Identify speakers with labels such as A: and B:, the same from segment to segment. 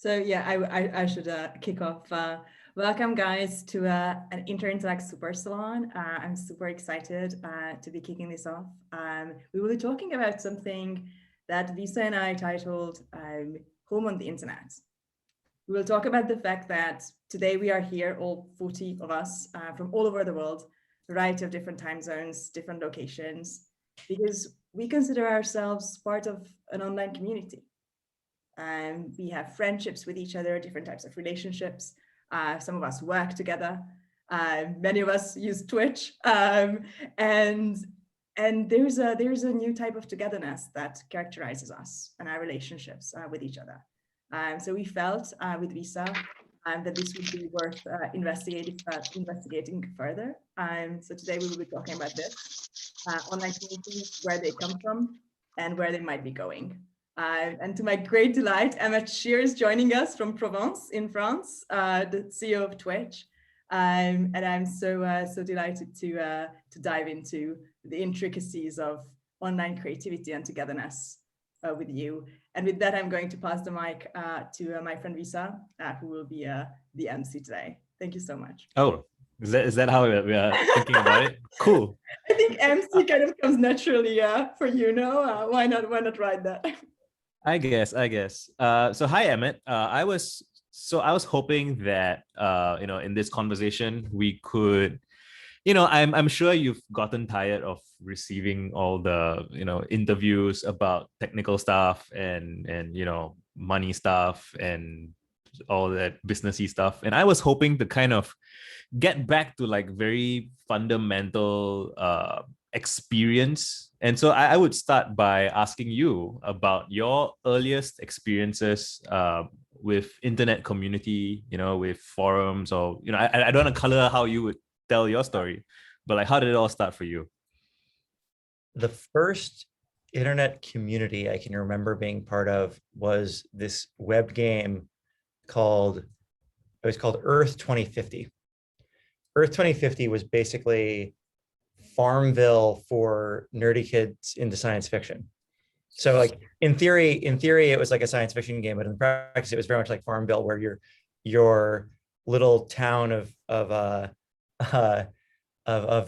A: So yeah, I should kick off. Welcome guys to an Interintellect Super Salon. I'm super excited to be kicking this off. We will be talking about something that Visa and I titled Home on the Internet. We will talk about the fact that today we are here, all 40 of us from all over the world, a variety of different time zones, different locations, because we consider ourselves part of an online community. We have friendships with each other, different types of relationships. Some of us work together. Many of us use Twitch, and there's a new type of togetherness that characterizes us and our relationships with each other. So we felt with Visa that this would be worth investigating further. So today we will be talking about this, online communities, where they come from and where they might be going. And to my great delight, Emmett Shear is joining us from Provence in France, the CEO of Twitch. And I'm so delighted to dive into the intricacies of online creativity and togetherness with you. And with that, I'm going to pass the mic to my friend Visa, who will be the MC today. Thank you so much.
B: Oh, is that how we are thinking about it? Cool.
A: I think MC kind of comes naturally for you, no? Why not ride that?
B: I guess. So hi, Emmett. I was hoping that in this conversation we could, I'm sure you've gotten tired of receiving all the interviews about technical stuff and money stuff and all that businessy stuff, and I was hoping to kind of get back to like very fundamental experience. And so I would start by asking you about your earliest experiences with internet community, with forums, or I don't want to color how you would tell your story, but like, how did it all start for you?
C: The first internet community I can remember being part of was this web game called Earth 2050. Earth 2050 was basically Farmville for nerdy kids into science fiction. So like in theory, it was like a science fiction game, but in practice, it was very much like Farmville, where your little town of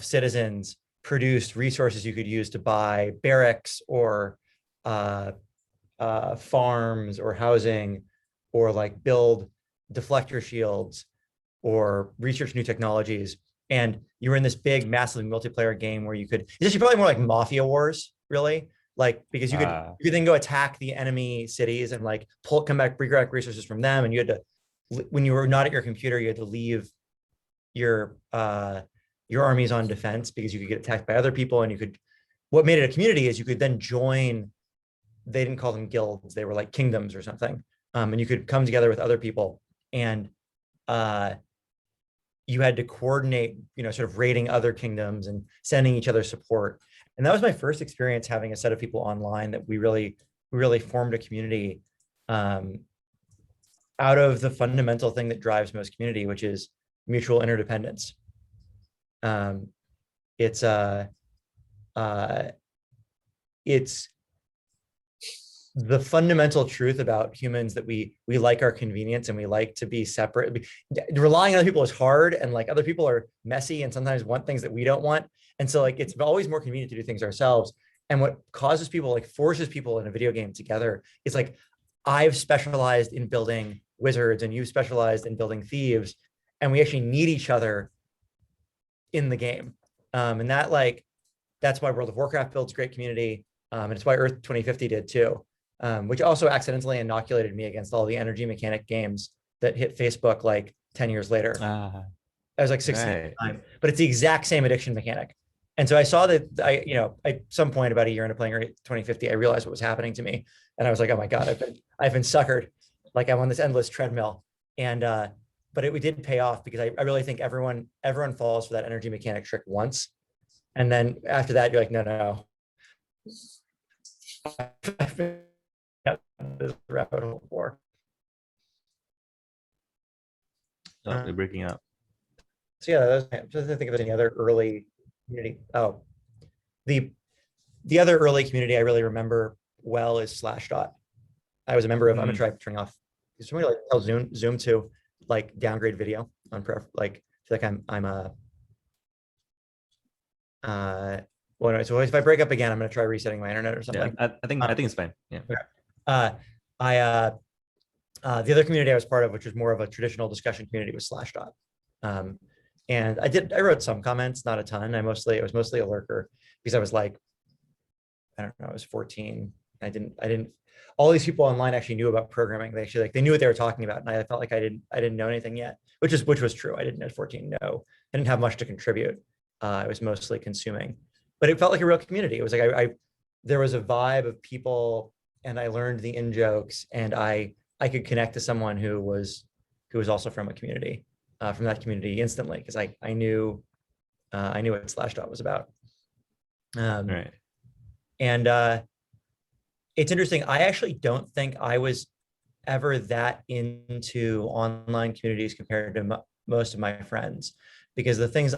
C: citizens produced resources you could use to buy barracks or farms or housing, or like build deflector shields or research new technologies. And you were in this big, massive multiplayer game where it's actually probably more like Mafia Wars, really, like, because you could then go attack the enemy cities and like come back, bring back resources from them. And you had to, when you were not at your computer, you had to leave your armies on defense because you could get attacked by other people. And what made it a community is you could then join, they didn't call them guilds, they were like kingdoms or something. And you could come together with other people, and you had to coordinate, sort of raiding other kingdoms and sending each other support. And that was my first experience having a set of people online that we really formed a community out of the fundamental thing that drives most community, which is mutual interdependence. It's the fundamental truth about humans that we like our convenience and we like to be separate. Relying on other people is hard, and like other people are messy and sometimes want things that we don't want. And so like it's always more convenient to do things ourselves. And what causes people, like forces people in a video game together is like, I've specialized in building wizards and you've specialized in building thieves, and we actually need each other in the game. And that's why World of Warcraft builds great community. And it's why Earth 2050 did too. Which also accidentally inoculated me against all the energy mechanic games that hit Facebook like 10 years later. I was like 16 at the time, but it's the exact same addiction mechanic. And so I saw that at some point about a year into playing 2050, I realized what was happening to me. And I was like, oh my God, I've been suckered. Like I'm on this endless treadmill. And, but it did pay off, because I really think everyone falls for that energy mechanic trick once. And then after that, you're like, no. This rabbit hole for.
B: Oh, they're breaking up.
C: So yeah, I'm trying to think of any other early community. Oh, the other early community I really remember well is Slashdot. I was a member of. I'm gonna try turning off Is somebody like tell Zoom to like downgrade video on like I feel like I'm well, anyway, so if I break up again, I'm gonna try resetting my internet or something.
B: Yeah, I think it's fine. Yeah.
C: Okay. The other community I was part of, which was more of a traditional discussion community, was Slashdot. And I wrote some comments, not a ton. It was mostly a lurker because I was like, I don't know, I was 14. I didn't, all these people online actually knew about programming. They actually they knew what they were talking about. And I felt like I didn't know anything yet, which was true. I didn't at 14 know. I didn't have much to contribute. I was mostly consuming, but it felt like a real community. It was like, there was a vibe of people, and I learned the in jokes, and I could connect to someone who was also from a community, from that community instantly, because I knew what Slashdot was about.
B: Right.
C: And it's interesting. I actually don't think I was ever that into online communities compared to most of my friends, because the thing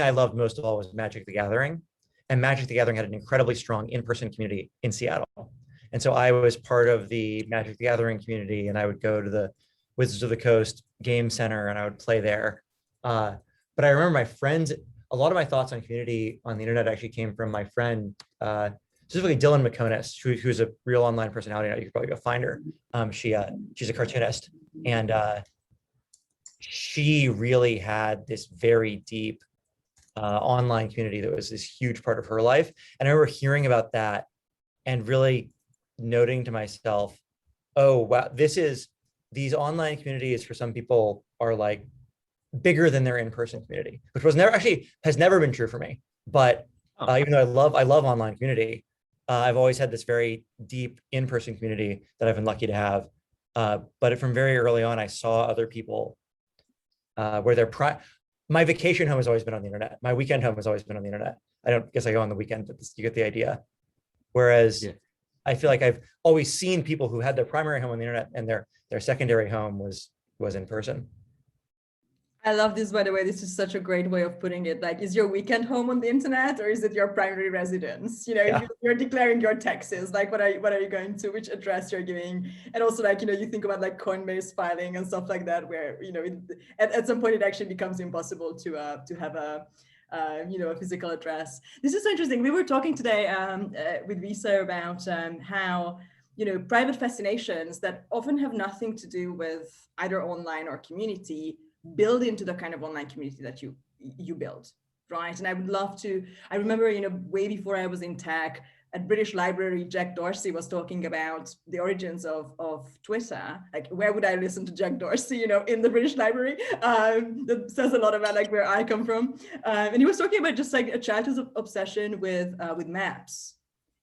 C: I loved most of all was Magic the Gathering, and Magic the Gathering had an incredibly strong in-person community in Seattle. And so I was part of the Magic the Gathering community, and I would go to the Wizards of the Coast game center and I would play there. But I remember my friends, a lot of my thoughts on community on the internet actually came from my friend, specifically Dylan McConis, who's a real online personality now. You could probably go find her. She's a cartoonist, and she really had this very deep online community that was this huge part of her life. And I remember hearing about that and really noting to myself, oh, wow, these online communities for some people are like bigger than their in-person community, which has never been true for me. But even though I love online community, I've always had this very deep in-person community that I've been lucky to have. But from very early on, I saw other people where my vacation home has always been on the internet. My weekend home has always been on the internet. I don't guess I go on the weekend, but you get the idea. Whereas I feel like I've always seen people who had their primary home on the internet and their secondary home was in person.
A: I love this, by the way. This is such a great way of putting it. Like, is your weekend home on the internet, or is it your primary residence? If you're declaring your taxes, like what are you going to, which address you're giving? And also, like, you think about like Coinbase filing and stuff like that, where, at some point it actually becomes impossible to have a physical address. This is so interesting. We were talking today with Visa about how, private fascinations that often have nothing to do with either online or community build into the kind of online community that you build, right? And I remember, way before I was in tech, at British Library, Jack Dorsey was talking about the origins of Twitter. Like, where would I listen to Jack Dorsey, in the British Library? That says a lot about like where I come from. And he was talking about just like a childhood obsession with maps.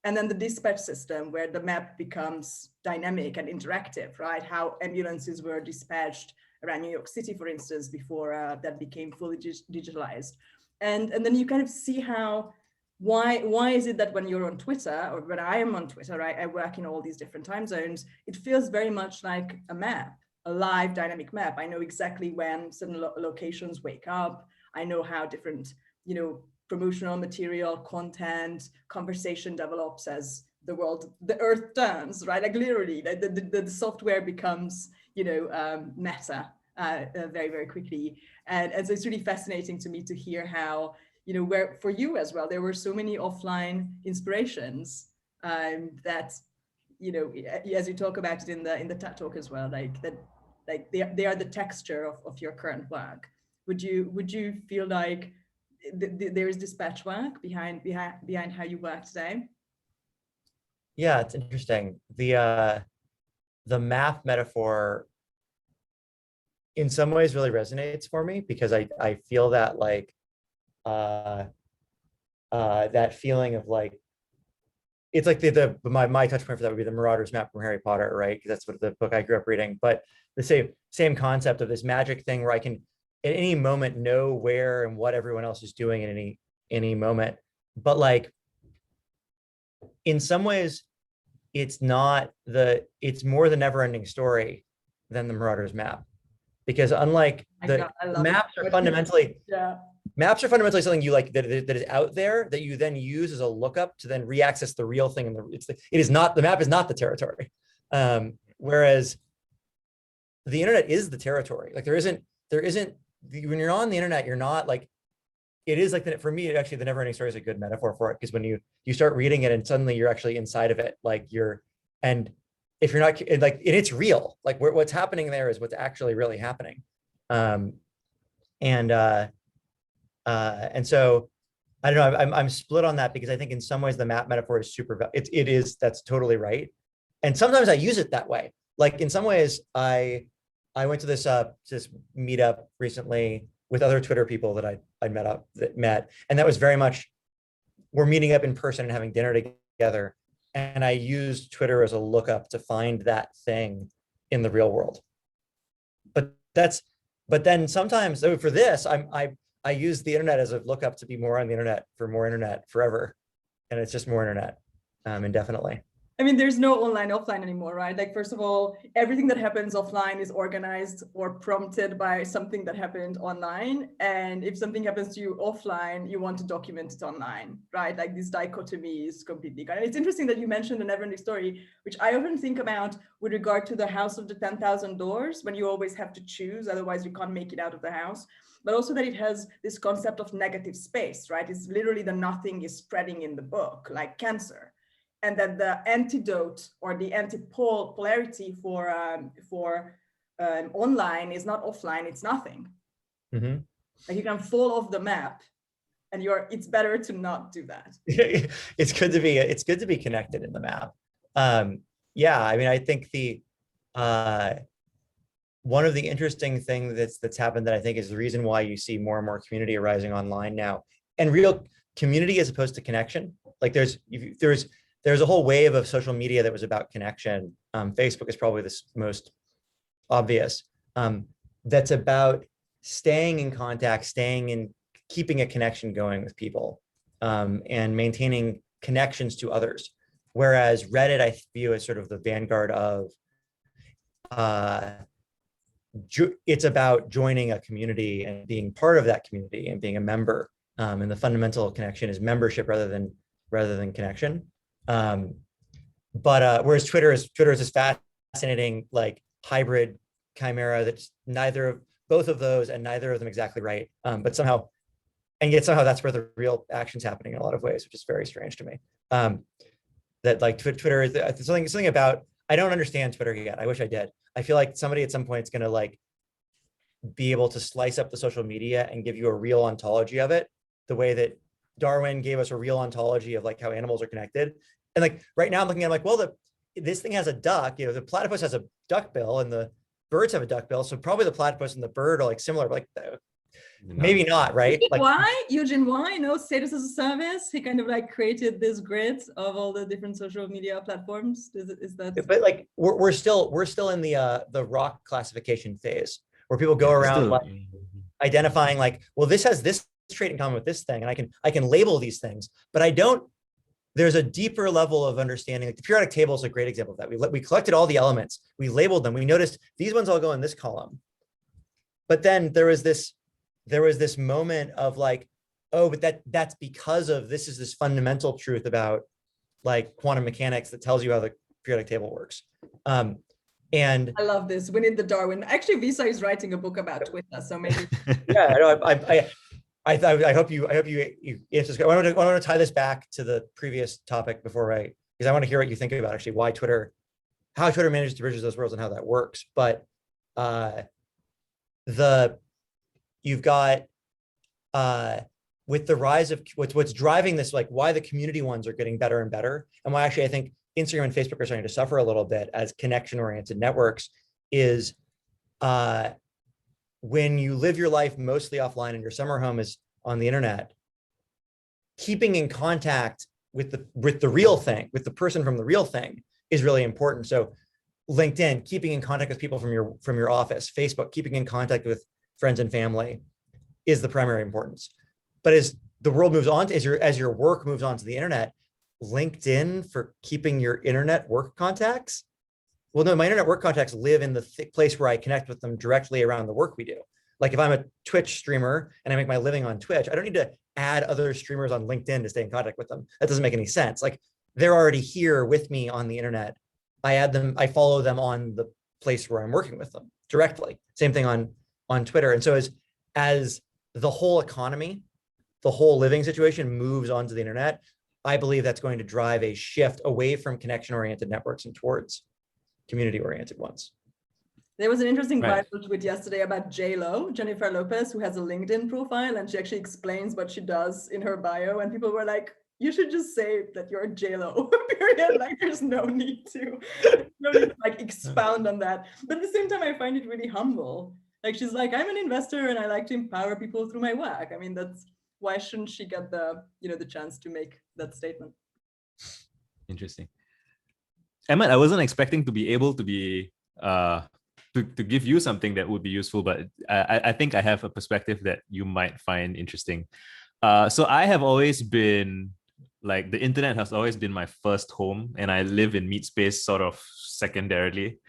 A: And then the dispatch system, where the map becomes dynamic and interactive, right? How ambulances were dispatched around New York City, for instance, before that became fully digitalized. And then you kind of see how, why is it that when you're on Twitter, or when I am on Twitter, right, I work in all these different time zones, it feels very much like a map, a live dynamic map. I know exactly when certain locations wake up. I know how different, promotional material, content, conversation develops as the earth turns, right? Like literally, the software becomes, meta very, very quickly. And so it's really fascinating to me to hear how, where for you as well, there were so many offline inspirations that, as you talk about it in the TED talk as well, like that, like they are the texture of your current work. Would you feel like there is this patchwork behind how you work today?
C: Yeah, it's interesting. The math metaphor in some ways really resonates for me, because I feel that like that feeling of like, it's like my touch point for that would be the Marauders map from Harry Potter, right? Because that's what the book I grew up reading. But the same concept of this magic thing where I can at any moment know where and what everyone else is doing in any moment. But like, in some ways, it's more the never-ending story than the Marauders map, because unlike maps are fundamentally something you like that is out there that you then use as a lookup to then reaccess the real thing. And the map is not the territory. Whereas the internet is the territory. Like there isn't, when you're on the internet, you're not like, it is like, for me, actually, the Neverending Story is a good metaphor for it, because when you start reading it and suddenly you're actually inside of it, like and if you're not like, and it's real, like what's happening there is what's actually really happening. And so I don't know, I'm split on that, because I think in some ways the map metaphor is it is, that's totally right. And sometimes I use it that way. Like in some ways, I went to this meetup recently with other Twitter people that I met, and that was very much, we're meeting up in person and having dinner together. And I used Twitter as a lookup to find that thing in the real world. But then sometimes, so for this, I use the internet as a lookup to be more on the internet, for more internet forever. And it's just more internet, indefinitely.
A: I mean, there's no online, offline anymore, right? Like, first of all, everything that happens offline is organized or prompted by something that happened online. And if something happens to you offline, you want to document it online, right? Like this dichotomy is completely gone. And it's interesting that you mentioned the Neverending Story, which I often think about with regard to the House of the 10,000 Doors, when you always have to choose, otherwise you can't make it out of the house. But also that it has this concept of negative space, right? It's literally the nothing is spreading in the book, like cancer. And that the antidote or the anti-polarity for online is not offline, it's nothing. Mm-hmm. Like you can fall off the map, and it's better to not do that.
C: It's good to be connected in the map. Yeah, I mean, I think one of the interesting things that's happened that I think is the reason why you see more and more community arising online now, and real community as opposed to connection. Like there's a whole wave of social media that was about connection. Facebook is probably the most obvious. That's about staying in contact, keeping a connection going with people, and maintaining connections to others. Whereas Reddit, I view as sort of the vanguard of, it's about joining a community and being part of that community and being a member. And the fundamental connection is membership rather than connection. Whereas Twitter is this fascinating, like hybrid chimera that's both of those, and neither of them exactly right. But somehow that's where the real action's happening in a lot of ways, which is very strange to me. That like Twitter is something about, I don't understand Twitter yet. I wish I did. I feel like somebody at some point is going to like be able to slice up the social media and give you a real ontology of it, the way that Darwin gave us a real ontology of like how animals are connected. And like right now I'm looking at like, well, this thing has a duck, the platypus has a duck bill and the birds have a duck bill. So probably the platypus and the bird are like similar, but like maybe not, right?
A: Eugene Y, status as a service. He kind of like created this grid of all the different social media platforms. Is that? But
C: like we're still in the rock classification phase, where people go around like identifying like, well, this has this trait in common with this thing, and I can label these things, but I don't. There's a deeper level of understanding. Like the periodic table is a great example of that. We collected all the elements, we labeled them, we noticed these ones all go in this column. But then there was this moment of like, oh, but that's because of this fundamental truth about like quantum mechanics that tells you how the periodic table works. And
A: I love this. We need the Darwin. Actually, Visa is writing a book about Twitter, so maybe.
C: Yeah, I hope you answer. I want to tie this back to the previous topic because I want to hear what you think about actually how Twitter manages to bridge those worlds and how that works. But you've got with the rise of what's driving this, like why the community ones are getting better and better, and why actually I think Instagram and Facebook are starting to suffer a little bit as connection-oriented networks is when you live your life mostly offline and your summer home is on the internet, keeping in contact with the real thing, with the person from the real thing is really important. So LinkedIn, keeping in contact with people from your office, Facebook, keeping in contact with friends and family is the primary importance. But as the world moves on, as your work moves on to the internet, LinkedIn for keeping your internet work contacts. Well, no, my internet work contacts live in the place where I connect with them directly around the work we do. Like if I'm a Twitch streamer and I make my living on Twitch, I don't need to add other streamers on LinkedIn to stay in contact with them. That doesn't make any sense. Like they're already here with me on the internet. I add them, I follow them on the place where I'm working with them. directly. Same thing on Twitter. And so as the whole economy, the whole living situation moves onto the internet, I believe that's going to drive a shift away from connection-oriented networks and towards community-oriented ones.
A: There was an interesting
B: Right.
A: viral tweet yesterday about J-Lo, Jennifer Lopez, who has a LinkedIn profile, and she actually explains what she does in her bio. And people were like, you should just say that you're J-Lo, period. Like, there's no need to like expound on that. But at the same time, I find it really humble. Like, she's like, I'm an investor and I like to empower people through my work. I mean, why shouldn't she get the chance to make that statement?
B: Interesting. Emmett, I wasn't expecting to be able to be to give you something that would be useful, but I think I have a perspective that you might find interesting. So I have always been like, the internet has always been my first home, and I live in meat space sort of secondarily.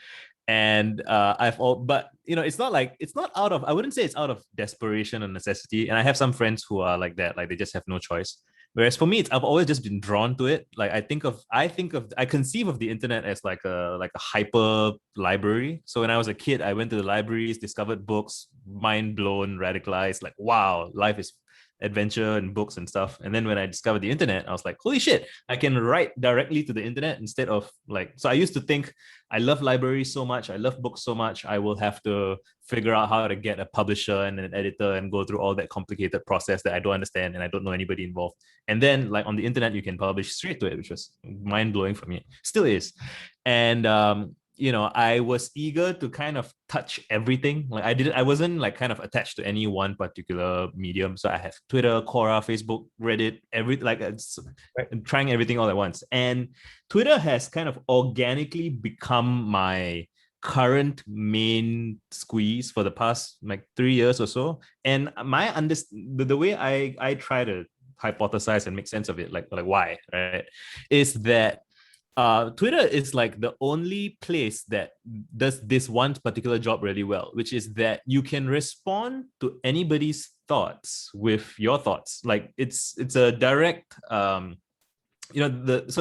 B: And but it's not out of, I wouldn't say it's out of desperation or necessity. And I have some friends who are like that, like they just have no choice. Whereas for me, I've always just been drawn to it. Like I conceive of the internet as like a hyper library. So when I was a kid, I went to the libraries, discovered books, mind blown, radicalized, like, wow, life is adventure and books and stuff. And then when I discovered the internet, I was like, holy shit, I can write directly to the internet instead of like, so I used to think, I love libraries so much, I love books so much, I will have to figure out how to get a publisher and an editor and go through all that complicated process that I don't understand and I don't know anybody involved. And then like on the internet, you can publish straight to it, which was mind-blowing for me, still is. And I was eager to kind of touch everything. Like I wasn't like kind of attached to any one particular medium. So I have Twitter, Quora, Facebook, Reddit, trying everything all at once. And Twitter has kind of organically become my current main squeeze for the past like 3 years or so. And the way I try to hypothesize and make sense of it, like why, right, is that Twitter is like the only place that does this one particular job really well, which is that you can respond to anybody's thoughts with your thoughts. Like it's a direct, so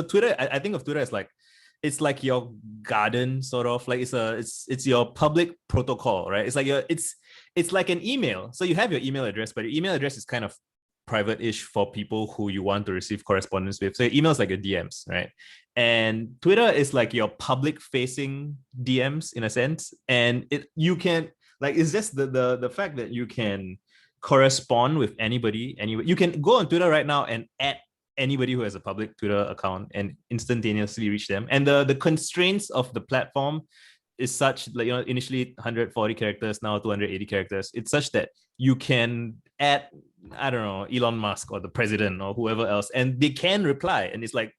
B: Twitter, I think of Twitter as like, it's like your garden, sort of like it's your public protocol, right? It's like it's like an email. So you have your email address, but your email address is kind of private-ish for people who you want to receive correspondence with. So your email is like your DMs, right? And Twitter is like your public-facing DMs in a sense. And you can like, it's just the fact that you can correspond with anybody. You can go on Twitter right now and add anybody who has a public Twitter account and instantaneously reach them. And the constraints of the platform is such, like, initially 140 characters, now 280 characters. It's such that you can add, I don't know, Elon Musk or the president or whoever else, and they can reply. And it's like,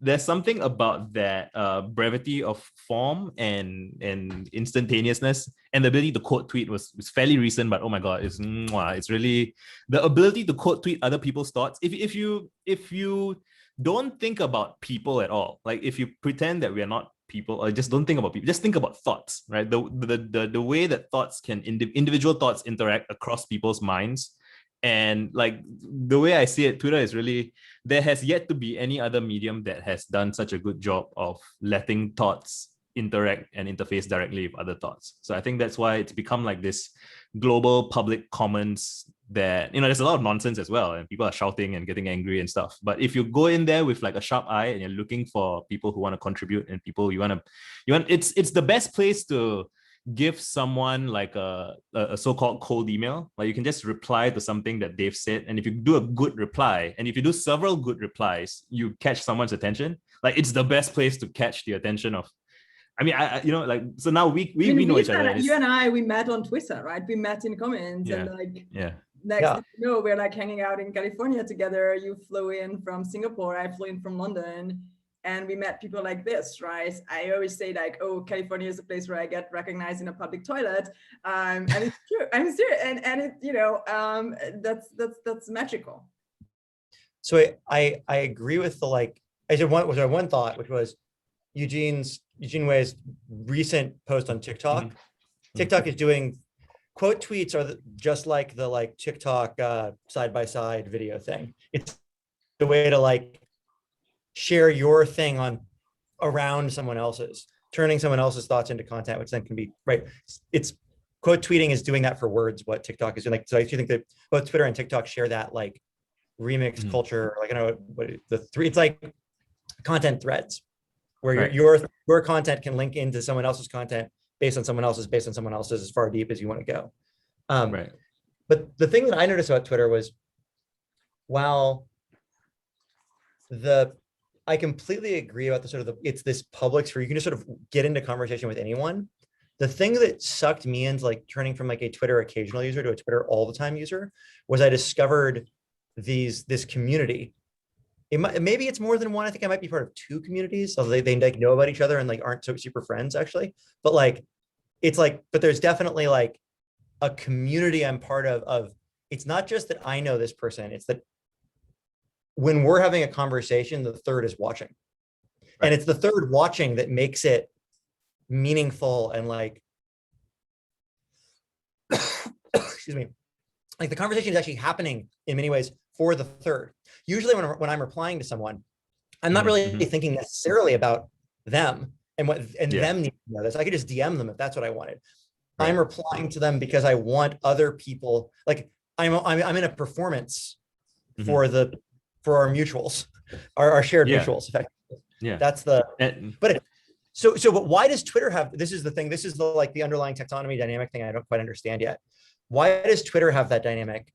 B: there's something about that brevity of form and instantaneousness, and the ability to quote tweet was fairly recent, but oh my god, it's really the ability to quote tweet other people's thoughts. If you don't think about people at all, like if you pretend that we are not people, or just don't think about people, just think about thoughts, right? The way that thoughts can individual thoughts interact across people's minds. And like the way I see it, Twitter is really, there has yet to be any other medium that has done such a good job of letting thoughts interact and interface directly with other thoughts. So I think that's why it's become like this global public commons that, there's a lot of nonsense as well, and people are shouting and getting angry and stuff. But if you go in there with like a sharp eye and you're looking for people who want to contribute and people it's the best place to give someone like a so-called cold email. Like you can just reply to something that they've said, and if you do a good reply, and if you do several good replies, you catch someone's attention. Like it's the best place to catch the attention of, so now we know each other.
A: You and I, we met on Twitter, right? We met in comments,
B: yeah,
A: and like
B: yeah.
A: Next thing you know, we're like hanging out in California together. You flew in from Singapore, I flew in from London. And we met people like this, right? I always say like, oh, California is a place where I get recognized in a public toilet. And it's true. I'm serious. And it, that's magical.
C: So I agree with I said one thought, which was Eugene Wei's recent post on TikTok. Mm-hmm. TikTok is doing quote tweets are just like the TikTok side-by-side video thing. It's the way to share your thing around someone else's. turning someone else's thoughts into content, which then can be right. It's quote tweeting is doing that for words, what TikTok is doing. Like, so I actually think that both Twitter and TikTok share that like remix culture. Like, I know what the three, it's like content threads where your content can link into someone else's content based on someone else's, as far deep as you want to go. But the thing that I noticed about Twitter was, while I completely agree about the sort of it's this public sphere, you can just sort of get into conversation with anyone. The thing that sucked me into like turning from like a Twitter occasional user to a Twitter all the time user was I discovered this community. Maybe it's more than one. I think I might be part of two communities. So they like know about each other and like aren't so super friends actually. But like, it's like, but there's definitely like a community I'm part of it's not just that I know this person, it's that when we're having a conversation, the third is watching. And it's the third watching that makes it meaningful and like, excuse me, like the conversation is actually happening in many ways for the third. Usually when I'm replying to someone, I'm not really thinking necessarily about them and them needing to know this. I could just DM them if that's what I wanted. I'm replying to them because I want other people, like I'm in a performance for our mutuals, our shared mutuals. Effectively.
B: Yeah,
C: that's the. But why does Twitter have? This is the thing. This is the like the underlying taxonomy dynamic thing I don't quite understand yet. Why does Twitter have that dynamic,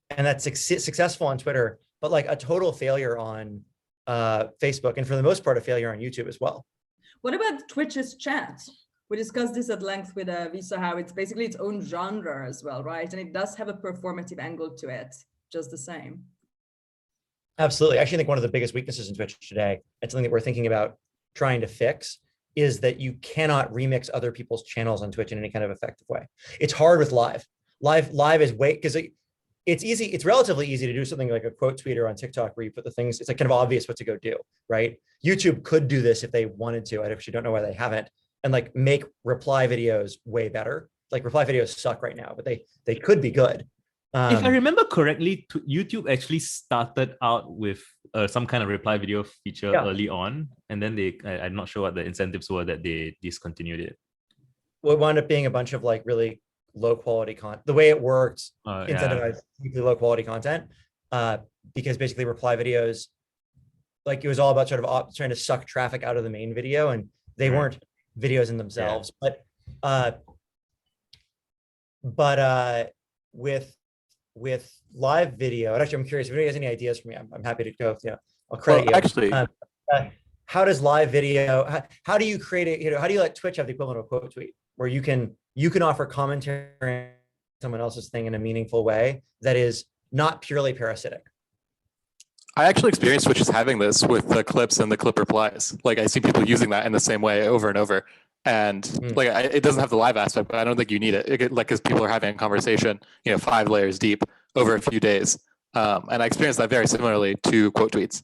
C: and that's successful on Twitter, but like a total failure on Facebook, and for the most part a failure on YouTube as well?
A: What about Twitch's chat? We discussed this at length with Visa, how it's basically its own genre as well, right? And it does have a performative angle to it, just the same.
C: Absolutely. I actually think one of the biggest weaknesses in Twitch today, and something that we're thinking about trying to fix, is that you cannot remix other people's channels on Twitch in any kind of effective way. It's hard with live. Live is because it's easy. It's relatively easy to do something like a quote tweeter on TikTok where you put the things, it's like kind of obvious what to go do, right? YouTube could do this if they wanted to. I actually don't know why they haven't. And like make reply videos way better. Like reply videos suck right now, but they could be good.
B: If I remember correctly, YouTube actually started out with some kind of reply video feature early on, and then I'm not sure what the incentives were that they discontinued it.
C: Well, it wound up being a bunch of like really low quality content. The way it worked, incentivized really low quality content, because basically reply videos, like it was all about sort of trying to suck traffic out of the main video, and they weren't videos in themselves. But with live video, and actually I'm curious if anybody has any ideas for me, I'm happy to go. I'll credit you.
D: Actually,
C: how does live video, how do you create it? How do you let Twitch have the equivalent of a quote tweet where you can offer commentary on someone else's thing in a meaningful way that is not purely parasitic?
D: I actually experienced Twitch is having this with the clips and the clip replies. Like I see people using that in the same way over and over. And like it doesn't have the live aspect, but I don't think you need it. Like because people are having a conversation, 5 layers deep over a few days. And I experienced that very similarly to quote tweets.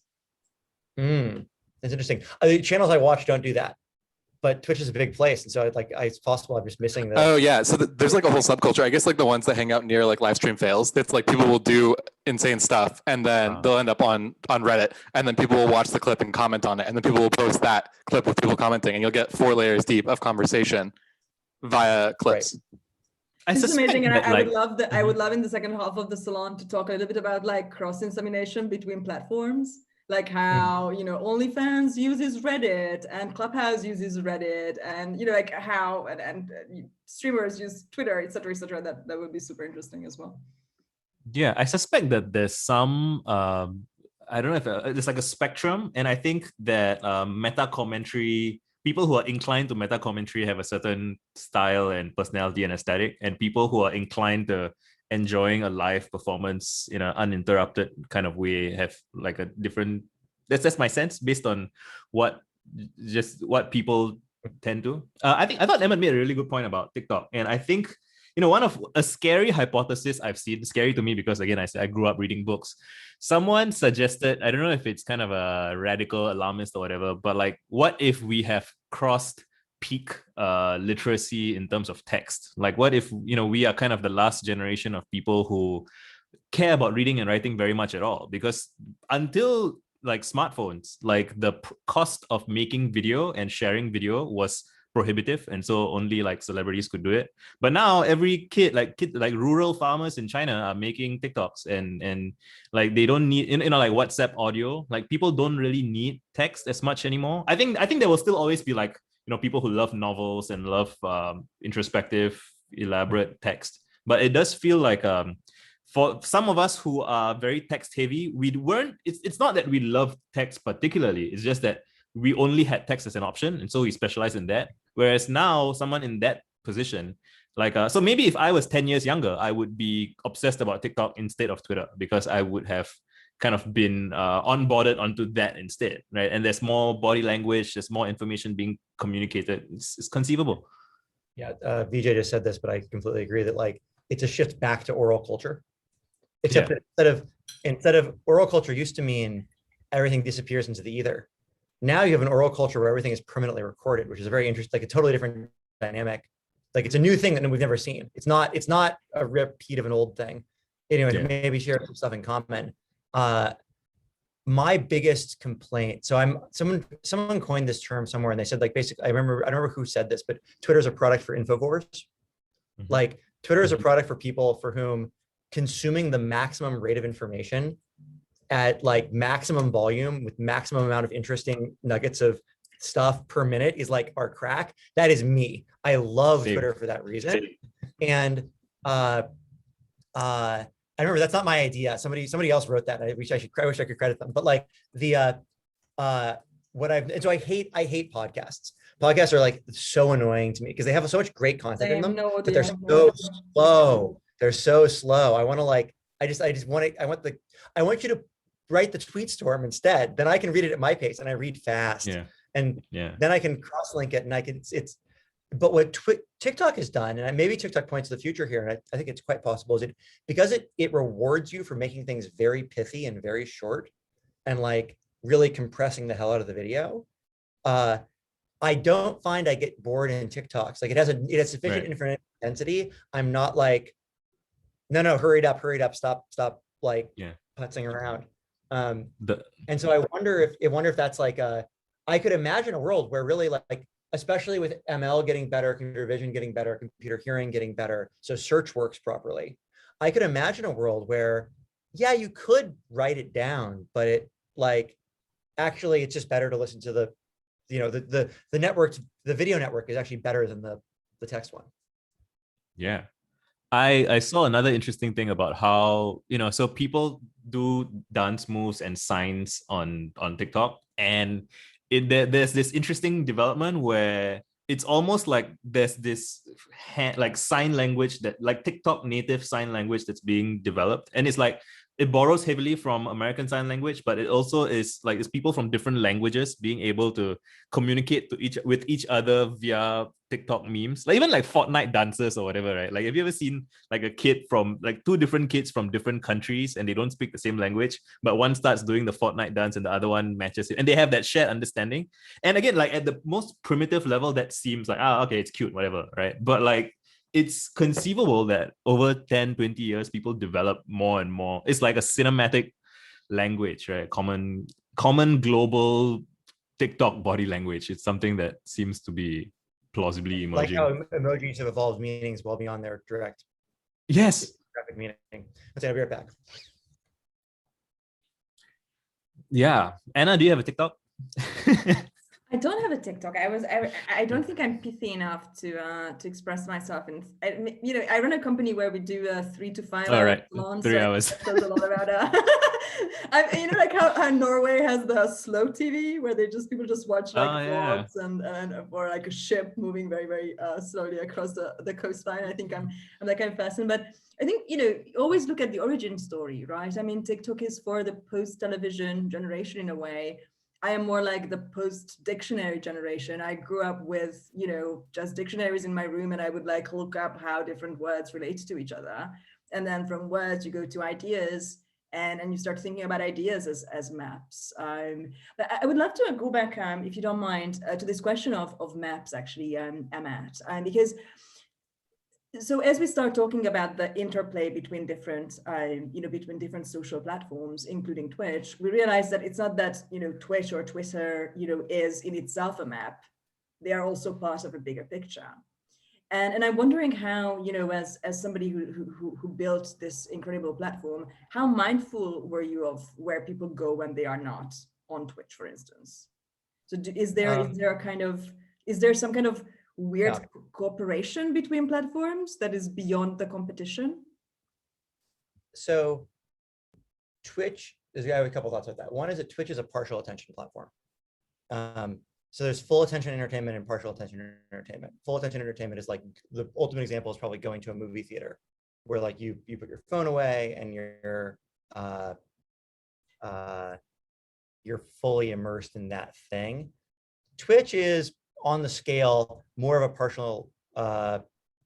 C: That's interesting. The channels I watch don't do that, but Twitch is a big place, and so it's possible I'm just missing that.
D: Oh yeah, so there's like a whole subculture. I guess like the ones that hang out near like live stream fails. It's like people will do insane stuff, and then they'll end up on Reddit, and then people will watch the clip and comment on it, and then people will post that clip with people commenting, and you'll get 4 layers deep of conversation via clips.
A: Right. This is amazing, and I would love in the second half of the salon to talk a little bit about like cross-insemination between platforms. Like how, OnlyFans uses Reddit and Clubhouse uses Reddit, and, like how, and streamers use Twitter, et cetera, that would be super interesting as well.
B: Yeah, I suspect that there's some, I don't know if there's like a spectrum. And I think that meta commentary, people who are inclined to meta commentary have a certain style and personality and aesthetic, and people who are inclined to enjoying a live performance in an uninterrupted kind of way have like a different, that's my sense based on what people tend to. I thought Emmett made a really good point about TikTok. And I think, one of a scary hypothesis I've seen, scary to me because again, I grew up reading books. Someone suggested, I don't know if it's kind of a radical alarmist or whatever, but like, what if we have crossed peak literacy in terms of text? Like what if we are kind of the last generation of people who care about reading and writing very much at all? Because until like smartphones, like the cost of making video and sharing video was prohibitive, and so only like celebrities could do it. But now every kid like rural farmers in China are making TikToks, and like they don't need like WhatsApp audio. Like people don't really need text as much anymore. I think there will still always be like people who love novels and love introspective, elaborate text, but it does feel like for some of us who are very text heavy, it's not that we love text particularly, it's just that we only had text as an option, and so we specialize in that. Whereas now someone in that position, like so maybe if I was 10 years younger, I would be obsessed about TikTok instead of Twitter, because I would have kind of been onboarded onto that instead, right? And there's more body language, there's more information being communicated. It's conceivable.
C: Yeah, Vijay just said this, but I completely agree that like it's a shift back to oral culture. Except that instead of oral culture used to mean everything disappears into the ether. Now you have an oral culture where everything is permanently recorded, which is a very interesting, like a totally different dynamic. Like it's a new thing that we've never seen. It's not a repeat of an old thing. Anyway, maybe share some stuff in common. My biggest complaint. So someone coined this term somewhere, and they said like basically, I don't remember who said this, but Twitter's a product for infovores. Mm-hmm. Like Twitter is a product for people for whom consuming the maximum rate of information at like maximum volume with maximum amount of interesting nuggets of stuff per minute is like our crack. That is me. I love Twitter for that reason. And I remember that's not my idea. Somebody else wrote that. I wish I could credit them. But like so I hate podcasts. Podcasts are like so annoying to me because they have so much great content in them, but they're so slow. They're so slow. I want you to write the tweet storm instead. Then I can read it at my pace, and I read fast. And then I can cross-link it, and but what TikTok has done, and maybe TikTok points to the future here, and I think it's quite possible, is because it rewards you for making things very pithy and very short, and like really compressing the hell out of the video. I don't find I get bored in TikToks. Like it has sufficient infinite density. I'm not like, no, hurry up, stop, like putzing around. And so I wonder if that's like I could imagine a world where really like, especially with ML getting better, computer vision getting better, computer hearing getting better, so search works properly. I could imagine a world where, you could write it down, but it like, actually it's just better to listen to the networks, the video network is actually better than the text one. Yeah.
B: I saw another interesting thing about how, so people do dance moves and signs on TikTok, and there's this interesting development where it's almost like there's this like sign language that like TikTok native sign language that's being developed, and it's like it borrows heavily from American Sign Language, but it also is like it's people from different languages being able to communicate with each other via TikTok memes, like even like Fortnite dances or whatever, right? Like have you ever seen like a kid from like two different kids from different countries and they don't speak the same language, but one starts doing the Fortnite dance and the other one matches it, and they have that shared understanding. And again, like at the most primitive level, that seems like, okay, it's cute, whatever, right? But like it's conceivable that over 10, 20 years, people develop more and more. It's like a cinematic language, right? Common global TikTok body language. It's something that seems to be plausibly emerging.
C: Like how emojis have evolved meanings well beyond their direct graphic meaning. Let's say I'll be right back.
B: Yeah. Anna, do you have a TikTok?
A: I don't have a TikTok. I don't think I'm pithy enough to express myself. And I run a company where we do 3 to 5 hours long.
B: 3 hours.
A: There's a lot about like how Norway has the slow TV where people just watch like vlogs and or like a ship moving very very slowly across the coastline. I think I'm that kind of person. But I think always look at the origin story, right? I mean, TikTok is for the post-television generation in a way. I am more like the post-dictionary generation. I grew up with, just dictionaries in my room, and I would like look up how different words relate to each other. And then from words, you go to ideas, and you start thinking about ideas as maps. But I would love to go back, if you don't mind, to this question of maps, actually, Emmett, because so as we start talking about the interplay between different, between different social platforms, including Twitch, we realize that it's not that, Twitch or Twitter, is in itself a map, they are also part of a bigger picture. And I'm wondering how, you know, as somebody who built this incredible platform, how mindful were you of where people go when they are not on Twitch, for instance? So is there some kind of weird cooperation between platforms that is beyond the competition?
C: So Twitch, I have a couple thoughts about that. One is that Twitch is a partial attention platform. So there's full attention entertainment and partial attention entertainment. Full attention entertainment is like, the ultimate example is probably going to a movie theater, where like you put your phone away and you're fully immersed in that thing. Twitch is on the scale more of a partial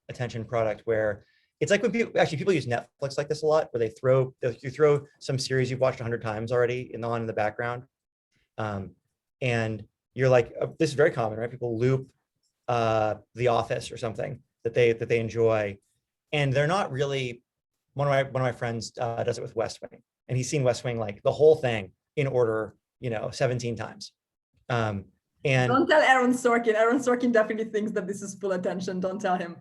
C: attention product, where it's like when people use Netflix like this a lot, where you throw some series you've watched 100 times already on in the background, and you're like, this is very common, right? People loop The Office or something that they enjoy, and they're not really. One of my friends does it with West Wing, and he's seen West Wing like the whole thing in order, 17 times. And
A: don't tell Aaron Sorkin. Aaron Sorkin definitely thinks that this is full attention. Don't tell him.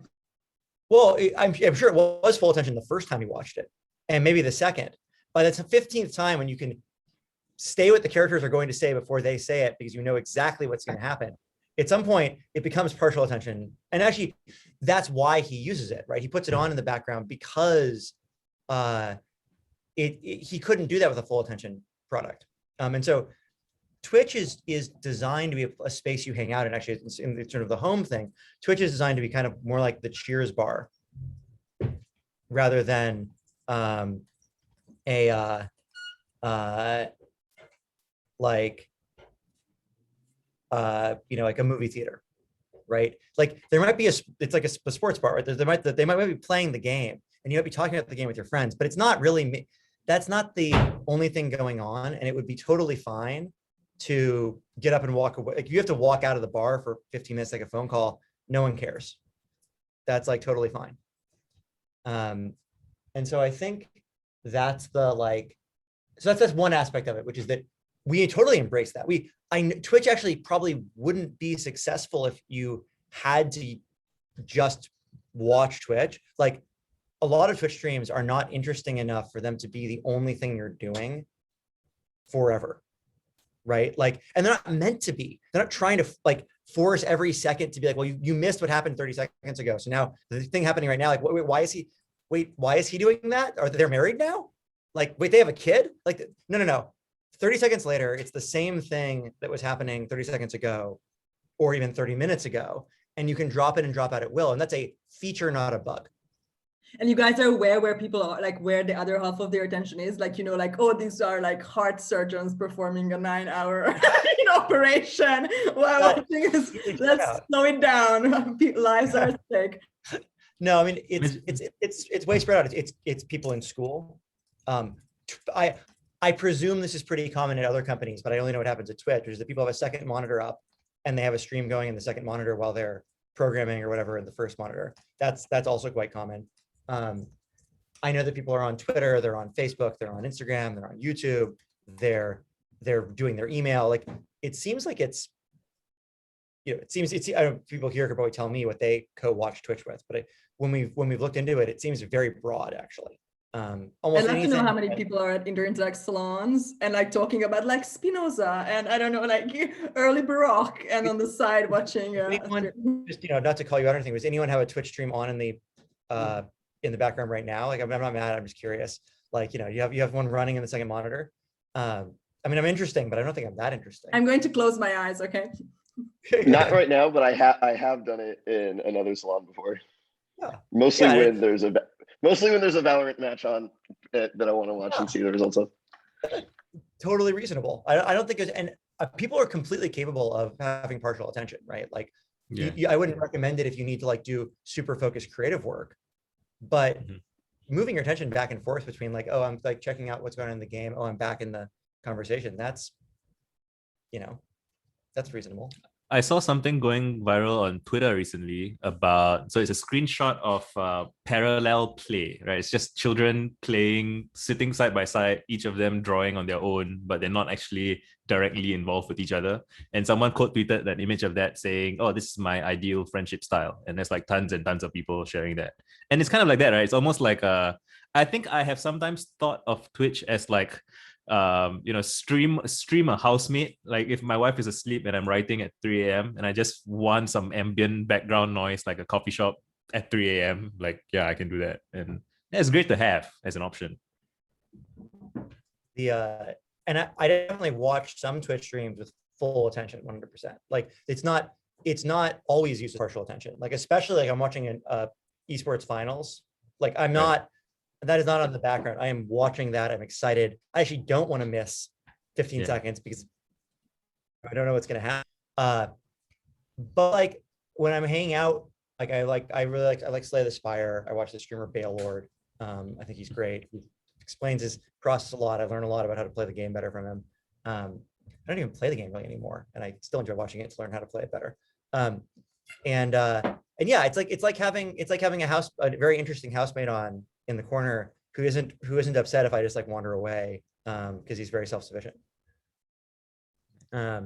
C: Well, I'm sure it was full attention the first time he watched it, and maybe the second, but it's the 15th time when you can stay what the characters are going to say before they say it, because you know exactly what's going to happen. At some point, it becomes partial attention. And actually, that's why he uses it, right? He puts it on in the background because he couldn't do that with a full attention product. And so Twitch is designed to be a space you hang out in. Actually, it's in sort of the home thing. Twitch is designed to be kind of more like the Cheers bar, rather than like a movie theater, right? Like there might be it's like a sports bar, right? They might be playing the game, and you might be talking about the game with your friends, but it's not really, that's not the only thing going on. And it would be totally fine to get up and walk away. Like, you have to walk out of the bar for 15 minutes, like a phone call. No one cares. That's like totally fine. And so I think that's that's one aspect of it, which is that we totally embrace that. Twitch actually probably wouldn't be successful if you had to just watch Twitch. Like, a lot of Twitch streams are not interesting enough for them to be the only thing you're doing forever, right? Like, and they're not meant to be. They're not trying to like force every second to be like, well, you missed what happened 30 seconds ago. So now the thing happening right now, like, why is he doing that? Are they married now? Like, wait, they have a kid? Like, no. 30 seconds later, it's the same thing that was happening 30 seconds ago, or even 30 minutes ago. And you can drop in and drop out at will. And that's a feature, not a bug.
A: And you guys are aware where people are, like where the other half of their attention is, like, like, oh, these are like heart surgeons performing a 9-hour operation. While watching is, let's slow it down. Lives are at stake.
C: No, I mean, it's way spread out. It's people in school. I presume this is pretty common at other companies, but I only know what happens at Twitch, which is that people have a second monitor up and they have a stream going in the second monitor while they're programming or whatever in the first monitor. That's also quite common. I know that people are on Twitter, they're on Facebook, they're on Instagram, they're on YouTube, they're doing their email. Like, it seems like it's people here could probably tell me what they co-watch Twitch with, but when we've looked into it, it seems very broad, actually.
A: I'd like to know how many people are at internet salons and like talking about like Spinoza and I don't know, like early Baroque, and on the side watching.
C: Just not to call you out or anything, does anyone have a Twitch stream on in the background right now? Like, I'm not mad. I'm just curious. Like, you have one running in the second monitor. I mean, I'm interesting, but I don't think I'm that interesting.
A: I'm going to close my eyes. Okay.
E: Not right now, but I have done it in another salon before.
C: Yeah.
E: Mostly when there's a Valorant match on that I want to watch and see the results of.
C: Totally reasonable. I don't think people are completely capable of having partial attention, right? Like, I wouldn't recommend it if you need to like do super focused creative work, but moving your attention back and forth between like, oh, I'm like checking out what's going on in the game. Oh, I'm back in the conversation. That's reasonable.
B: I saw something going viral on Twitter recently about, so it's a screenshot of parallel play, right? It's just children playing, sitting side by side, each of them drawing on their own, but they're not actually directly involved with each other. And someone quote tweeted that image of that saying, oh, this is my ideal friendship style. And there's like tons and tons of people sharing that. And it's kind of like that, right? It's almost like I think I have sometimes thought of Twitch as like, stream a housemate. Like if my wife is asleep and I'm writing at 3 a.m. and I just want some ambient background noise, like a coffee shop at 3 a.m. Like, yeah, I can do that. And it's great to have as an option.
C: And I definitely watched some Twitch streams with full attention, 100%. Like it's not always used as partial attention. Like especially like I'm watching an esports finals. Like I'm not, that is not on the background. I am watching that. I'm excited. I actually don't want to miss 15 seconds because I don't know what's going to happen. But like when I'm hanging out, like I like Slay the Spire. I watch the streamer Bale Lord. I think he's great. He explains his process a lot. I learned a lot about how to play the game better from him. I don't even play the game really anymore, and I still enjoy watching it to learn how to play it better. And yeah, it's like having a very interesting housemate on in the corner who isn't upset if I just like wander away, because he's very self-sufficient. I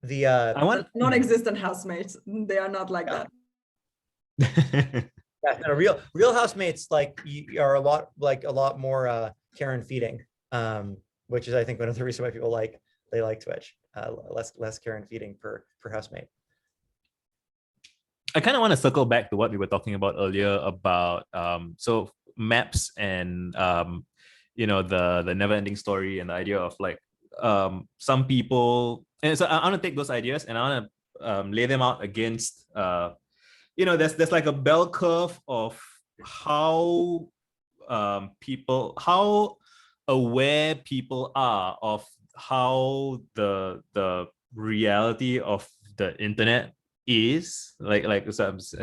A: want non-existent housemates. They are not like that.
C: Yeah, no, real housemates like are a lot more care and feeding, which is I think one of the reasons why people like Twitch. Less care and feeding per housemate.
B: I kind of want to circle back to what we were talking about earlier about so maps and the never-ending story and the idea of like some people, and so I want to take those ideas and I want to lay them out against there's like a bell curve of how how aware people are of how the reality of the internet is so I don't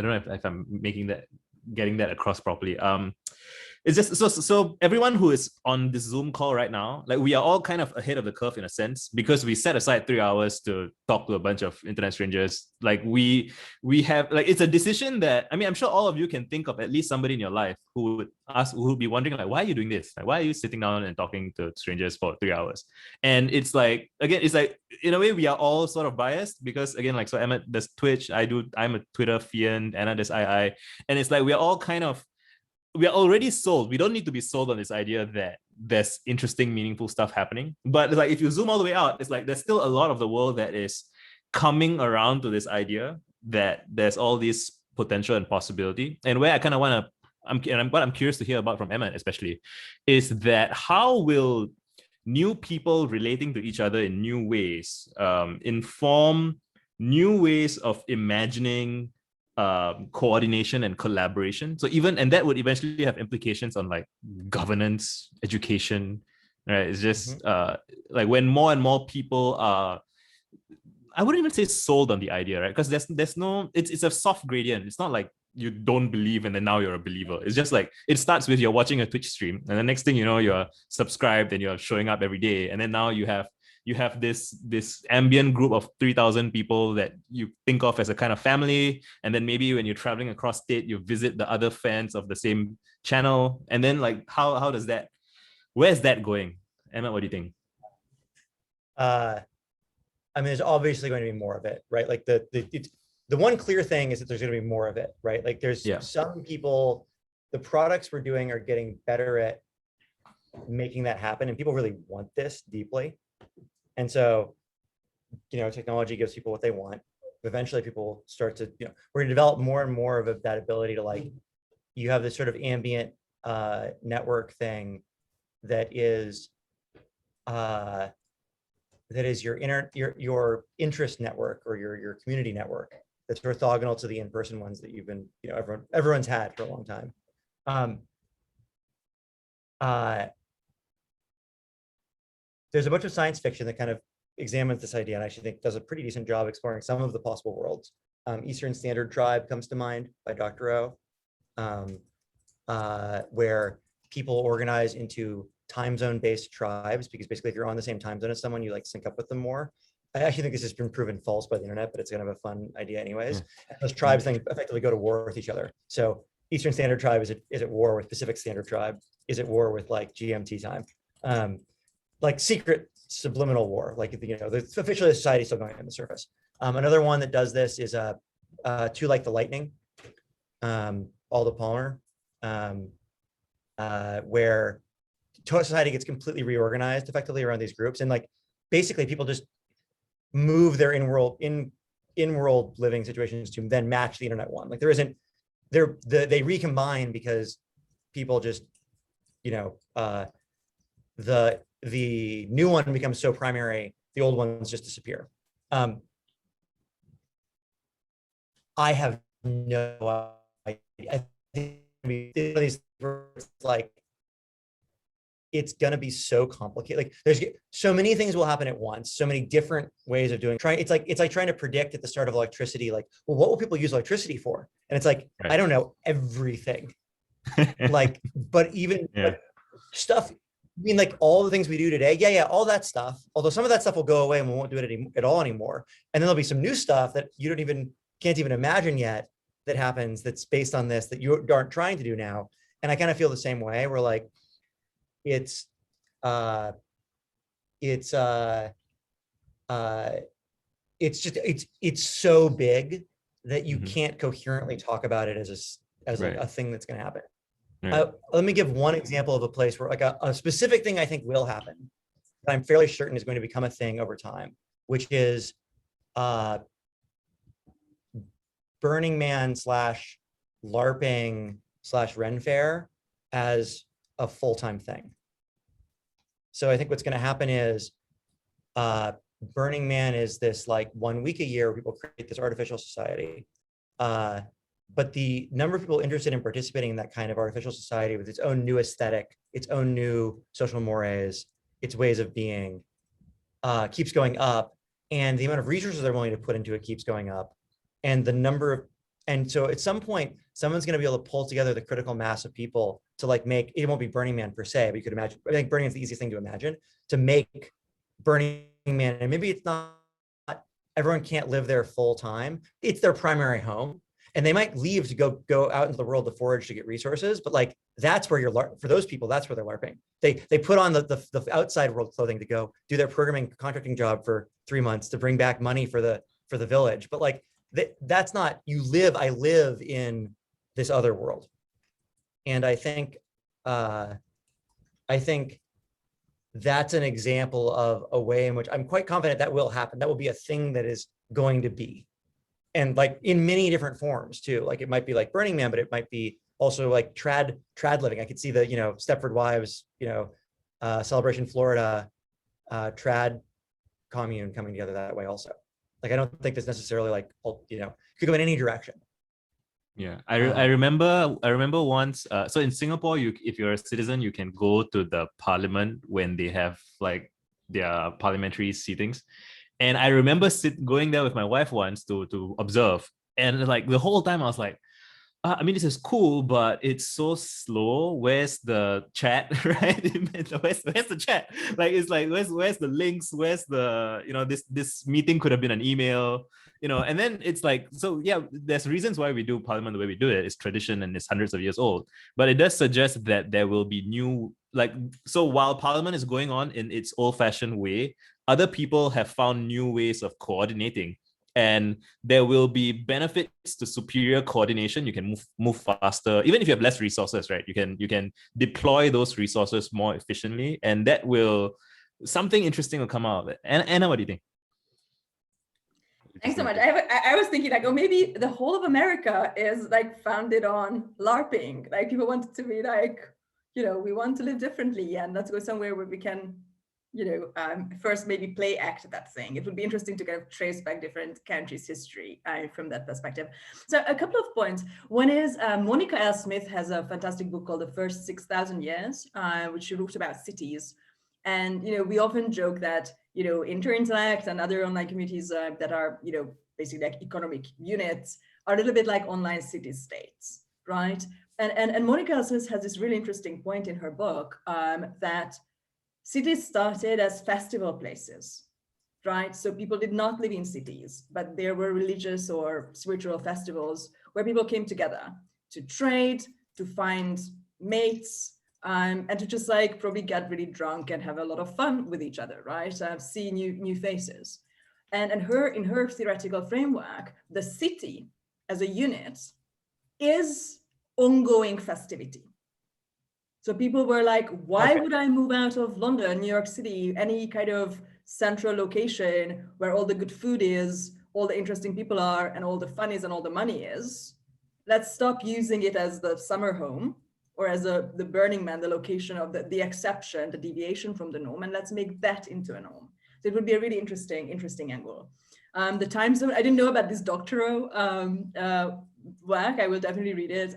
B: know if I'm getting that across properly. It's just so everyone who is on this Zoom call right now, like we are all kind of ahead of the curve in a sense because we set aside 3 hours to talk to a bunch of internet strangers. Like we have, like, it's a decision that, I mean, I'm sure all of you can think of at least somebody in your life who would be wondering like, why are you doing this? Like, why are you sitting down and talking to strangers for 3 hours? And it's like, again, it's like in a way we are all sort of biased because again, like, so Emmett does Twitch, I'm a Twitter fiend, Anna does II, and it's like we are all we are already sold. We don't need to be sold on this idea that there's interesting, meaningful stuff happening. But like if you zoom all the way out, it's like there's still a lot of the world that is coming around to this idea that there's all this potential and possibility. And where I kind of want to, what I'm curious to hear about from Emmett especially, is that how will new people relating to each other in new ways inform new ways of imagining coordination and collaboration. So and that would eventually have implications on like governance, education, right? It's just like when more and more people are, I wouldn't even say sold on the idea, right? Because there's no, it's a soft gradient. It's not like you don't believe and then now you're a believer. It's just like it starts with you're watching a Twitch stream and the next thing you know, you're subscribed and you're showing up every day, and then now you have this ambient group of 3,000 people that you think of as a kind of family, and then maybe when you're traveling across state you visit the other fans of the same channel, and then like how does that, where's that going? Emmett, what do you think?
C: I mean, there's obviously going to be more of it, right? Like the one clear thing is that there's going to be more of it, right? Like there's some people, the products we're doing are getting better at making that happen, and people really want this deeply. And so, technology gives people what they want. Eventually people start to, we're going to develop more and more of that ability to, like, you have this sort of ambient network thing that is your interest network or your community network that's orthogonal to the in-person ones that you've been, everyone's had for a long time. There's a bunch of science fiction that kind of examines this idea, and I actually think does a pretty decent job exploring some of the possible worlds. Eastern Standard Tribe comes to mind by Dr. O, where people organize into time zone based tribes, because basically if you're on the same time zone as someone, you like sync up with them more. I actually think this has been proven false by the internet, but it's kind of a fun idea anyways. And those tribes then effectively go to war with each other. So Eastern Standard Tribe is at war with Pacific Standard Tribe, is at war with like GMT time. Like secret subliminal war, like, you know, the officially the society is still going on the surface. Another one that does this is Two Like the Lightning, Alda Palmer, where society gets completely reorganized effectively around these groups, and like basically people just move their in-world living situations to then match the internet one. Like there isn't, they recombine because people just, you know, the new one becomes so primary, the old ones just disappear. I have no idea. I think these like, it's gonna be so complicated. Like there's so many things will happen at once, so many different ways of doing. It's like trying to predict at the start of electricity, like, well, what will people use electricity for? And it's like, right. I don't know, everything. Like, but even but stuff, I mean, like all the things we do today, yeah, all that stuff. Although some of that stuff will go away and we won't do it at all anymore. And then there'll be some new stuff that you can't even imagine yet that happens that's based on this that you aren't trying to do now. And I kind of feel the same way. We're like, it's so big that you can't coherently talk about it as a thing that's going to happen. Right. Let me give one example of a place where like a specific thing I think will happen that I'm fairly certain is going to become a thing over time, which is Burning Man / LARPing / Ren Fair as a full-time thing. So I think what's going to happen is Burning Man is this like 1 week a year where people create this artificial society. But the number of people interested in participating in that kind of artificial society with its own new aesthetic, its own new social mores, its ways of being keeps going up. And the amount of resources they're willing to put into it keeps going up. And the number of, and so at some point, someone's going to be able to pull together the critical mass of people to like make, it won't be Burning Man per se, but you could imagine, I think Burning Man's the easiest thing to imagine, to make Burning Man, and maybe it's not, everyone can't live there full time. It's their primary home. And they might leave to go out into the world to forage to get resources, but like, that's where for those people, that's where they're LARPing. They put on the outside world clothing to go do their programming contracting job for 3 months to bring back money for the village. But like, that's not, I live in this other world. And I think that's an example of a way in which I'm quite confident that will happen. That will be a thing that is going to be. And like in many different forms too. Like it might be like Burning Man, but it might be also like trad living. I could see the, Stepford Wives, Celebration Florida, trad commune coming together that way also. Like, I don't think there's necessarily like, could go in any direction.
B: Yeah, I remember once. So in Singapore, if you're a citizen, you can go to the parliament when they have like their parliamentary seatings. And I remember going there with my wife once to observe. And like the whole time I was like, I mean, this is cool, but it's so slow. Where's the chat, right? where's the chat? Like, it's like, where's the links? Where's the, this meeting could have been an email, and then it's like, so yeah, there's reasons why we do Parliament the way we do it. It's tradition and it's hundreds of years old. But it does suggest that there will be new, so while Parliament is going on in its old-fashioned way, other people have found new ways of coordinating. And there will be benefits to superior coordination. You can move faster, even if you have less resources, right? You can deploy those resources more efficiently, and that will, something interesting will come out of it. Anna, what do you think?
A: Thanks so much. I was thinking like, maybe the whole of America is like founded on LARPing. Like people want to be like, we want to live differently, and let's go somewhere where we can first maybe play act that thing. It would be interesting to kind of trace back different countries' history from that perspective. So a couple of points. One is Monica L. Smith has a fantastic book called The First 6,000 Years, which she wrote about cities. And, we often joke that, Interintellect and other online communities that are, basically like economic units are a little bit like online city-states, right? And Monica L. Smith has this really interesting point in her book that cities started as festival places right? So people did not live in cities, but there were religious or spiritual festivals where people came together to trade, to find mates, and to just like probably get really drunk and have a lot of fun with each other, right? See new faces. And in her theoretical framework, the city as a unit is ongoing festivity. So people were like, why would I move out of London, New York City, any kind of central location where all the good food is, all the interesting people are, and all the fun is, and all the money is? Let's stop using it as the summer home or as the Burning Man, the location of the exception, the deviation from the norm, and let's make that into a norm. So it would be a really interesting angle. The time zone, I didn't know about this doctoral work. I will definitely read it.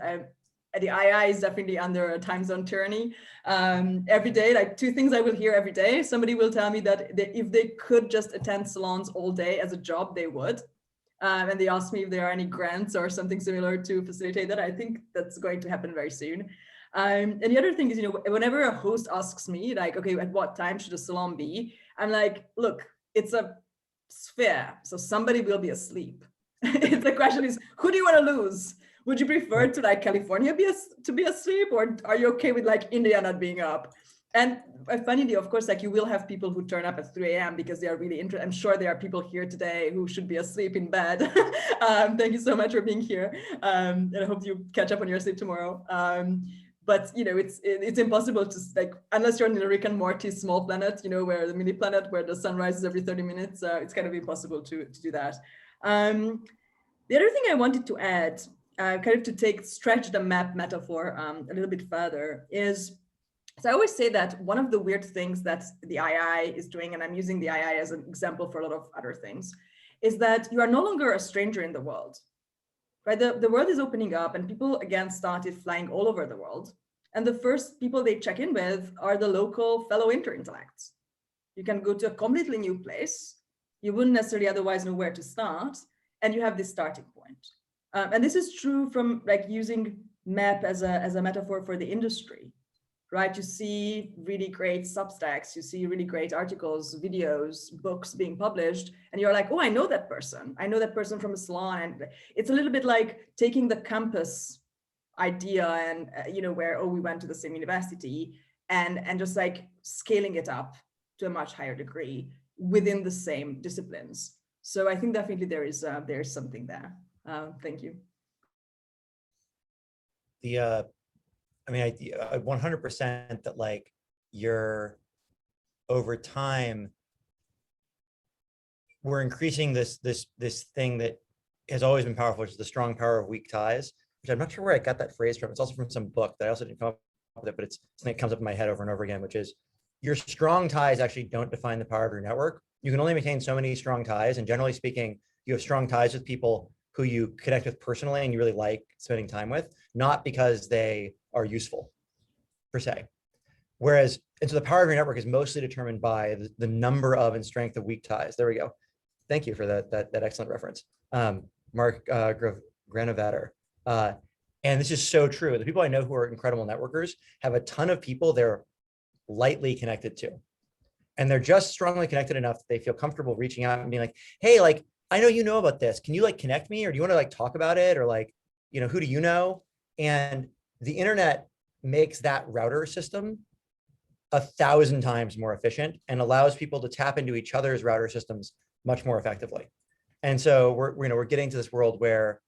A: The II is definitely under a time zone tyranny. Every day, like 2 things I will hear every day. Somebody will tell me that if they could just attend salons all day as a job, they would. And they asked me if there are any grants or something similar to facilitate that. I think that's going to happen very soon. And the other thing is, whenever a host asks me, like, okay, at what time should a salon be? I'm like, look, it's a sphere, so somebody will be asleep. The question is, who do you want to lose? Would you prefer to like California to be asleep, or are you okay with like India not being up? And funnily, of course, like you will have people who turn up at 3 a.m. because they are really interested. I'm sure there are people here today who should be asleep in bed. Thank you so much for being here. And I hope you catch up on your sleep tomorrow. But it's impossible to like, unless you're in a Rick and Morty small planet, where the mini planet where the sun rises every 30 minutes, it's kind of impossible to do that. The other thing I wanted to add, kind of to stretch the map metaphor a little bit further is, so I always say that one of the weird things that the II is doing, and I'm using the II as an example for a lot of other things, is that you are no longer a stranger in the world, right? The world is opening up and people again started flying all over the world. And the first people they check in with are the local fellow intellects. You can go to a completely new place. You wouldn't necessarily otherwise know where to start. And you have this starting point. And this is true from like using map as a metaphor for the industry, right? You see really great Substacks, you see really great articles, videos, books being published, and you're like, oh, I know that person. I know that person from a salon. And it's a little bit like taking the campus idea and, where, oh, we went to the same university and just like scaling it up to a much higher degree within the same disciplines. So I think definitely there is something there. Thank you.
C: I 100% that like you're over time, we're increasing this thing that has always been powerful, which is the strong power of weak ties, which I'm not sure where I got that phrase from. It's also from some book that I also didn't come up with it, but it's something that comes up in my head over and over again, which is your strong ties actually don't define the power of your network. You can only maintain so many strong ties. And generally speaking, you have strong ties with people who you connect with personally and you really like spending time with, not because they are useful per se. Whereas, and so the power of your network is mostly determined by the number of and strength of weak ties. There we go. Thank you for that excellent reference. Mark Granovatter. And this is so true. The people I know who are incredible networkers have a ton of people they're lightly connected to. And they're just strongly connected enough that they feel comfortable reaching out and being like, hey, like, I know you know about this. Can you like connect me? Or do you want to like talk about it? Or like, who do you know? And the internet makes that router system 1,000 times more efficient and allows people to tap into each other's router systems much more effectively. And so we're getting to this world where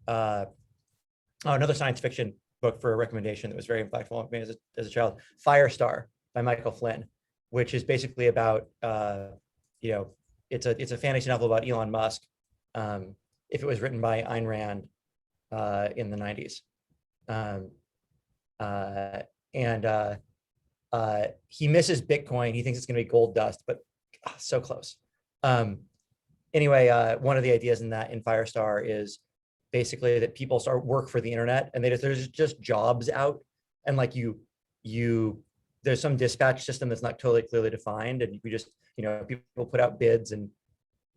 C: another science fiction book for a recommendation that was very impactful on me as a child, Firestar by Michael Flynn, which is basically about it's a fantasy novel about Elon Musk. If it was written by Ayn Rand in the 90s. He misses Bitcoin. He thinks it's going to be gold dust, but so close. Anyway, one of the ideas in Firestar is basically that people start work for the internet, and there's just jobs out, and like there's some dispatch system that's not totally clearly defined, and we just people put out bids and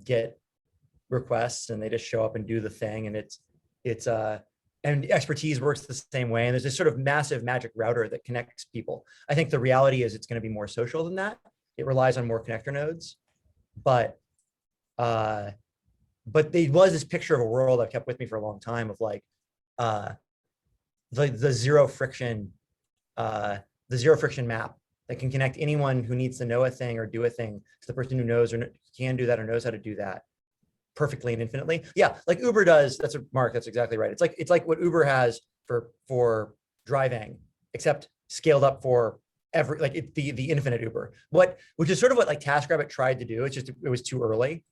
C: get requests, and they just show up and do the thing, and it's and expertise works the same way. And there's this sort of massive magic router that connects people. I think the reality is it's going to be more social than that. It relies on more connector nodes, but but there was this picture of a world I've kept with me for a long time of like the zero friction map that can connect anyone who needs to know a thing or do a thing to the person who knows or can do that or knows how to do that perfectly and infinitely. Yeah, like Uber does. That's Mark. That's exactly right. It's like what Uber has for driving, except scaled up for the infinite Uber. Which is sort of what like TaskRabbit tried to do. It's just it was too early.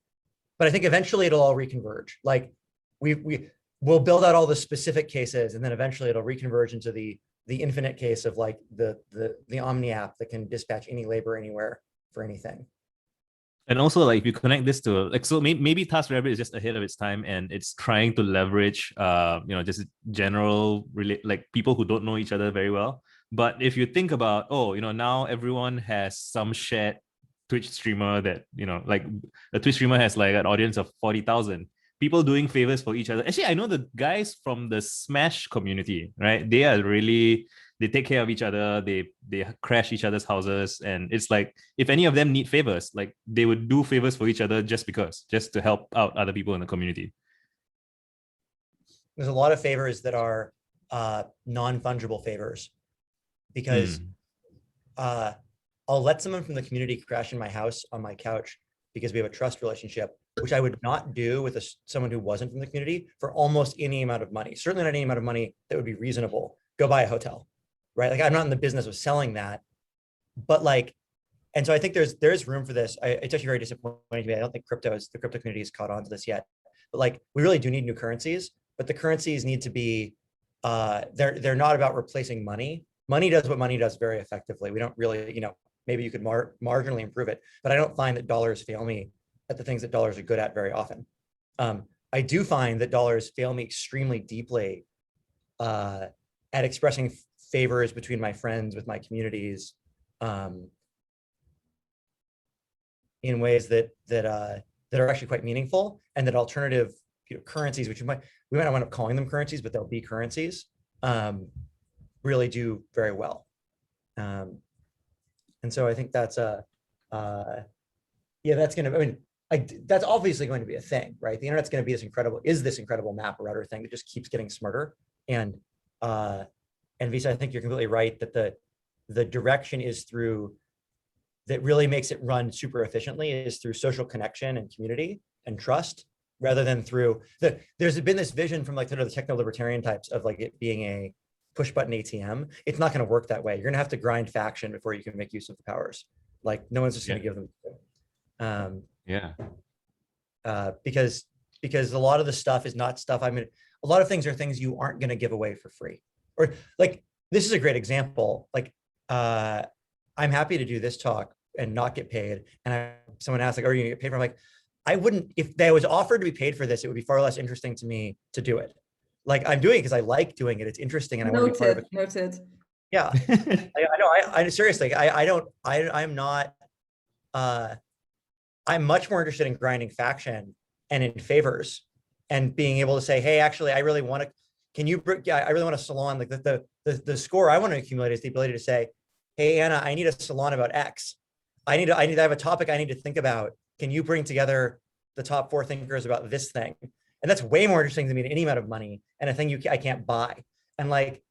C: But I think eventually it'll all reconverge. Like we'll build out all the specific cases, and then eventually it'll reconverge into the infinite case of like the Omni app that can dispatch any labor anywhere for anything.
B: And also, like, if you connect this to like, so maybe TaskRabbit is just ahead of its time, and it's trying to leverage, just general like people who don't know each other very well. But if you think about, now everyone has some shared Twitch streamer that, like a Twitch streamer has like an audience of 40,000 people doing favors for each other. Actually, I know the guys from the Smash community, right? They take care of each other. They crash each other's houses. And it's like, if any of them need favors, like they would do favors for each other just to help out other people in the community.
C: There's a lot of favors that are non-fungible favors because I'll let someone from the community crash in my house on my couch because we have a trust relationship, which I would not do with someone who wasn't from the community for almost any amount of money. Certainly not any amount of money that would be reasonable. Go buy a hotel, right? Like I'm not in the business of selling that, but like, and so I think there's room for this. It's actually very disappointing to me. I don't think the crypto community has caught on to this yet, but like we really do need new currencies, but the currencies need to be, they're not about replacing money. Money does what money does very effectively. We don't really, maybe you could marginally improve it, but I don't find that dollars fail me at the things that dollars are good at very often. I do find that dollars fail me extremely deeply at expressing favors between my friends, with my communities, in ways that are actually quite meaningful, and that alternative currencies, which we might not wind up calling them currencies, but they'll be currencies, really do very well. And so I think that's that's obviously going to be a thing, right? The internet's going to be this incredible map router thing that just keeps getting smarter. And Visa, I think you're completely right that the direction is through, that really makes it run super efficiently, is through social connection and community and trust, rather than through there's been this vision from like sort of the techno-libertarian types of like it being a push button ATM. It's not going to work that way. You're going to have to grind faction before you can make use of the powers. Like no one's just going to give them. Because a lot of the stuff is not stuff a lot of things are things you aren't going to give away for free. Or like, this is a great example. Like, I'm happy to do this talk and not get paid. And someone asked like, are you going to get paid for it? I'm like, I wouldn't, if I was offered to be paid for this, it would be far less interesting to me to do it. Like I'm doing it because I like doing it. It's interesting and I want to be part of it.
A: Noted.
C: Yeah, I know. I seriously, I'm not, I'm much more interested in grinding faction and in favors and being able to say, hey, actually, I really want to, I really want a salon. Like the score I want to accumulate is the ability to say, hey, Anna, I need a salon about X. I need to have a topic I need to think about. Can you bring together the top 4 thinkers about this thing? And that's way more interesting to me than any amount of money and a thing I can't buy. And like,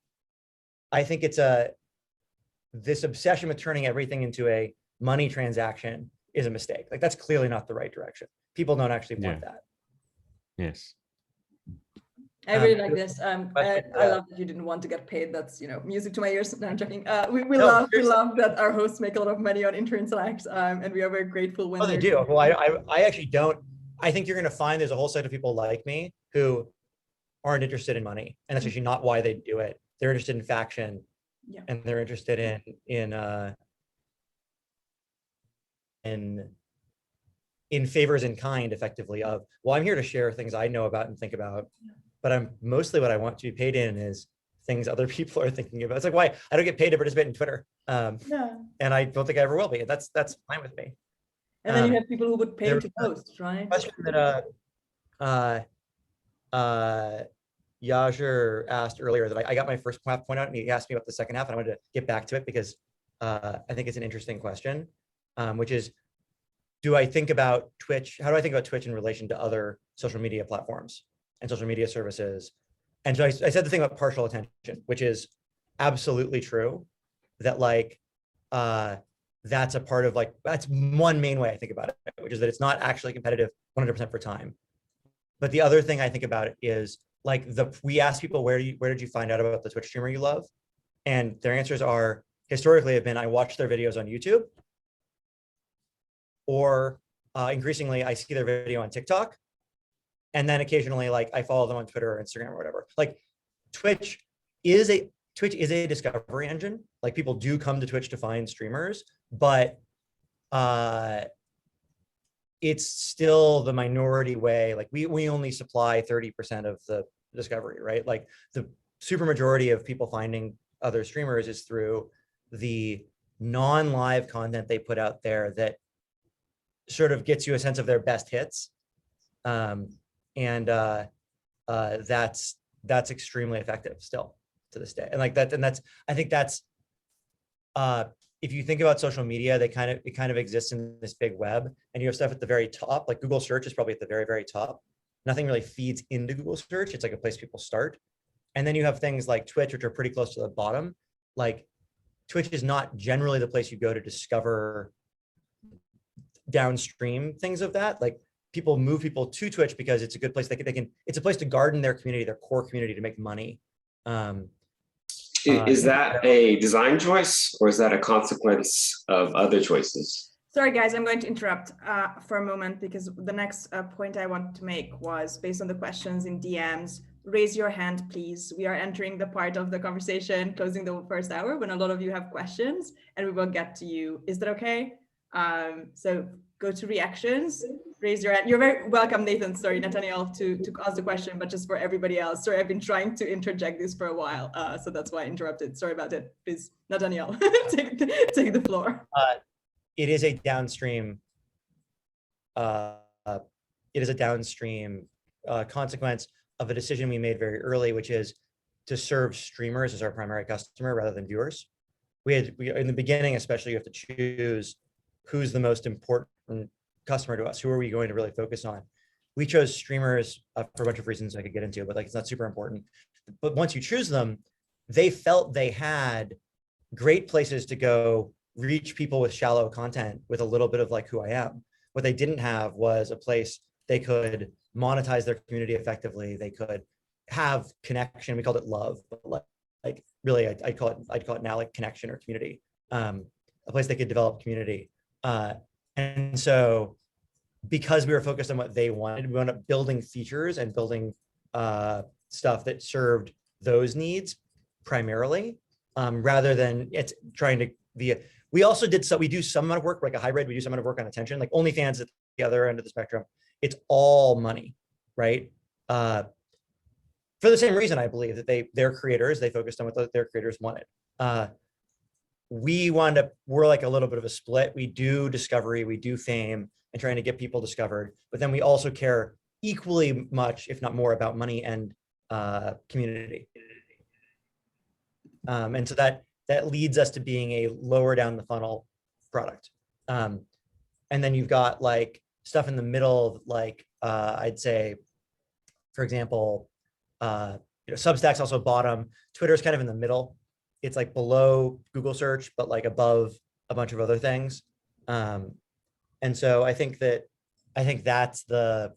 C: I think it's this obsession with turning everything into a money transaction is a mistake. Like that's clearly not the right direction. People don't actually want that.
B: Yes.
A: I really like this. I love that you didn't want to get paid. That's music to my ears. No, I'm joking. We love that our hosts make a lot of money on Interact, and we are very grateful when
C: they do. Well, I actually don't. I think you're going to find there's a whole set of people like me who aren't interested in money, and that's actually not why they do it. They're interested in faction, and they're interested in favors in kind, effectively. Of I'm here to share things I know about and think about, but I'm mostly what I want to be paid in is things other people are thinking about. It's like why I don't get paid to participate in Twitter, and I don't think I ever will be. That's fine with me.
A: And then you have people who would pay to post, right?
C: Question that Yajer asked earlier that I got my first half point out, and he asked me about the second half, and I wanted to get back to it because I think it's an interesting question, which is, do I think about Twitch? How do I think about Twitch in relation to other social media platforms and social media services? And so I said the thing about partial attention, which is absolutely true, that like, that's a part of like, that's one main way I think about it, which is that it's not actually competitive 100% for time. But the other thing I think about it is like we ask people, where did you find out about the Twitch streamer you love? And their answers are historically have been, I watch their videos on YouTube, or increasingly I see their video on TikTok. And then occasionally like I follow them on Twitter or Instagram or whatever. Like Twitch is a discovery engine. Like people do come to Twitch to find streamers, but it's still the minority way. Like we only supply 30% of the discovery, right? Like the super majority of people finding other streamers is through the non-live content they put out there that sort of gets you a sense of their best hits. That's extremely effective still to this day. And like that, and that's, I think that's, if you think about social media, it kind of exists in this big web, and you have stuff at the very top, like Google search is probably at the very, very top. Nothing really feeds into Google search. It's like a place people start. And then you have things like Twitch, which are pretty close to the bottom. Like Twitch is not generally the place you go to discover downstream things of that. Like people move people to Twitch because it's a good place. They can it's a place to garden their community, their core community, to make money.
F: Is that a design choice, or is that a consequence of other choices?
A: Sorry, guys, I'm going to interrupt for a moment, because the next point I want to make was based on the questions in DMs. Raise your hand, please. We are entering the part of the conversation, closing the first hour, when a lot of you have questions, and we will get to you. Is that okay? So go to reactions, raise your hand. You're very welcome, Nathan. Sorry, Nathaniel, to ask the question, but just for everybody else. Sorry, I've been trying to interject this for a while, so that's why I interrupted. Sorry about it. Please, Nathaniel, take the floor.
C: It is a downstream. Consequence of a decision we made very early, which is to serve streamers as our primary customer rather than viewers. We in the beginning, especially, you have to choose who's the most important customer to us. Who are we going to really focus on? We chose streamers for a bunch of reasons I could get into, but like it's not super important. But once you choose them, they felt they had great places to go reach people with shallow content with a little bit of like who I am. What they didn't have was a place they could monetize their community effectively. They could have connection. We called it love, but like really, I'd call it now like connection or community. A place they could develop community. And so because we were focused on what they wanted, we wound up building features and building stuff that served those needs primarily, rather than it's trying to be. We also we do some amount of work, like a hybrid. We do some amount of work on attention, like OnlyFans at the other end of the spectrum. It's all money, right? For the same reason, I believe that their creators, they focused on what their creators wanted. We're like a little bit of a split. We do discovery, we do fame, and trying to get people discovered, but then we also care equally much, if not more, about money and community. And so that leads us to being a lower down the funnel product. And then you've got like stuff in the middle, like I'd say, for example, Substack's also bottom. Twitter's kind of in the middle. It's like below Google search, but like above a bunch of other things. And so I think that's the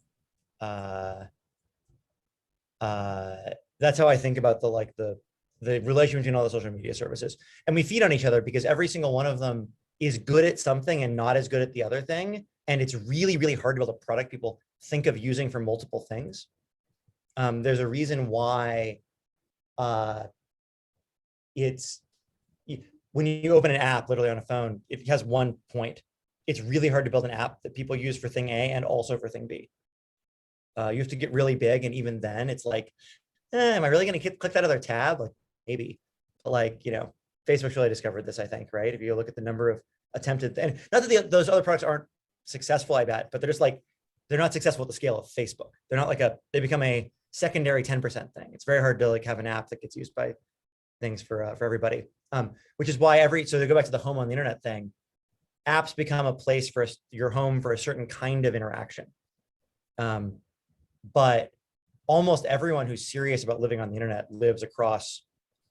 C: that's how I think about the relation between all the social media services. And we feed on each other because every single one of them is good at something and not as good at the other thing. And it's really, really hard to build a product people think of using for multiple things. There's a reason why when you open an app literally on a phone, it has one point. It's really hard to build an app that people use for thing A and also for thing B. You have to get really big, and even then it's like, am I really going to click that other tab? Like maybe, but like, Facebook's really discovered this, I think, right? If you look at the number of attempted, and not that those other products aren't successful, I bet, but they're just like, they're not successful at the scale of Facebook. They're not like they become a secondary 10% thing. It's very hard to like have an app that gets used by things for everybody. Which is why so to go back to the home on the internet thing, apps become a place for your home for a certain kind of interaction. But almost everyone who's serious about living on the internet lives across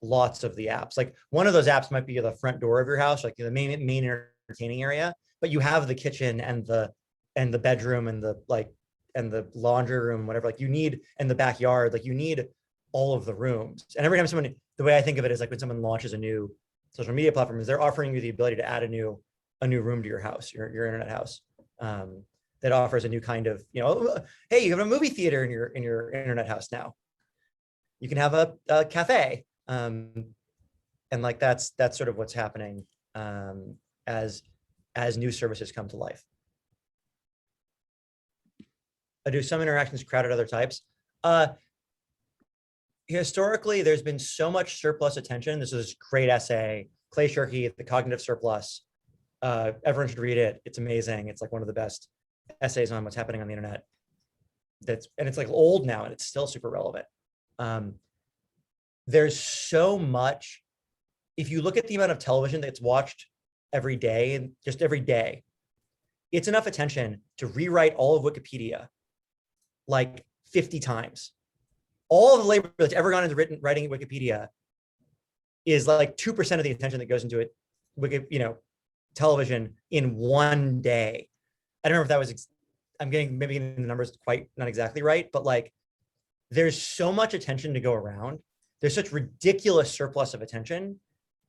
C: lots of the apps. Like one of those apps might be the front door of your house, like the main entertaining area, but you have the kitchen and the bedroom and the laundry room, whatever, like you need, and the backyard, like you need all of the rooms. And every time someone, the way I think of it is like when someone launches a new social media platform, is they're offering you the ability to add a new room to your house, your internet house. That offers a new kind of, hey, you have a movie theater in your internet house now. You can have a cafe. And like that's sort of what's happening as new services come to life. Do some interactions crowd out other types? Historically, there's been so much surplus attention. This is a great essay, Clay Shirky, The Cognitive Surplus. Everyone should read it. It's amazing. It's like one of the best essays on what's happening on the internet. And it's like old now and it's still super relevant. There's so much, if you look at the amount of television that's watched every day, and just every day, it's enough attention to rewrite all of Wikipedia like 50 times. All of the labor that's ever gone into writing Wikipedia is like 2% of the attention that goes into it, television in one day. I don't know if that was, I'm getting maybe the numbers quite not exactly right, but like there's so much attention to go around. There's such ridiculous surplus of attention,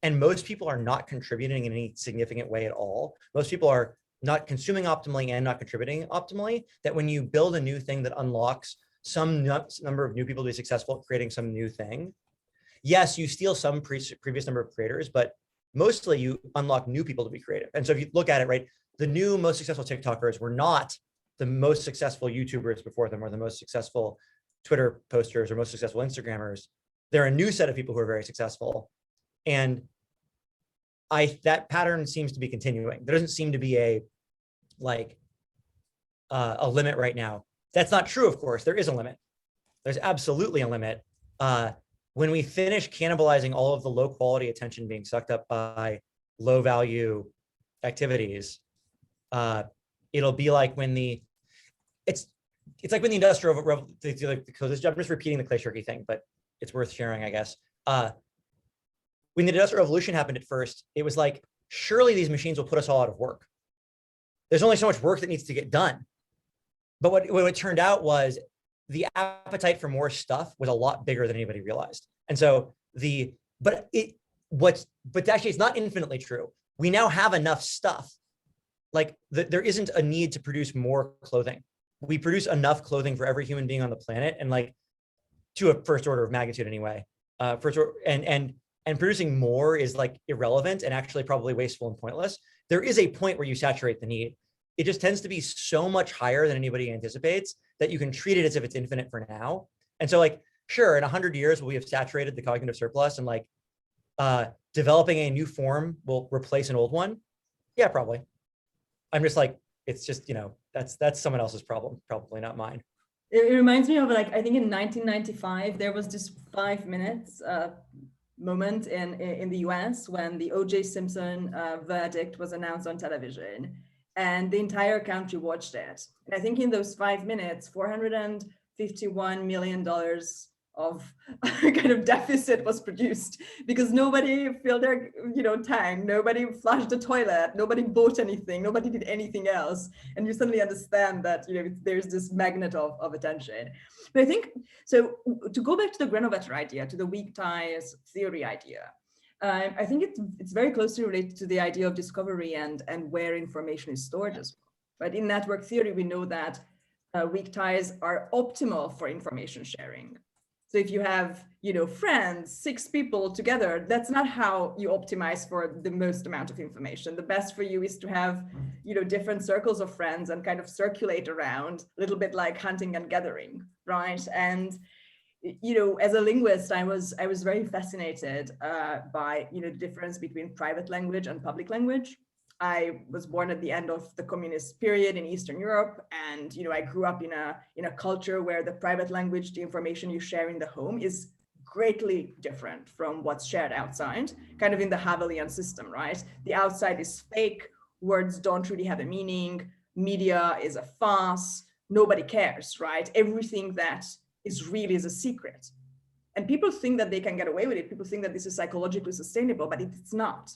C: and most people are not contributing in any significant way at all. Most people are not consuming optimally and not contributing optimally, that when you build a new thing that unlocks some number of new people to be successful at creating some new thing, yes, you steal some previous number of creators, but mostly you unlock new people to be creative. And so if you look at it, right, the new most successful TikTokers were not the most successful YouTubers before them or the most successful Twitter posters or most successful Instagrammers. They're a new set of people who are very successful. And that pattern seems to be continuing. There doesn't seem to be a limit right now. That's not true, of course. There is a limit. There's absolutely a limit. When we finish cannibalizing all of the low quality attention being sucked up by low value activities, it'll be like when it's like when the Industrial Revolution, I'm just repeating the Clay Shirky thing, but it's worth sharing, I guess. When the Industrial Revolution happened at first, it was like, surely these machines will put us all out of work. There's only so much work that needs to get done. But what it turned out was the appetite for more stuff was a lot bigger than anybody realized. And so but actually it's not infinitely true. We now have enough stuff. Like there isn't a need to produce more clothing. We produce enough clothing for every human being on the planet, and like to a first order of magnitude anyway. And producing more is like irrelevant and actually probably wasteful and pointless. There is a point where you saturate the need. It just tends to be so much higher than anybody anticipates that you can treat it as if it's infinite for now. And so like, sure, in 100 years, will we have saturated the cognitive surplus and like developing a new form will replace an old one? Yeah, probably. I'm just like, it's just, that's someone else's problem, probably not mine.
A: It reminds me of like, I think in 1995, there was this 5 minutes moment in the US when the O.J. Simpson verdict was announced on television, and the entire country watched it. And I think in those 5 minutes, $451 million of kind of deficit was produced because nobody filled their tank, nobody flushed the toilet, nobody bought anything, nobody did anything else. And you suddenly understand that there's this magnet of attention. But I think, so to go back to the Granovetter idea, to the weak ties theory idea, I think it's very closely related to the idea of discovery and where information is stored as well. But in network theory, we know that weak ties are optimal for information sharing. So if you have, friends, 6 people together, that's not how you optimize for the most amount of information. The best for you is to have, different circles of friends and kind of circulate around, a little bit like hunting and gathering, right? And, as a linguist, I was very fascinated by, the difference between private language and public language. I was born at the end of the communist period in Eastern Europe, and I grew up in a culture where the private language, the information you share in the home, is greatly different from what's shared outside, kind of in the Havelian system, right? The outside is fake, words don't really have a meaning, media is a farce, nobody cares, right? Everything that is real is a secret. And people think that they can get away with it. People think that this is psychologically sustainable, but it's not,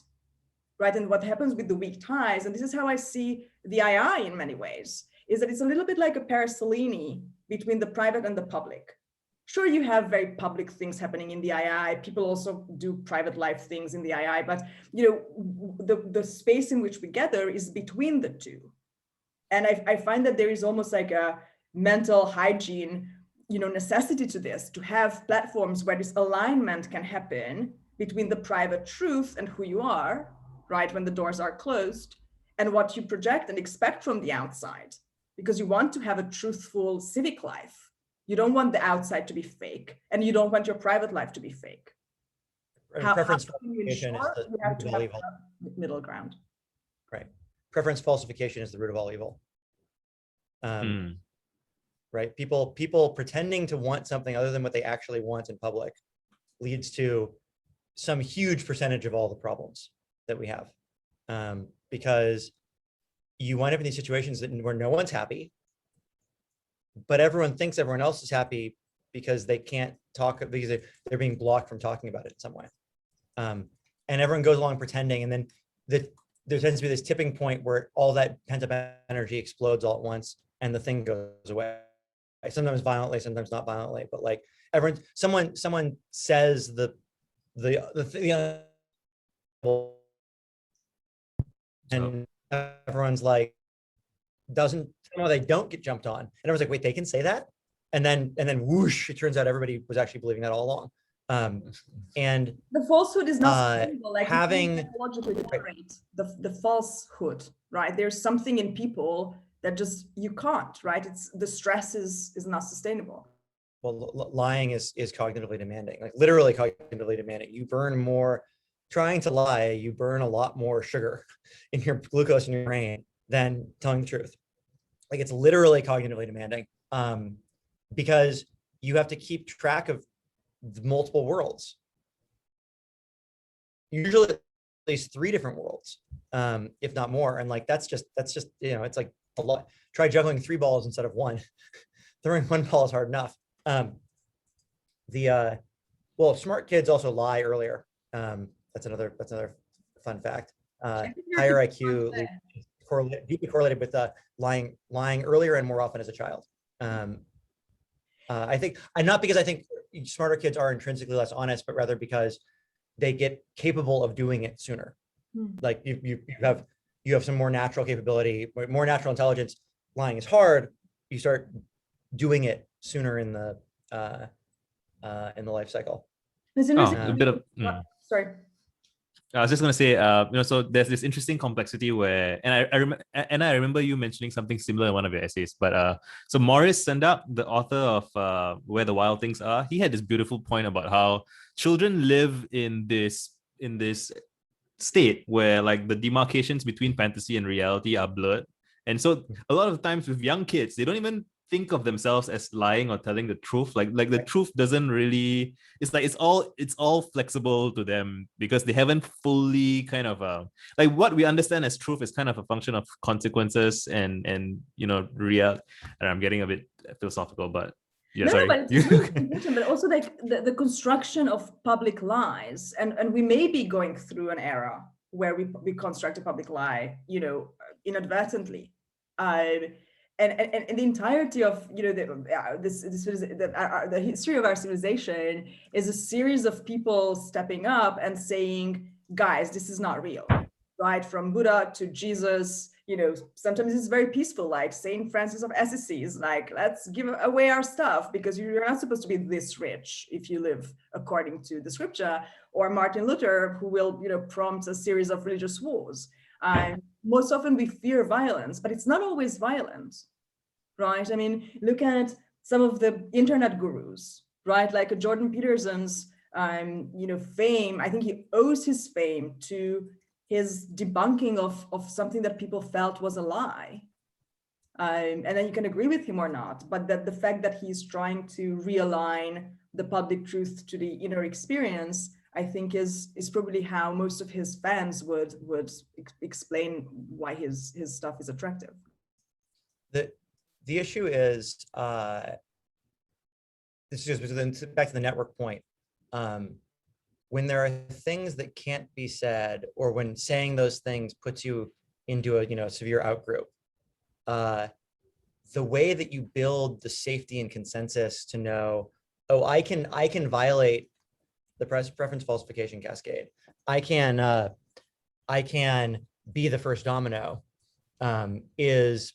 A: right? And what happens with the weak ties, and this is how I see the II in many ways, is that it's a little bit like a Pasolini between the private and the public. Sure, you have very public things happening in the II. People also do private life things in the II, but the space in which we gather is between the two. And I find that there is almost like a mental hygiene, necessity to this, to have platforms where this alignment can happen between the private truth and who you are, right, when the doors are closed, and what you project and expect from the outside, because you want to have a truthful civic life. You don't want the outside to be fake, and you don't want your private life to be fake.
C: Preference
A: how can you
C: falsification
A: ensure?
C: is the
A: You have
C: root
A: to
C: of all
A: have
C: evil.
A: a middle ground.
C: Right. Preference falsification is the root of all evil. Right. People pretending to want something other than what they actually want in public leads to some huge percentage of all the problems that we have. Because you wind up in these situations where no one's happy, but everyone thinks everyone else is happy because they can't talk, because they're being blocked from talking about it in some way. And everyone goes along pretending, and then there tends to be this tipping point where all that pent-up energy explodes all at once, and the thing goes away. Sometimes violently, sometimes not violently, but like someone says the and everyone's like, they don't get jumped on, and everyone's like, wait, they can say that, and then whoosh, it turns out everybody was actually believing that all along. And
A: the falsehood is not sustainable. Like
C: having
A: you can psychologically tolerate the falsehood, right? There's something in people that just you can't, right? It's the stress is not sustainable.
C: Well, lying is cognitively demanding, like literally cognitively demanding. You burn more trying to lie. You burn a lot more sugar in your glucose in your brain than telling the truth. Like it's literally cognitively demanding, because you have to keep track of multiple worlds. Usually at least 3 different worlds, if not more. And like that's just it's like a lot. Try juggling 3 balls instead of 1. Throwing 1 ball is hard enough. Well, smart kids also lie earlier. That's another fun fact. Higher IQ deeply correlated with lying earlier and more often as a child. I think, and not because I think smarter kids are intrinsically less honest, but rather because they get capable of doing it sooner. Like you have some more natural capability, more natural intelligence. Lying is hard. You start doing it sooner in the life cycle.
A: It's interesting.
B: A bit of.
A: Sorry.
B: I was just gonna say, so there's this interesting complexity where, and I remember you mentioning something similar in one of your essays. But so Maurice Sendak, the author of Where the Wild Things Are, he had this beautiful point about how children live in this state where like the demarcations between fantasy and reality are blurred, and so a lot of times with young kids, they don't even think of themselves as lying or telling the truth. Like the truth doesn't really, it's like it's all flexible to them because they haven't fully kind of like what we understand as truth is kind of a function of consequences and real. And I'm getting a bit philosophical, but yeah, sorry.
A: But it's really important, but also like the construction of public lies, and we may be going through an era where we construct a public lie, inadvertently. And the entirety of the history of our civilization is a series of people stepping up and saying, guys, this is not real, right? From Buddha to Jesus, sometimes it's very peaceful, like Saint Francis of Assisi is like, let's give away our stuff because you're not supposed to be this rich if you live according to the scripture. Or Martin Luther, who will prompt a series of religious wars. Most often we fear violence, but it's not always violent, right? I mean, look at some of the internet gurus, right? Like Jordan Peterson's, fame. I think he owes his fame to his debunking of something that people felt was a lie. And then you can agree with him or not, but that the fact that he's trying to realign the public truth to the inner experience, I think is probably how most of his fans would explain why his stuff is attractive.
C: The issue is this is back to the network point. When there are things that can't be said, or when saying those things puts you into a severe outgroup, the way that you build the safety and consensus to know, oh, I can violate the preference falsification cascade. I can be the first domino, is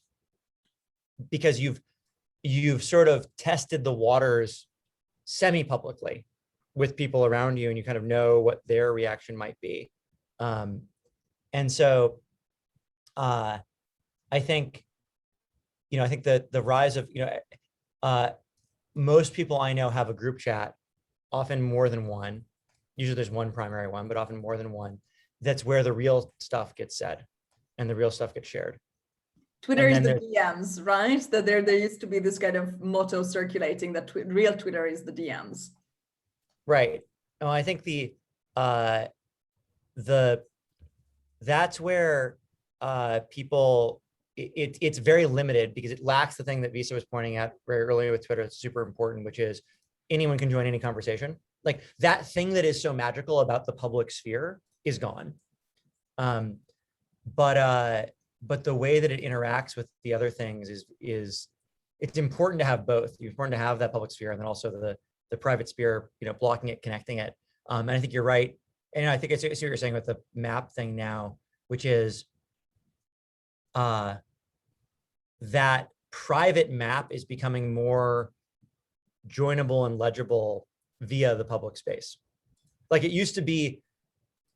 C: because you've sort of tested the waters semi-publicly with people around you, and you kind of know what their reaction might be. And so I think that the rise of, most people I know have a group chat, often more than one. Usually there's one primary one, but often more than one. That's where the real stuff gets said and the real stuff gets shared.
A: Twitter is the DMs, right? That there used to be this kind of motto circulating that real Twitter is the DMs.
C: Right. No, I think that's where people, it's very limited because it lacks the thing that Visa was pointing out very earlier with Twitter. It's super important, which is anyone can join any conversation. Like that thing that is so magical about the public sphere is gone. But the way that it interacts with the other things is it's important to have both. It's important to have that public sphere and then also the private sphere, blocking it, connecting it. And I think you're right. And I think I see what you're saying with the map thing now, which is that private map is becoming more joinable and legible via the public space. Like it used to be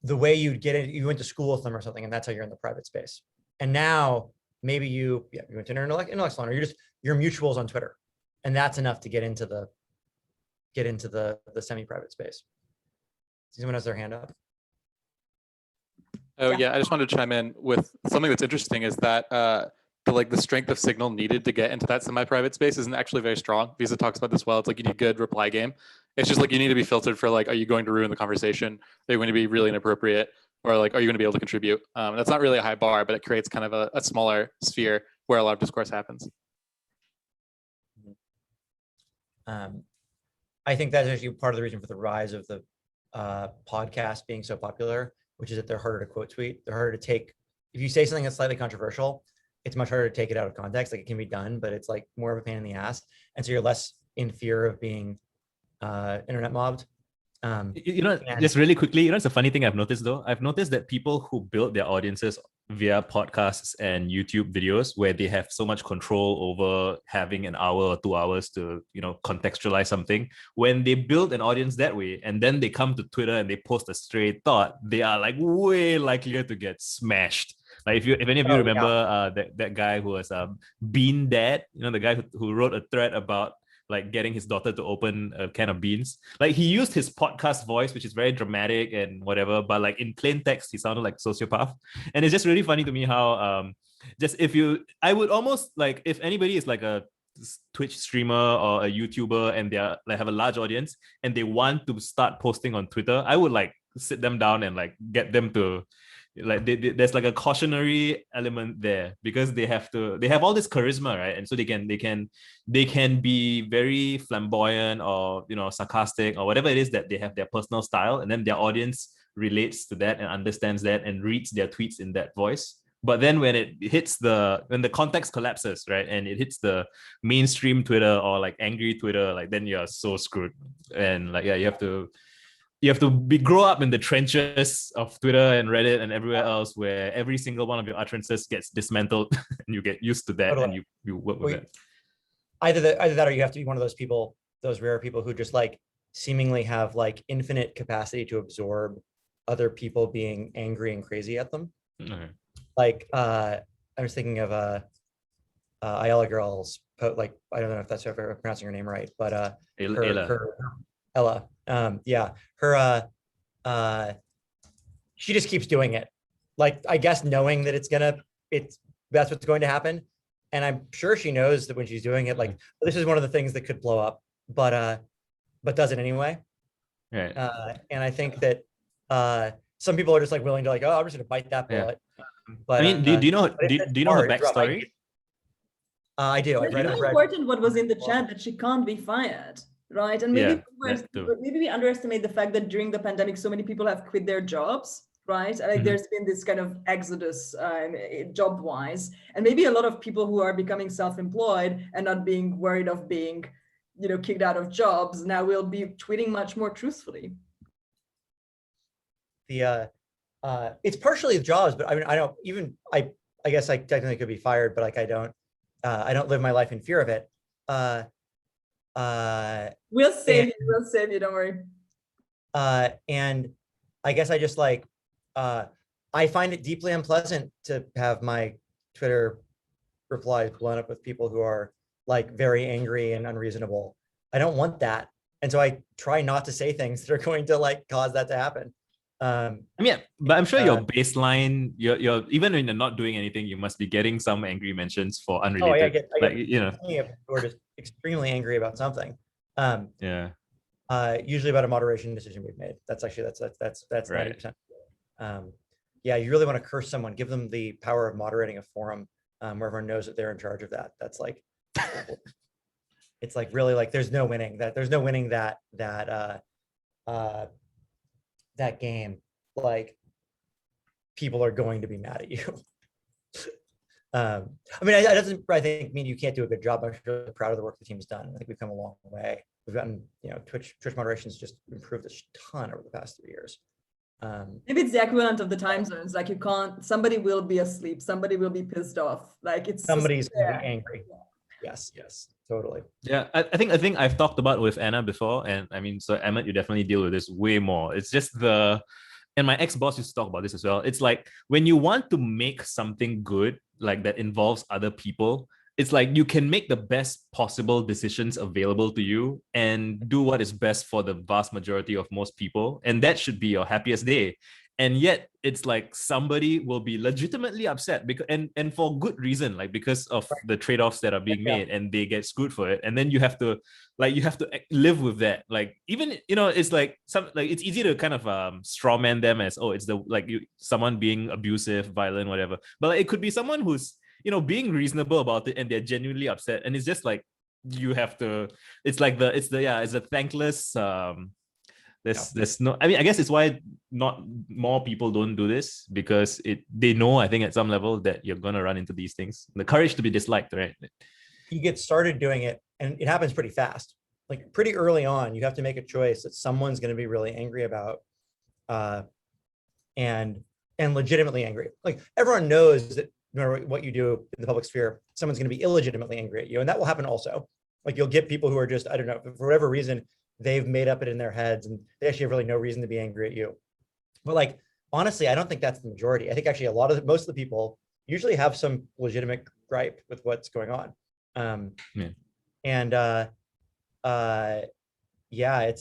C: the way you'd get it, you went to school with them or something, and that's how you're in the private space. And now maybe you went to an intellectual salon, or you're mutuals on Twitter, and that's enough to get into the semi-private space. Someone has their hand up.
D: Oh yeah, I just wanted to chime in with something that's interesting is that the strength of signal needed to get into that semi-private space isn't actually very strong. Visa talks about this well. It's like you need good reply game. It's just like you need to be filtered for like, are you going to ruin the conversation? Are you going to be really inappropriate? Or like, are you going to be able to contribute? That's not really a high bar, but it creates kind of a smaller sphere where a lot of discourse happens.
C: I think that's actually part of the reason for the rise of the podcast being so popular, which is that they're harder to quote tweet. They're harder to take. If you say something that's slightly controversial, it's much harder to take it out of context. Like it can be done, but it's like more of a pain in the ass. And so you're less in fear of being internet mobbed.
B: Just really quickly, it's a funny thing I've noticed though. I've noticed that people who build their audiences via podcasts and YouTube videos where they have so much control over having an hour or 2 hours to, contextualize something, when they build an audience that way and then they come to Twitter and they post a stray thought, they are like way likelier to get smashed. Like if any of you remember that guy who was Bean Dad, the guy who wrote a thread about like getting his daughter to open a can of beans. Like he used his podcast voice, which is very dramatic and whatever, but like in plain text, he sounded like a sociopath. And it's just really funny to me how I would almost like, if anybody is like a Twitch streamer or a YouTuber and they like have a large audience and they want to start posting on Twitter, I would like sit them down and like get them to like there's like a cautionary element there because they have all this charisma, right? And so they can be very flamboyant or sarcastic or whatever it is that they have their personal style, and then their audience relates to that and understands that and reads their tweets in that voice. But then when the context collapses, right, and it hits the mainstream Twitter or like angry Twitter, like then you're so screwed. And like you have to grow up in the trenches of Twitter and Reddit and everywhere else where every single one of your utterances gets dismantled and you get used to that and you work with it.
C: Either that or you have to be one of those people, those rare people who just like seemingly have like infinite capacity to absorb other people being angry and crazy at them. Mm-hmm. Like I was thinking of Ayala Girl's like, I don't know if that's if I'm pronouncing her name right, but Ella. She just keeps doing it. Like, I guess knowing that that's what's going to happen. And I'm sure she knows that when she's doing it, like, this is one of the things that could blow up, but does it anyway.
B: Right.
C: And I think that some people are just like willing to like, oh, I'm just gonna bite that bullet. But
B: I mean, do you know
C: but it's
B: do you know her
C: hard. It's rough.
B: backstory?
C: I do.
A: It's really important what was in the chat, that she can't be fired, right? And maybe we underestimate the fact that during the pandemic, so many people have quit their jobs, right? Like there's been this kind of exodus job-wise, and maybe a lot of people who are becoming self-employed and not being worried of being, you know, kicked out of jobs now will be tweeting much more truthfully.
C: It's partially the jobs, but I mean, I don't even, I guess I technically could be fired, but like I don't live my life in fear of it.
A: We'll save you, don't worry.
C: And I guess I just like, I find it deeply unpleasant to have my Twitter replies blown up with people who are like very angry and unreasonable. I don't want that. And so I try not to say things that are going to like cause that to happen.
B: I mean, but I'm sure your baseline, you're even when you're not doing anything, you must be getting some angry mentions for unrelated.
C: Oh, yeah, I get,
B: you know,
C: we're just extremely angry about something.
B: Yeah.
C: Usually about a moderation decision we've made. That's actually that's
B: Right.
C: 90%. Yeah, you really want to curse someone, give them the power of moderating a forum where everyone knows that they're in charge of that. That's like, it's like really like there's no winning that. There's no winning that game. Like people are going to be mad at you. I mean, it doesn't, I think, mean you can't do a good job. I'm really proud of the work the team's done. I think we've come a long way. We've gotten, you know, Twitch moderation's just improved a ton over the past 3 years.
A: Maybe it's the equivalent of the time zones. Like you can't, somebody will be asleep, somebody will be pissed off. Like it's
C: somebody's gonna be angry. Yes, totally.
B: Yeah, I think I've talked about with Anna before, and I mean, so Emmett, you definitely deal with this way more. It's just and my ex-boss used to talk about this as well. It's like when you want to make something good, like that involves other people, it's like you can make the best possible decisions available to you and do what is best for the vast majority of most people. And that should be your happiest day. And yet it's like somebody will be legitimately upset because and for good reason, like because of the trade-offs that are being made, and they get screwed for it. And then you have to live with that. Like even, you know, it's like it's easy to kind of strawman them as, oh, it's someone being abusive, violent, whatever. But like, it could be someone who's, you know, being reasonable about it and they're genuinely upset. And it's just like you have to, it's a thankless there's no, I mean, I guess it's why not more people don't do this, because they know, I think at some level, that you're gonna run into these things. The courage to be disliked, right?
C: You get started doing it and it happens pretty fast. Like pretty early on, you have to make a choice that someone's gonna be really angry about and legitimately angry. Like everyone knows that no matter what you do in the public sphere, someone's gonna be illegitimately angry at you. And that will happen also. Like you'll get people who are just, I don't know, for whatever reason, they've made up it in their heads and they actually have really no reason to be angry at you. But like, honestly, I don't think that's the majority. I think actually most of the people usually have some legitimate gripe with what's going on. Yeah, it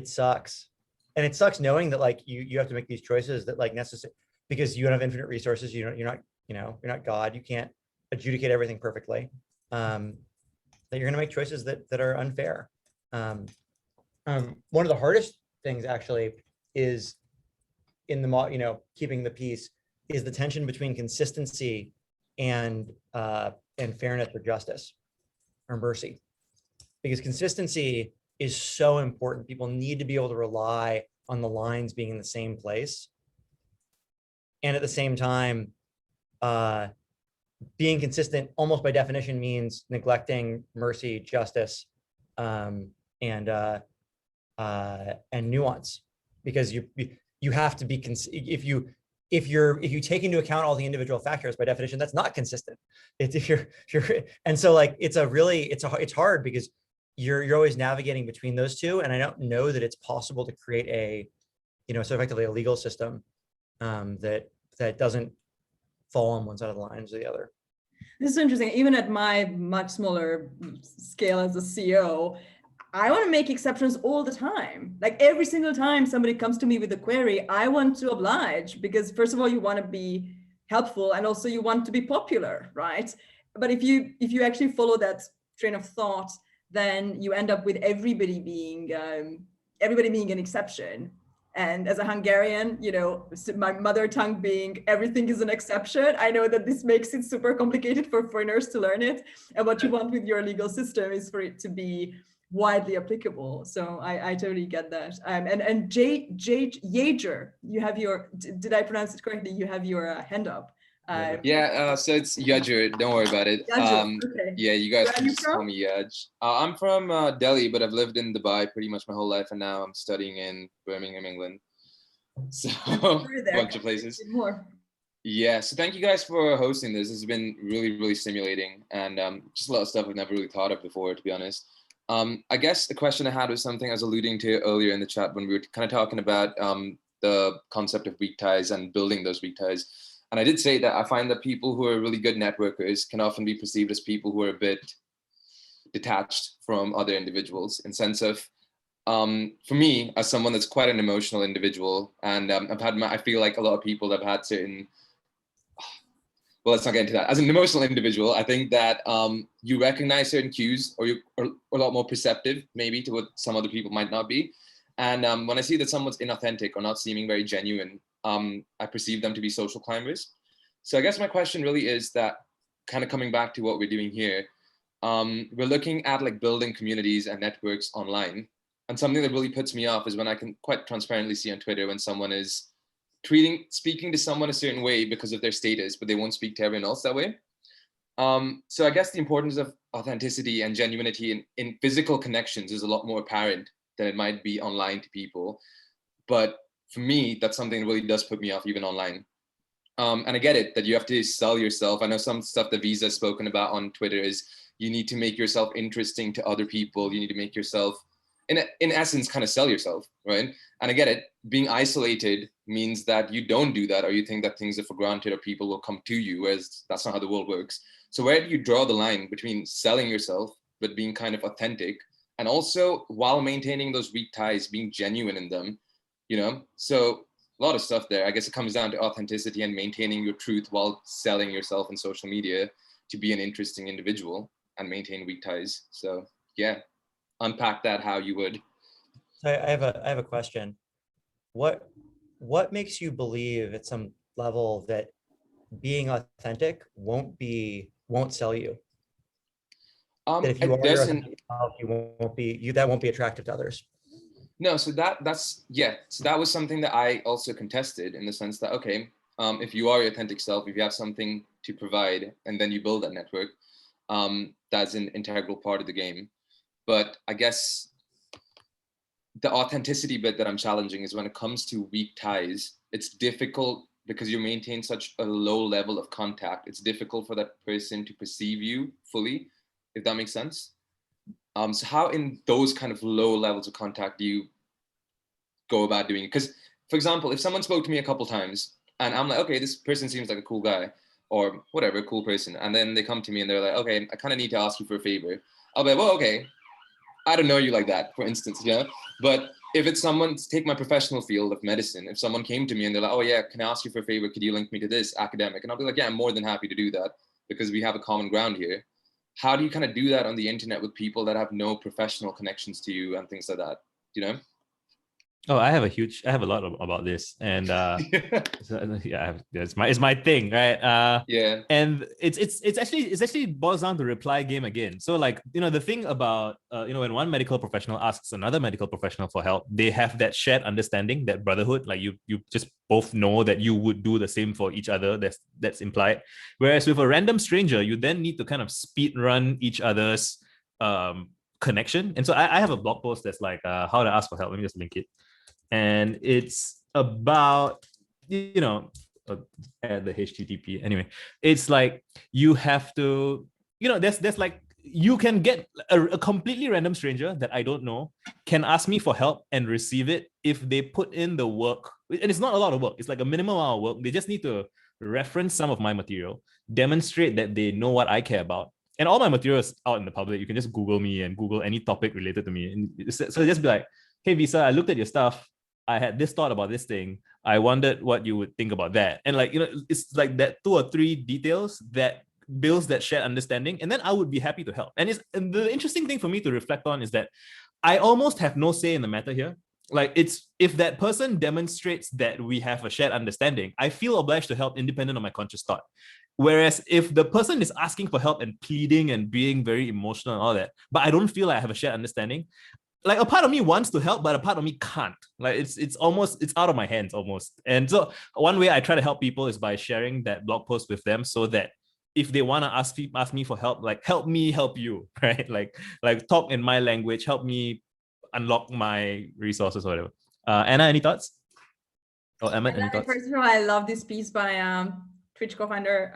C: sucks. And it sucks knowing that like you have to make these choices that like necessary, because you don't have infinite resources. You're not God. You can't adjudicate everything perfectly. That you're gonna make choices that are unfair. One of the hardest things actually is in the keeping the peace is the tension between consistency and fairness or justice or mercy, because consistency is so important. People need to be able to rely on the lines being in the same place, and at the same time being consistent almost by definition means neglecting mercy, justice, and nuance, because you have to be if you take into account all the individual factors, by definition that's not consistent. It's if you're and so like it's hard because you're always navigating between those two, and I don't know that it's possible to create a so effectively a legal system that doesn't fall on one side of the lines or the other.
A: This is interesting. Even at my much smaller scale as a CEO, I want to make exceptions all the time. Like every single time somebody comes to me with a query, I want to oblige, because first of all, you want to be helpful, and also you want to be popular, right? But if you actually follow that train of thought, then you end up with everybody being everybody being an exception. And as a Hungarian, my mother tongue being everything is an exception, I know that this makes it super complicated for foreigners to learn it. And what you want with your legal system is for it to be widely applicable. So I totally get that. And Yager, you have did I pronounce it correctly? You have your hand up.
G: So it's Yajur. Don't worry about it.
A: Okay.
G: Yeah, you guys
A: Where
G: can
A: are you
G: just call me Yaj. I'm from Delhi, but I've lived in Dubai pretty much my whole life, and now I'm studying in Birmingham, England. So a bunch of places.
A: More.
G: Yeah, so thank you guys for hosting this. This has been really, really stimulating, and just a lot of stuff I've never really thought of before, to be honest. I guess the question I had was something I was alluding to earlier in the chat when we were kind of talking about the concept of weak ties and building those weak ties. And I did say that I find that people who are really good networkers can often be perceived as people who are a bit detached from other individuals, in sense of, for me, as someone that's quite an emotional individual, and I feel like a lot of people have had certain, well, let's not get into that. As an emotional individual, I think that you recognize certain cues, or you're a lot more perceptive maybe to what some other people might not be. And when I see that someone's inauthentic or not seeming very genuine, I perceive them to be social climbers. So I guess my question really is that, kind of coming back to what we're doing here, we're looking at like building communities and networks online. And something that really puts me off is when I can quite transparently see on Twitter when someone is speaking to someone a certain way because of their status, but they won't speak to everyone else that way. So I guess the importance of authenticity and genuinity in physical connections is a lot more apparent than it might be online to people. But for me, that's something that really does put me off even online. And I get it that you have to sell yourself. I know some stuff that Visa has spoken about on Twitter is you need to make yourself interesting to other people. You need to make yourself, in essence, kind of sell yourself, right? And I get it. Being isolated means that you don't do that, or you think that things are for granted or people will come to you, whereas that's not how the world works. So where do you draw the line between selling yourself but being kind of authentic, and also while maintaining those weak ties, being genuine in them? So a lot of stuff there. I guess it comes down to authenticity and maintaining your truth while selling yourself in social media to be an interesting individual and maintain weak ties. So yeah, unpack that how you would.
C: So I have a question. What makes you believe at some level that being authentic won't sell you? That if you are your authentic self, that won't be attractive to others.
G: No, so that's so that was something that I also contested, in the sense that, okay, if you are your authentic self, if you have something to provide, and then you build that network, that's an integral part of the game. But I guess the authenticity bit that I'm challenging is when it comes to weak ties, it's difficult because you maintain such a low level of contact. It's difficult for that person to perceive you fully, if that makes sense. So how in those kind of low levels of contact do you go about doing it? Because, for example, if someone spoke to me a couple times and I'm like, okay, this person seems like a cool guy or whatever, a cool person. And then they come to me and they're like, okay, I kind of need to ask you for a favor. I'll be like, well, okay, I don't know you like that, for instance, yeah. But if it's someone, take my professional field of medicine, if someone came to me and they're like, oh yeah, can I ask you for a favor? Could you link me to this academic? And I'll be like, yeah, I'm more than happy to do that because we have a common ground here. How do you kind of do that on the internet with people that have no professional connections to you and things like that?
B: Oh, I have a lot about this, and so, yeah, it's my thing, right?
G: Yeah,
B: and it's actually boils down to reply game again. So like, the thing about when one medical professional asks another medical professional for help, they have that shared understanding, that brotherhood, like you just both know that you would do the same for each other. That's implied. Whereas with a random stranger, you then need to kind of speed run each other's connection. And so I have a blog post that's like how to ask for help. Let me just link it. And it's about, add the HTTP. Anyway, it's like you have to, there's like, you can get a completely random stranger that I don't know can ask me for help and receive it if they put in the work. And it's not a lot of work. It's like a minimum amount of work. They just need to reference some of my material, demonstrate that they know what I care about. And all my material is out in the public. You can just Google me and Google any topic related to me. And so just be like, hey, Visa, I looked at your stuff. I had this thought about this thing. I wondered what you would think about that. And like, it's like that 2 or 3 details that builds that shared understanding. And then I would be happy to help. And the interesting thing for me to reflect on is that I almost have no say in the matter here. like it's if that person demonstrates that we have a shared understanding, I feel obliged to help independent of my conscious thought. Whereas if the person is asking for help and pleading and being very emotional and all that, but I don't feel like I have a shared understanding, like a part of me wants to help, but a part of me can't. Like it's almost, it's out of my hands almost. And so one way I try to help people is by sharing that blog post with them, so that if they want to ask me for help, like help me help you, right? Like talk in my language, help me unlock my resources or whatever. Anna, any thoughts? Or Emmett, any thoughts?
A: First of all, I love this piece by Twitch co-founder,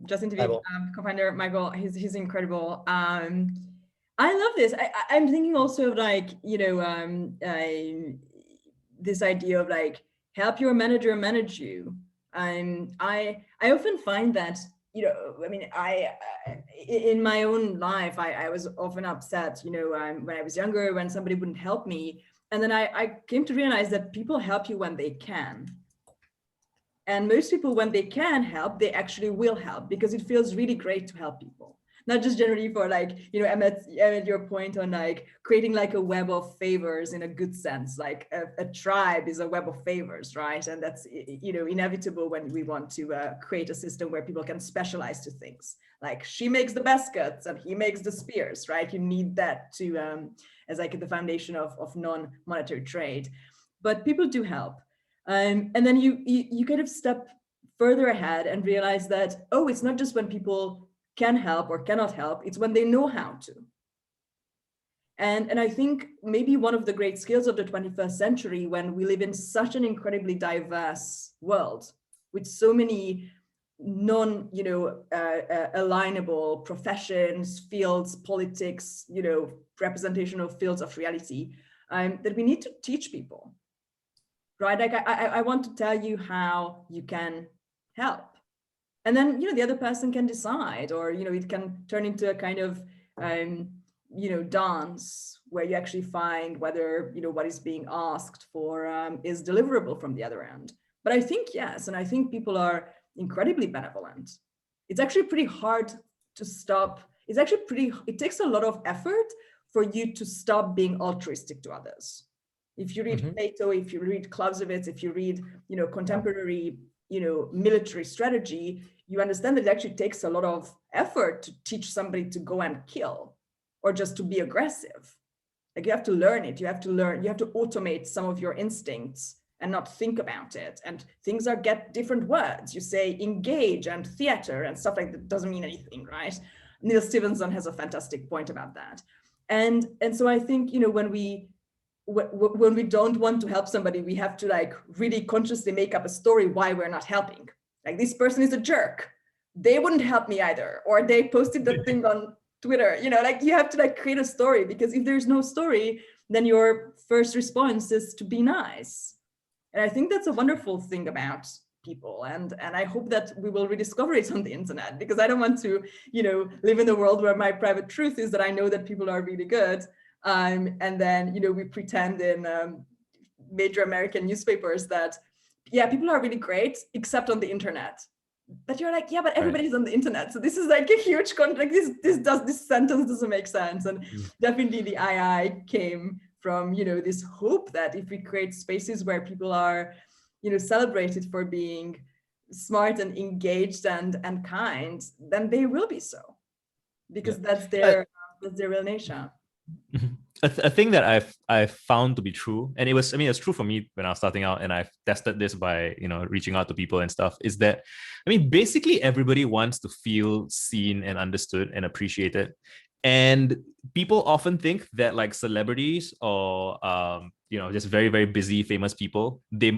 A: just interviewed co-founder Michael. He's incredible. I love this. I'm thinking also of like, you know, this idea of like, help your manager manage you. I often find that, you know, I mean, in my own life, I was often upset, you know, when I was younger, when somebody wouldn't help me. And then I came to realize that people help you when they can. And most people, when they can help, they actually will help, because it feels really great to help people. Not just generally for like, you know, Emmett, your point on like creating like a web of favors in a good sense, like a tribe is a web of favors, right? And that's, you know, inevitable when we want to create a system where people can specialize to things. Like she makes the baskets and he makes the spears, right? You need that to, as like the foundation of non-monetary trade. But people do help. And then you kind of step further ahead and realize that, oh, it's not just when people can help or cannot help, it's when they know how to. And I think maybe one of the great skills of the 21st century, when we live in such an incredibly diverse world with so many alignable professions, fields, politics, you know, representational fields of reality, that we need to teach people, right? Like I want to tell you how you can help. And then, you know, the other person can decide, or, you know, it can turn into a kind of, you know, dance where you actually find whether, you know, what is being asked for is deliverable from the other end. But I think, yes, and I think people are incredibly benevolent. It's actually pretty hard to stop. It takes a lot of effort for you to stop being altruistic to others. If you read Plato, if you read Clausewitz, if you read, you know, contemporary, you know, military strategy, you understand that it actually takes a lot of effort to teach somebody to go and kill or just to be aggressive. Like you have to learn it. You have to automate some of your instincts and not think about it. And things get different words. You say engage and theater and stuff like that doesn't mean anything, right? Neil Stevenson has a fantastic point about that. And so I think, you know, when we don't want to help somebody, we have to like really consciously make up a story why we're not helping. Like this person is a jerk. They wouldn't help me either. Or they posted that thing on Twitter, you know, like you have to like create a story, because if there's no story, then your first response is to be nice. And I think that's a wonderful thing about people. And I hope that we will rediscover it on the internet, because I don't want to, you know, live in a world where my private truth is that I know that people are really good. And then, you know, we pretend in major American newspapers that, yeah, people are really great, except on the internet. But you're like, yeah, but everybody's on the internet. So this is like a huge contract. This sentence doesn't make sense. And definitely the II came from, you know, this hope that if we create spaces where people are, you know, celebrated for being smart and engaged and kind, then they will be so, because that's their real nature.
B: A thing that I've found to be true, and it's true for me when I was starting out, and I've tested this by, you know, reaching out to people and stuff, is that, I mean, basically everybody wants to feel seen and understood and appreciated. And people often think that like celebrities or you know, just very, very busy, famous people, they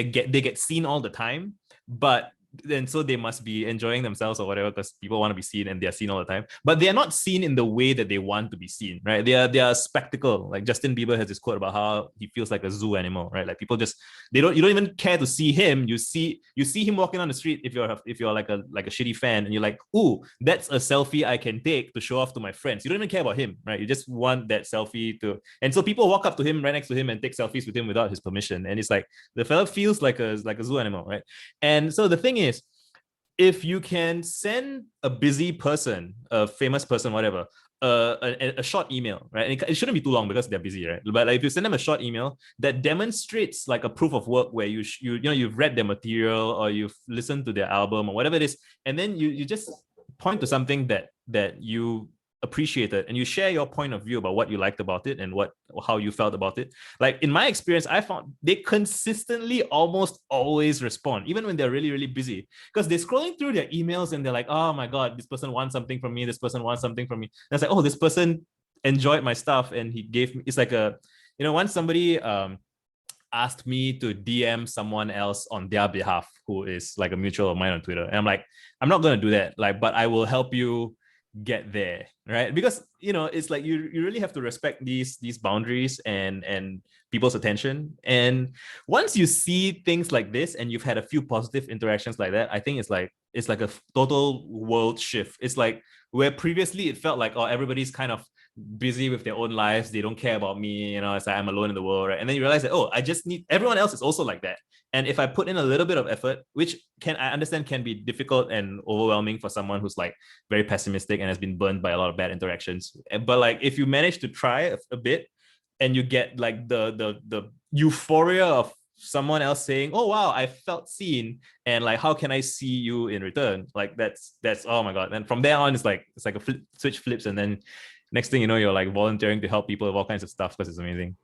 B: get seen all the time, but then so they must be enjoying themselves or whatever, because people want to be seen and they're seen all the time, but they're not seen in the way that they want to be seen, right? They are a spectacle. Like Justin Bieber has this quote about how he feels like a zoo animal, right? Like people just, you don't even care to see him. You see him walking on the street if you're like a shitty fan, and you're like, ooh, that's a selfie I can take to show off to my friends. You don't even care about him, right? You just want that selfie to, and so people walk up to him right next to him and take selfies with him without his permission. And it's like the fella feels like a zoo animal, right? And so the thing is, if you can send a busy person, a famous person, whatever, a short email, right? And it shouldn't be too long because they're busy, right? But like if you send them a short email that demonstrates like a proof of work where you've read their material or you've listened to their album or whatever it is, and then you just point to something that you appreciated and you share your point of view about what you liked about it and how you felt about it. Like in my experience, I found they consistently almost always respond, even when they're really, really busy, because they're scrolling through their emails and they're like, oh my God, this person wants something from me. This person wants something from me. And it's like, oh, this person enjoyed my stuff and he gave me, it's like once somebody asked me to DM someone else on their behalf who is like a mutual of mine on Twitter. And I'm like, I'm not going to do that. Like, but I will help you get there, right? Because it's like you really have to respect these boundaries and people's attention. And once you see things like this and you've had a few positive interactions like that, I think it's like a total world shift. It's like where previously it felt like, oh, everybody's kind of busy with their own lives, they don't care about me, it's like I'm alone in the world, right? And then you realize that, oh, I just need everyone else is also like that. And if I put in a little bit of effort, which I understand can be difficult and overwhelming for someone who's like very pessimistic and has been burned by a lot of bad interactions. But like if you manage to try a bit and you get like the euphoria of someone else saying, oh wow, I felt seen, and like how can I see you in return? Like that's oh my God. And from there on, it's like a switch flips, and then next thing you know, you're like volunteering to help people with all kinds of stuff because it's amazing.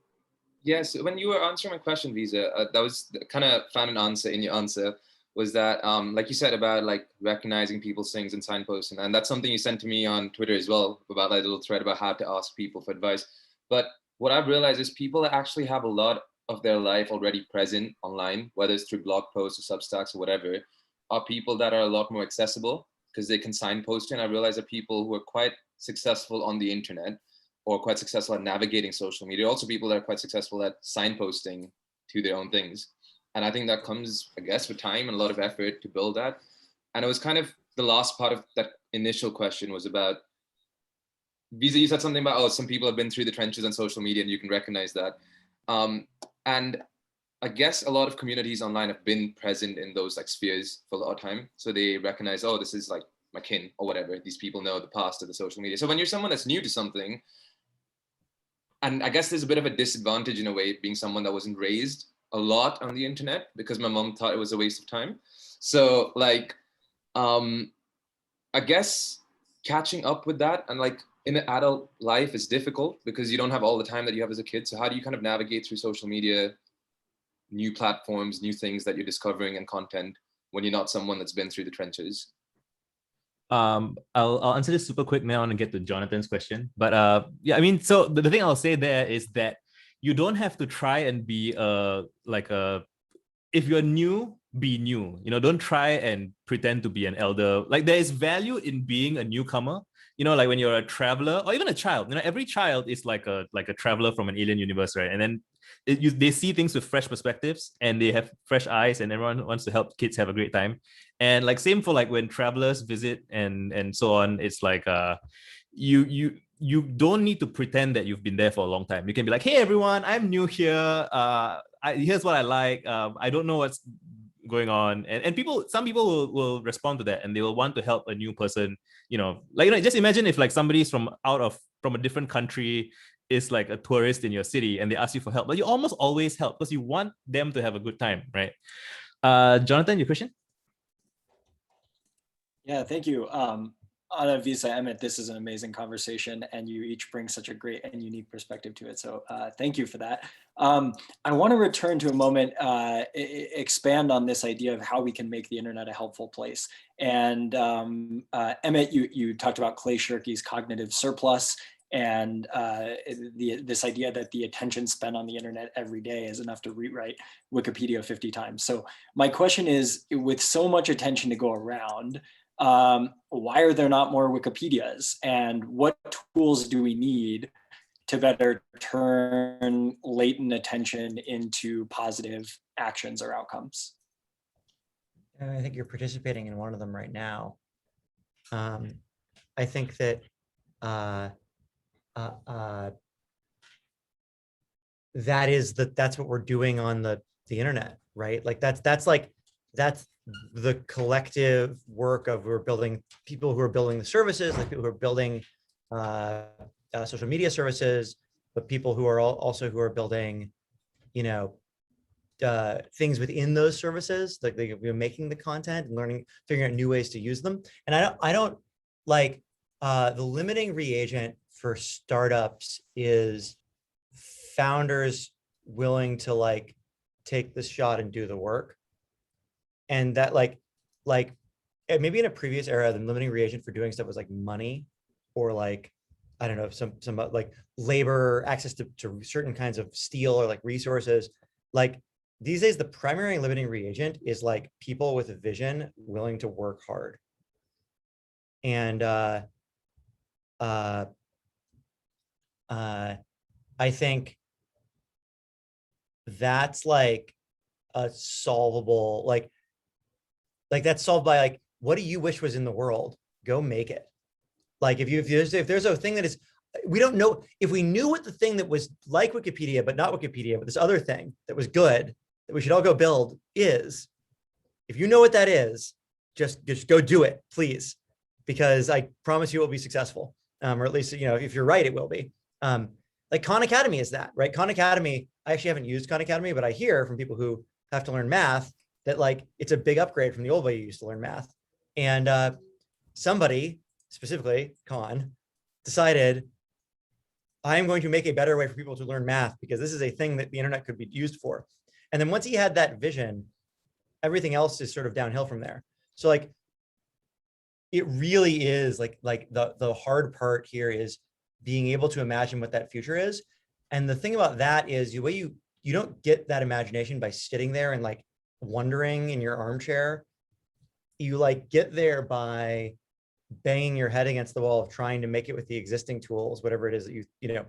G: Yes, when you were answering my question, Visa, that was kind of found an answer in your answer, was that like you said about like recognizing people's things and signposting, and that's something you sent to me on Twitter as well, about that little thread about how to ask people for advice. But what I've realized is people that actually have a lot of their life already present online, whether it's through blog posts or Substacks or whatever, are people that are a lot more accessible because they can signpost. And I realize that people who are quite successful on the internet or quite successful at navigating social media, also people that are quite successful at signposting to their own things. And I think that comes, I guess, with time and a lot of effort to build that. And it was kind of the last part of that initial question was about, Visa, you said something about, oh, some people have been through the trenches on social media and you can recognize that. And I guess a lot of communities online have been present in those like spheres for a lot of time. So they recognize, oh, this is like my kin or whatever. These people know the past of the social media. So when you're someone that's new to something, and I guess there's a bit of a disadvantage in a way, being someone that wasn't raised a lot on the internet because my mom thought it was a waste of time. So like, I guess catching up with that and like in an adult life is difficult because you don't have all the time that you have as a kid. So how do you kind of navigate through social media, new platforms, new things that you're discovering and content when you're not someone that's been through the trenches?
B: I'll answer this super quick now and get to Jonathan's question. But yeah, I mean, so the thing I'll say there is that you don't have to try and be if you're new, be new. Don't try and pretend to be an elder. Like there is value in being a newcomer. Like when you're a traveler or even a child. Every child is like a traveler from an alien universe, right? And then they see things with fresh perspectives and they have fresh eyes, and everyone wants to help kids have a great time. And like same for like when travelers visit and so on. It's like you don't need to pretend that you've been there for a long time. You can be like, hey everyone, I'm new here. Here's what I like. I don't know what's going on, and some people will respond to that and they will want to help a new person. Just imagine if like somebody's from a different country is like a tourist in your city and they ask you for help, but you almost always help because you want them to have a good time, right? Jonathan, your question?
H: Yeah, thank you. Anna, Visa, Emmett, this is an amazing conversation and you each bring such a great and unique perspective to it. So thank you for that. I want to return to a moment, expand on this idea of how we can make the internet a helpful place. And Emmett, you talked about Clay Shirky's cognitive surplus and this idea that the attention spent on the internet every day is enough to rewrite Wikipedia 50 times. So my question is, with so much attention to go around, why are there not more Wikipedias? And what tools do we need to better turn latent attention into positive actions or outcomes?
C: I think you're participating in one of them right now. I think that that's what we're doing on the internet, right? Like that's the collective work of people who are building the services, like people who are building social media services, but people who are also who are building, things within those services, like they're making the content and learning, figuring out new ways to use them. And I don't like the limiting reagent for startups is founders willing to like take this shot and do the work. And that like maybe in a previous era, the limiting reagent for doing stuff was like money or like, I don't know, some like labor, access to certain kinds of steel or like resources. Like these days, the primary limiting reagent is like people with a vision willing to work hard. And I think that's like a solvable, like that's solved by like, what do you wish was in the world? Go make it. Like if there's a thing that is, we don't know, if we knew what the thing that was like Wikipedia, but not Wikipedia, but this other thing that was good, that we should all go build is, if you know what that is, just go do it, please. Because I promise you it will be successful. Or at least, if you're right, it will be. Like Khan Academy is that, right? Khan Academy, I actually haven't used Khan Academy, but I hear from people who have to learn math that like, it's a big upgrade from the old way you used to learn math. And somebody, specifically Khan, decided, I'm going to make a better way for people to learn math because this is a thing that the internet could be used for. And then once he had that vision, everything else is sort of downhill from there. So like, it really is like the hard part here is being able to imagine what that future is. And the thing about that is the way you don't get that imagination by sitting there and like wondering in your armchair. You like get there by banging your head against the wall of trying to make it with the existing tools, whatever it is that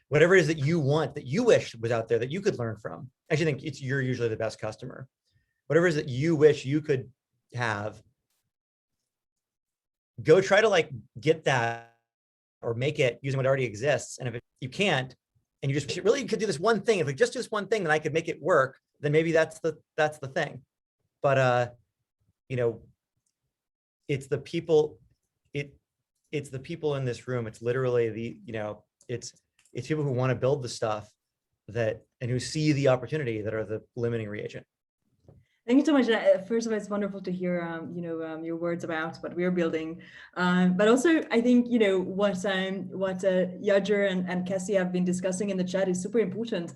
C: whatever it is that you want, that you wish was out there that you could learn from. I actually think you're usually the best customer. Whatever it is that you wish you could have, go try to like get that or make it using what already exists. And if you can't, and you just really could do this one thing, if we just do this one thing, then I could make it work, then maybe that's the thing. But it's the people, it's the people in this room. It's literally it's people who want to build the stuff and who see the opportunity that are the limiting reagent.
A: Thank you so much. First of all, it's wonderful to hear, your words about what we're building. But also, I think, what Yajer and Cassie have been discussing in the chat is super important.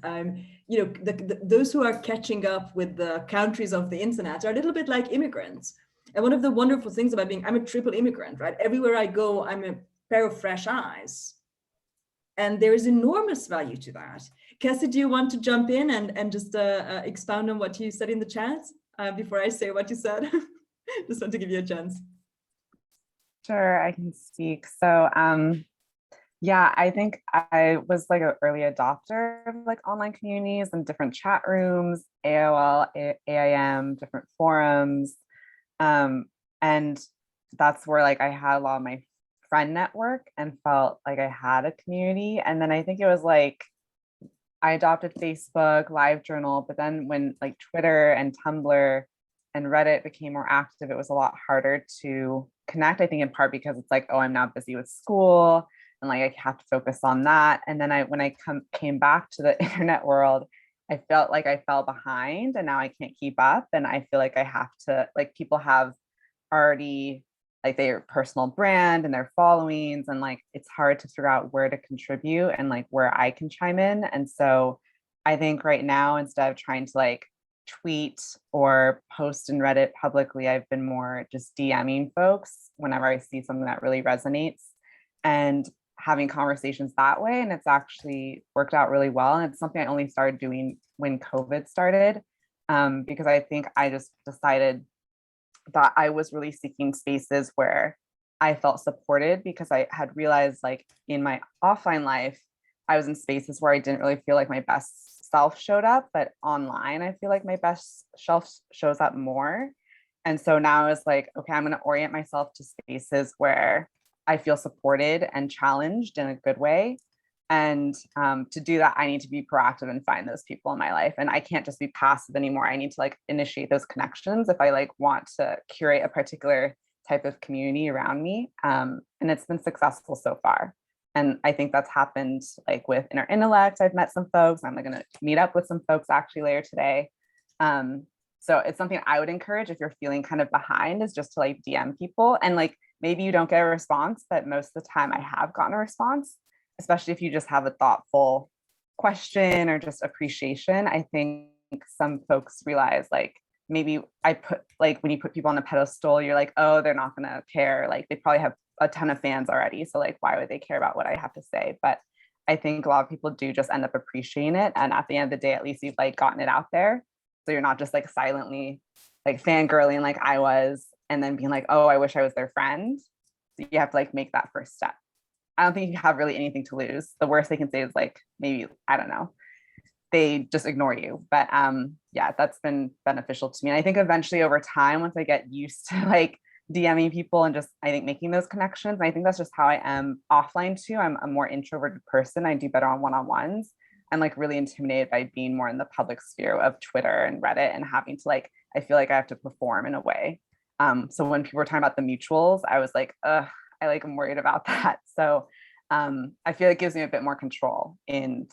A: Those who are catching up with the countries of the internet are a little bit like immigrants. And one of the wonderful things about I'm a triple immigrant, right? Everywhere I go, I'm a pair of fresh eyes. And there is enormous value to that. Cassie, do you want to jump in and just expound on what you said in the chat before I say what you said? Just want to give you a chance.
I: Sure, I can speak. So yeah, I think I was like an early adopter of like online communities and different chat rooms, AOL, AIM, different forums. And that's where like I had a lot of my friend network and felt like I had a community. And then I think it was like I adopted Facebook, LiveJournal, but then when like Twitter and Tumblr and Reddit became more active, it was a lot harder to connect, I think in part because it's like, oh, I'm now busy with school and like I have to focus on that. And then when I came back to the internet world, I felt like I fell behind and now I can't keep up. And I feel like I have to, like people have already like their personal brand and their followings, and like it's hard to figure out where to contribute and like where I can chime in. And so I think right now, instead of trying to like tweet or post in Reddit publicly, I've been more just DMing folks whenever I see something that really resonates and having conversations that way. And it's actually worked out really well. And it's something I only started doing when COVID started, because I think I just decided that I was really seeking spaces where I felt supported, because I had realized like in my offline life, I was in spaces where I didn't really feel like my best self showed up, but online, I feel like my best self shows up more. And so now it's like, okay, I'm going to orient myself to spaces where I feel supported and challenged in a good way. And to do that, I need to be proactive and find those people in my life. And I can't just be passive anymore. I need to like initiate those connections if I like want to curate a particular type of community around me. And it's been successful so far. And I think that's happened like with Inner Intellect. I've met some folks. I'm like going to meet up with some folks actually later today. So it's something I would encourage if you're feeling kind of behind, is just to like DM people, and like maybe you don't get a response, but most of the time I have gotten a response, especially if you just have a thoughtful question or just appreciation. I think some folks realize like maybe I put like when you put people on a pedestal, you're like, oh, they're not going to care. Like they probably have a ton of fans already. So like, why would they care about what I have to say? But I think a lot of people do just end up appreciating it. And at the end of the day, at least you've like gotten it out there. So you're not just like silently like fangirling like I was, and then being like, oh, I wish I was their friend. So you have to like make that first step. I don't think you have really anything to lose. The worst they can say is like, maybe, I don't know, they just ignore you. But yeah, that's been beneficial to me. And I think eventually over time, once I get used to like DMing people and just, I think, making those connections, I think that's just how I am offline too. I'm a more introverted person. I do better on one-on-ones. I'm like really intimidated by being more in the public sphere of Twitter and Reddit and having to like, I feel like I have to perform in a way. So when people were talking about the mutuals, I was like, I like am worried about that. So I feel it gives me a bit more control in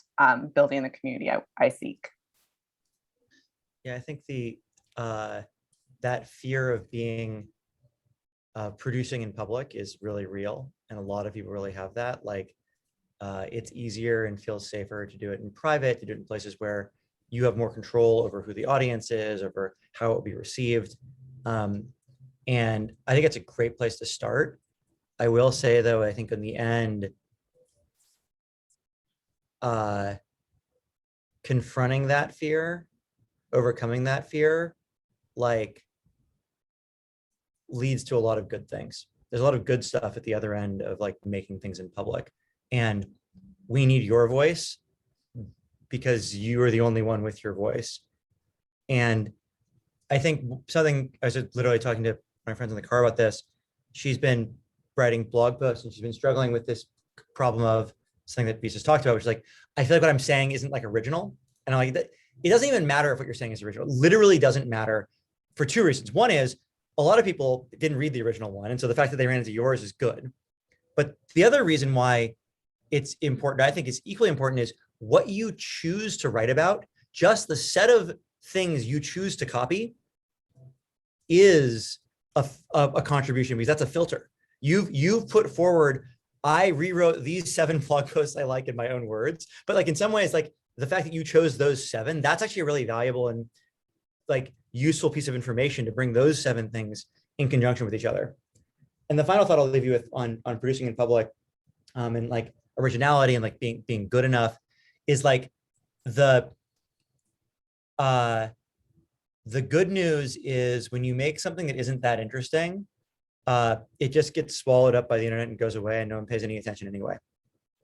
I: building the community I seek.
C: Yeah, I think the that fear of being producing in public is really real, and a lot of people really have that. Like it's easier and feels safer to do it in private, to do it in places where you have more control over who the audience is, over how it will be received. And I think it's a great place to start. I will say though, I think in the end, confronting that fear, overcoming that fear, like leads to a lot of good things. There's a lot of good stuff at the other end of like making things in public. And we need your voice because you are the only one with your voice. And I think something, I was literally talking to my friends in the car about this. She's been writing blog posts and she's been struggling with this problem of something that Visa's talked about, which is like, I feel like what I'm saying isn't like original. And I'm like, it doesn't even matter if what you're saying is original. It literally doesn't matter for two reasons. One is a lot of people didn't read the original one. And so the fact that they ran into yours is good. But the other reason why it's important, I think is equally important, is what you choose to write about. Just the set of things you choose to copy is a contribution, because that's a filter. You've put forward, I rewrote these 7 blog posts I like in my own words, but like in some ways, like the fact that you chose those 7, that's actually a really valuable and like useful piece of information to bring those 7 things in conjunction with each other. And the final thought I'll leave you with on producing in public and like originality and like being good enough is like the good news is when you make something that isn't that interesting, it just gets swallowed up by the internet and goes away and no one pays any attention anyway.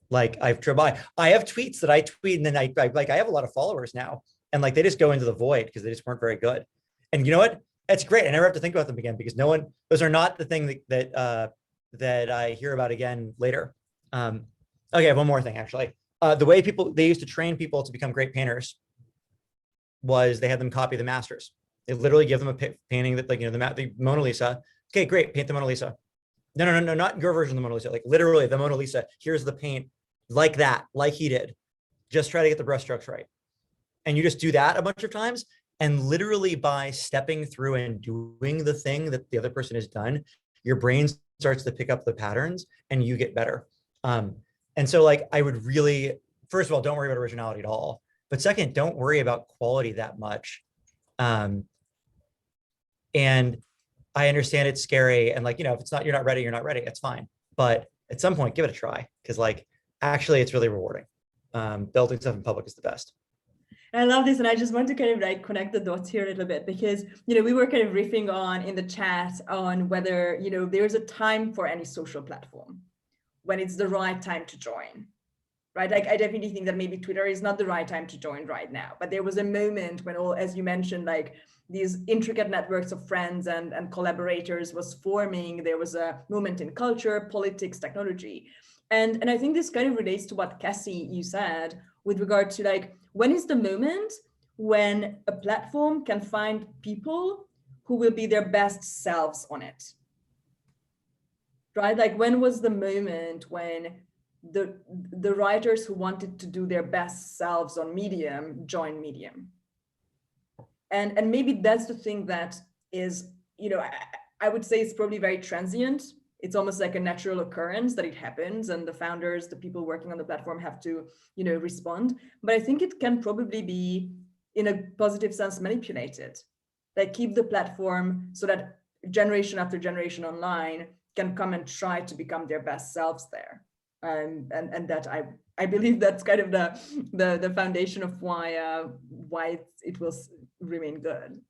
C: Like I have tweets that I tweet and then I have a lot of followers now and like they just go into the void because they just weren't very good. And you know what? That's great. I never have to think about them again because those are not the thing that I hear about again later. Okay, one more thing actually. The way they used to train people to become great painters was they had them copy the masters. They literally give them a painting that, like, you know, the Mona Lisa. Okay, great, paint the Mona Lisa. No, not your version of the Mona Lisa. Like literally the Mona Lisa. Here's the paint, like that, like he did. Just try to get the brush strokes right. And you just do that a bunch of times. And literally by stepping through and doing the thing that the other person has done, your brain starts to pick up the patterns and you get better. And so like, I would really, first of all, don't worry about originality at all. But second, don't worry about quality that much. And I understand it's scary. And like, you know, if you're not ready, you're not ready. It's fine. But at some point, give it a try. Because like, actually, it's really rewarding. Building stuff in public is the best.
A: I love this. And I just want to kind of like connect the dots here a little bit because, you know, we were kind of riffing on in the chat on whether, you know, there's a time for any social platform when it's the right time to join, right? Like I definitely think that maybe Twitter is not the right time to join right now, but there was a moment when all, as you mentioned, like these intricate networks of friends and collaborators was forming. There was a moment in culture, politics, technology. And I think this kind of relates to what Cassie, you said with regard to like, when is the moment when a platform can find people who will be their best selves on it, right? Like when was the moment when the writers who wanted to do their best selves on Medium joined Medium. And maybe that's the thing that is, you know, I would say it's probably very transient. It's almost like a natural occurrence that it happens, and the founders, the people working on the platform have to, you know, respond. But I think it can probably be, in a positive sense, manipulated. Like, keep the platform so that generation after generation online can come and try to become their best selves there. And that I believe that's kind of the foundation of why it will remain good.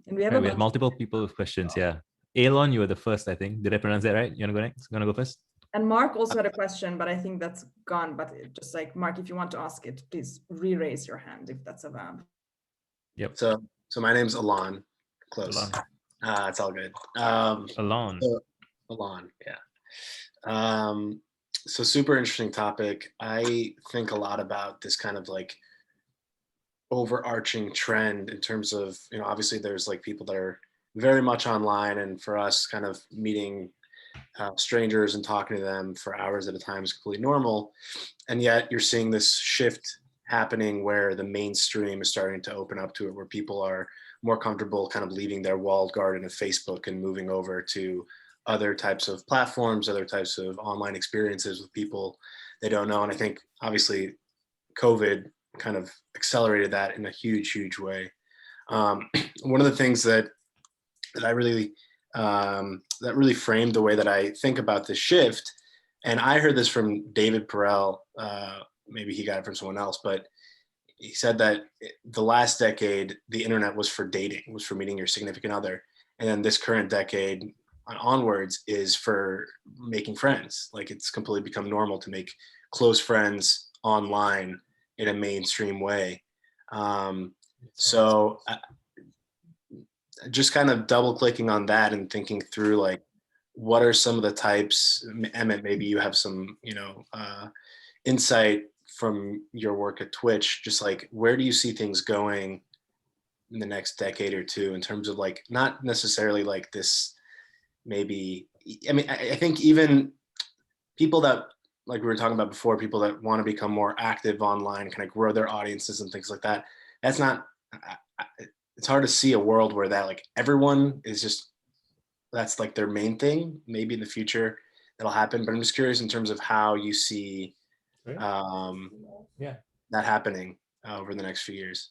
A: And we have,
B: we have multiple people with questions. Yeah, Elon, you were the first, I think. Did I pronounce that right? You want to go next? You want to go first?
A: And Mark also had a question, but I think that's gone. But just like, Mark, if you want to ask it, please re-raise your hand if that's a verb.
B: Yep.
J: So my name's Alon. Close.
B: Alon.
J: It's all good.
B: Alon.
J: Alon, yeah. So super interesting topic. I think a lot about this kind of like overarching trend in terms of, you know, obviously there's like people that are very much online, and for us kind of meeting strangers and talking to them for hours at a time is completely normal. And yet you're seeing this shift happening where the mainstream is starting to open up to it, where people are more comfortable kind of leaving their walled garden of Facebook and moving over to other types of platforms, other types of online experiences with people they don't know. And I think obviously COVID kind of accelerated that in a huge, huge way. One of the things that I really that really framed the way that I think about this shift, and I heard this from David Perel, maybe he got it from someone else, but he said that the last decade, the internet was for dating, was for meeting your significant other. And then this current decade onwards is for making friends. Like, it's completely become normal to make close friends online in a mainstream way. So just kind of double clicking on that and thinking through, like, what are some of the types, Emmett, maybe you have some, you know, insight from your work at Twitch, just like, where do you see things going in the next decade or two in terms of, like, not necessarily like this, maybe, I mean, I think even people that, like we were talking about before, people that want to become more active online, kind of grow their audiences and things like that, that's not, it's hard to see a world where that, like, everyone is just, that's like their main thing. Maybe in the future that'll happen, but I'm just curious in terms of how you see that happening over the next few years.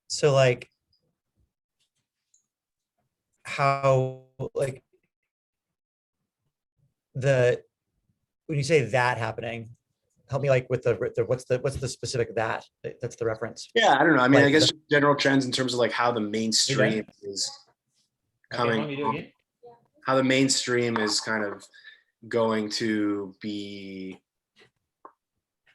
C: So like, how, like, when you say that happening, help me, like, with the what's the specific that's the reference?
J: Yeah, I don't know. I mean,
C: like
J: I guess general trends in terms of like how the mainstream is coming, how the mainstream is kind of going to be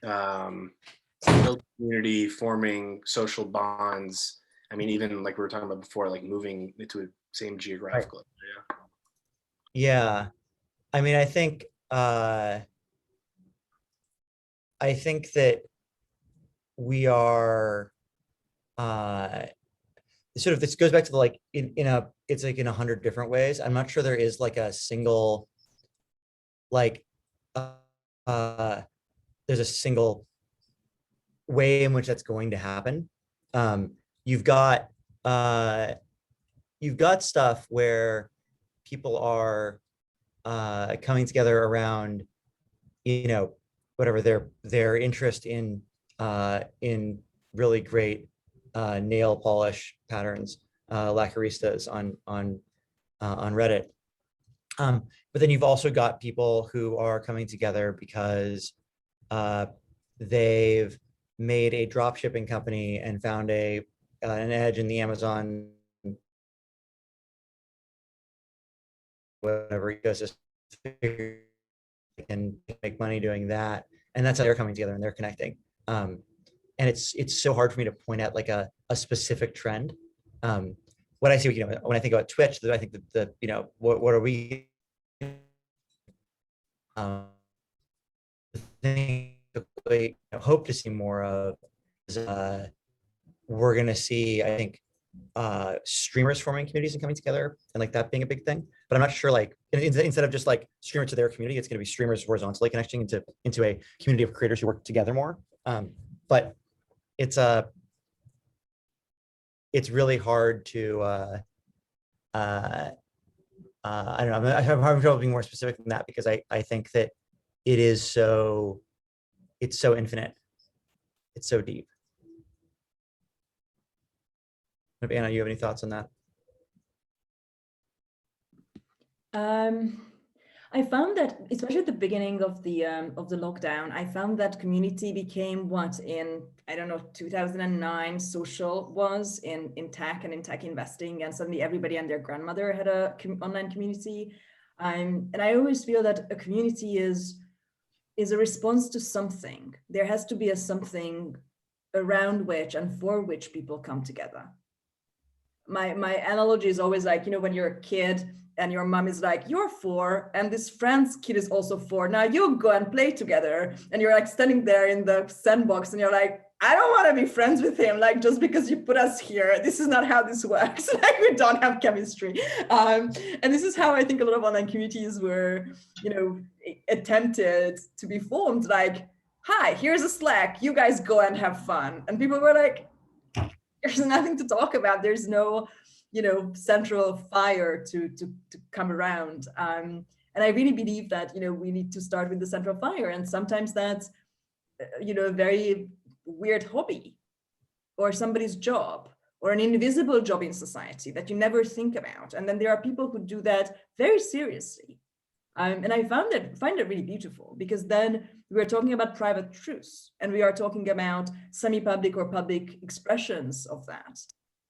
J: build community, forming social bonds. I mean, even like we were talking about before, like moving into a same geographical area.
C: Yeah, I mean, I think that we are sort of, this goes back to the, like, it's like in 100 different ways. I'm not sure there is like a single, like, there's a single way in which that's going to happen. You've got stuff where people are coming together around, you know, whatever their interest in really great nail polish patterns, lacqueristas on Reddit. But then you've also got people who are coming together because they've made a drop shipping company and found an edge in the Amazon whatever ecosystem, and make money doing that, and that's how they're coming together and they're connecting. And it's so hard for me to point out like a specific trend. What I see, you know, when I think about Twitch, I think that the, you know, what are we hope to see more of is, we're going to see, I think, streamers forming communities and coming together and like that being a big thing. But I'm not sure, like instead of just like streamer to their community, it's going to be streamers horizontally connecting into a community of creators who work together more. But it's really hard to I don't know. I have trouble being more specific than that because I think that it's so infinite. It's so deep. Anna, you have any thoughts on that?
A: I found that, especially at the beginning of the lockdown, I found that community became what in, I don't know, 2009 social was in tech and in tech investing, and suddenly everybody and their grandmother had a online community. And I always feel that a community is a response to something. There has to be a something around which and for which people come together. My analogy is always like, you know, when you're a kid and your mom is like, you're 4, and this friend's kid is also 4. Now you go and play together. And you're like standing there in the sandbox and you're like, I don't want to be friends with him. Like, just because you put us here, this is not how this works. Like, we don't have chemistry. And this is how I think a lot of online communities were, you know, attempted to be formed. Like, hi, here's a Slack. You guys go and have fun. And people were like, there's nothing to talk about. There's no, you know, central fire to come around. And I really believe that, you know, we need to start with the central fire. And sometimes that's, you know, a very weird hobby or somebody's job or an invisible job in society that you never think about. And then there are people who do that very seriously. And I find it really beautiful, because then we're talking about private truths and we are talking about semi-public or public expressions of that.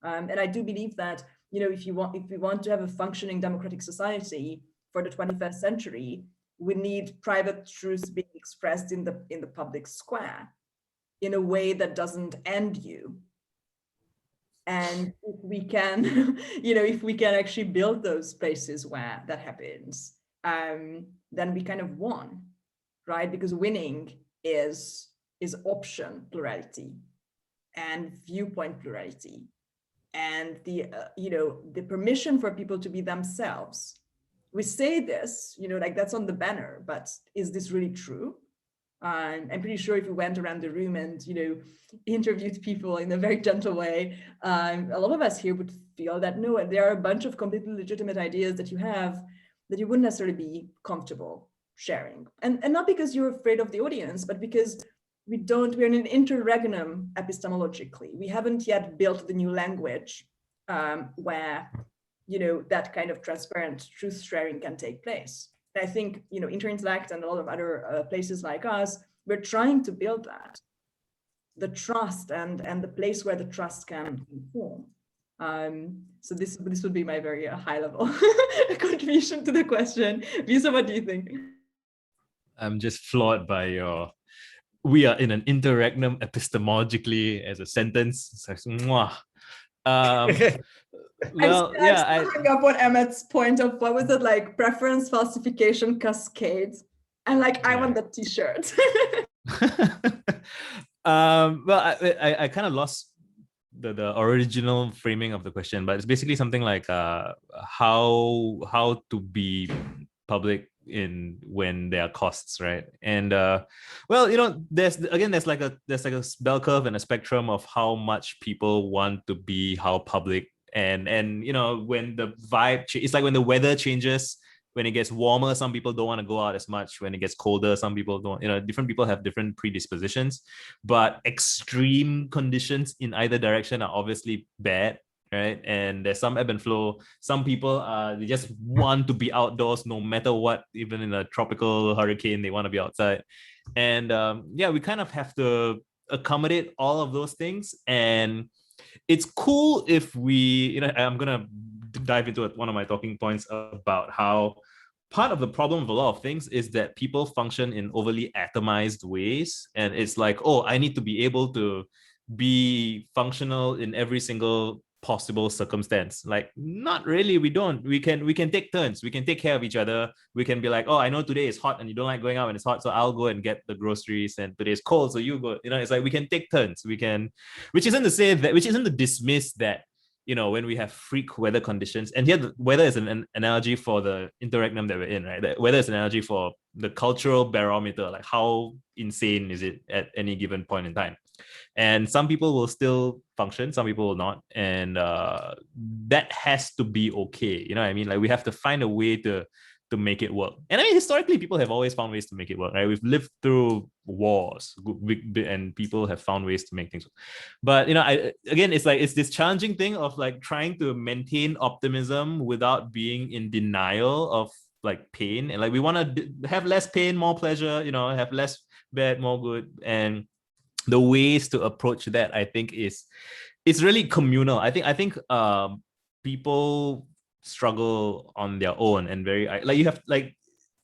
A: And I do believe that, you know, if we want to have a functioning democratic society for the 21st century, we need private truths being expressed in the public square in a way that doesn't end you. And if we can, you know, if we can actually build those spaces where that happens, then we kind of won, right? Because winning is option plurality and viewpoint plurality and the you know, the permission for people to be themselves. We say this, you know, like that's on the banner, but is this really true? I'm pretty sure if we went around the room and, you know, interviewed people in a very gentle way, a lot of us here would feel that no, there are a bunch of completely legitimate ideas that you have that you wouldn't necessarily be comfortable sharing. And not because you're afraid of the audience, but because we're in an interregnum epistemologically. We haven't yet built the new language where, you know, that kind of transparent truth sharing can take place. And I think, you know, Interintellect and a lot of other places like us, we're trying to build that, the trust and the place where the trust can form. So this would be my very high level contribution to the question. Visa, what do you think?
B: I'm just floored by your, we are in an interregnum epistemologically as a sentence. It's like, mwah. Well,
A: I'm hung up on Emmett's point of, what was it, like preference falsification cascades, and like, I want that t-shirt.
B: Well, I kind of lost the original framing of the question, but it's basically something like how to be public in when there are costs, right? And well, you know, there's like a bell curve and a spectrum of how much people want to be how public, and you know, when the vibe it's like when the weather changes. When it gets warmer, some people don't want to go out as much. When it gets colder, some people don't, you know, different people have different predispositions, but extreme conditions in either direction are obviously bad, right? And there's some ebb and flow. Some people, they just want to be outdoors no matter what, even in a tropical hurricane, they want to be outside. And yeah, we kind of have to accommodate all of those things. And it's cool if we, you know, I'm going to dive into one of my talking points about how part of the problem of a lot of things is that people function in overly atomized ways. And it's like, oh, I need to be able to be functional in every single possible circumstance. Like, not really, we don't. We can take turns. We can take care of each other. We can be like, oh, I know today is hot and you don't like going out when it's hot, so I'll go and get the groceries, and today's cold, so you go. You know, it's like we can take turns. We can, which isn't to dismiss that when we have freak weather conditions, and here the weather is an analogy for the interregnum that we're in, right? The weather is an analogy for the cultural barometer, like how insane is it at any given point in time. And some people will still function, some people will not, and that has to be okay. You know what I mean? Like we have to find a way to make it work. And I mean, historically, people have always found ways to make it work, right? We've lived through wars, and people have found ways to make things work. But again, it's this challenging thing of like trying to maintain optimism without being in denial of like pain, and like we want to have less pain, more pleasure, have less bad, more good. And the ways to approach that, I think, it's really communal. I think people struggle on their own, and very like you have like,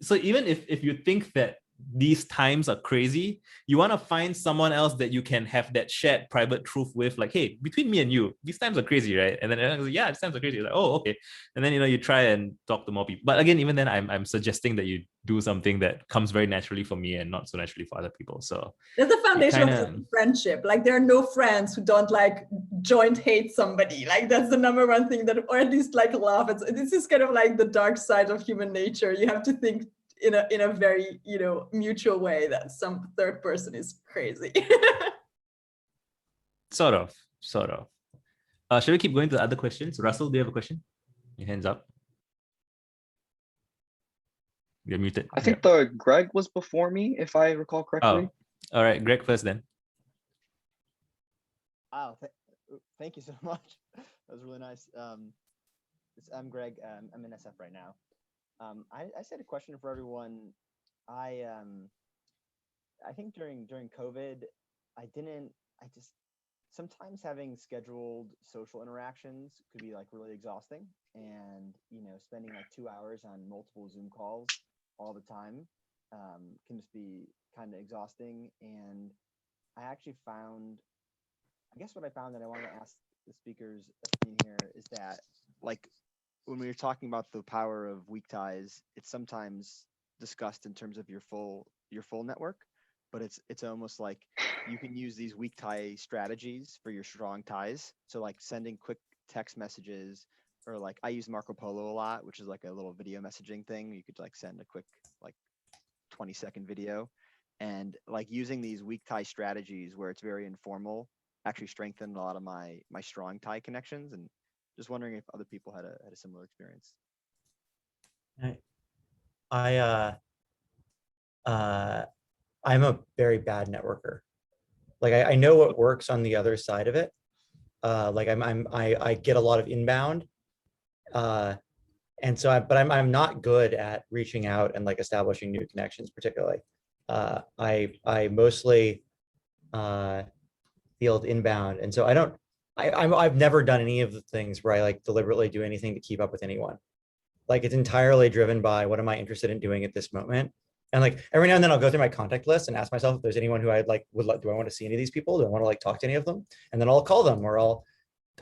B: so even if you think that these times are crazy, you want to find someone else that you can have that shared private truth with, like, hey, between me and you, these times are crazy, right? And then yeah, these times are crazy. You're like, oh, okay. And then you try and talk to more people. But again, even then, I'm suggesting that you do something that comes very naturally for me and not so naturally for other people. So
A: that's the foundation of friendship. Like there are no friends who don't like joint hate somebody. Like that's the number one thing that, or at least like love. This is kind of like the dark side of human nature. You have to think in a very mutual way that some third person is crazy.
B: Sort of. Should we keep going to the other questions? Russell, do you have a question? Your hands up. You're muted.
K: I think the Greg was before me, if I recall correctly.
B: Oh, all right, Greg first then.
L: Wow, thank you so much. That was really nice. I'm Greg. I'm in SF right now. I said a question for everyone. I think during COVID, sometimes having scheduled social interactions could be like really exhausting, and spending like 2 hours on multiple Zoom calls all the time can just be kind of exhausting. And I actually found, what I found that I wanted to ask the speakers in here is that, like, when we were talking about the power of weak ties, it's sometimes discussed in terms of your full network, but it's almost like you can use these weak tie strategies for your strong ties. So like sending quick text messages, or like I use Marco Polo a lot, which is like a little video messaging thing. You could like send a quick like 20-second video, and like using these weak tie strategies where it's very informal actually strengthened a lot of my strong tie connections. And just wondering if other people had a similar experience.
C: I'm a very bad networker. Like I know what works on the other side of it. Like I get a lot of inbound, and so but I'm not good at reaching out and like establishing new connections particularly. I mostly field inbound, and so I've never done any of the things where I like deliberately do anything to keep up with anyone. Like it's entirely driven by what am I interested in doing at this moment. And like every now and then I'll go through my contact list and ask myself if there's anyone who I'd like do I want to see any of these people? Do I want to like talk to any of them? And then I'll call them, or I'll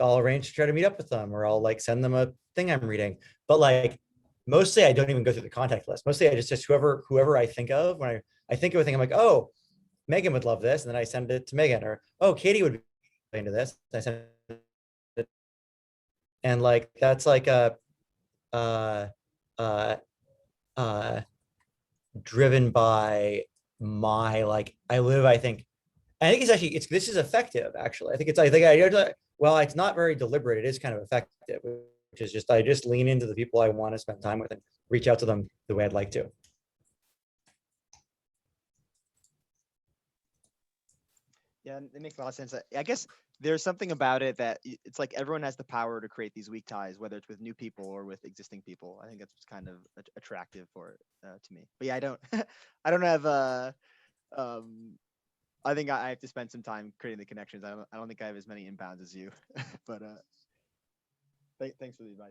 C: arrange to try to meet up with them, or I'll like send them a thing I'm reading. But like mostly I don't even go through the contact list. Mostly I just whoever I think of. When I think of a thing, I'm like, oh, Megan would love this, and then I send it to Megan. Or oh, Katie would be into this. I send it. And like that's like a driven by my like I think this is effective actually. Well, it's not very deliberate. It is kind of effective, which is just I just lean into the people I want to spend time with and reach out to them the way I'd like to.
L: Yeah, it makes a lot of sense. I guess there's something about it that it's like everyone has the power to create these weak ties, whether it's with new people or with existing people. I think that's what's kind of attractive for it to me. But yeah, I don't have I think I have to spend some time creating the connections. I don't think I have as many inbounds as you, but thanks for the advice.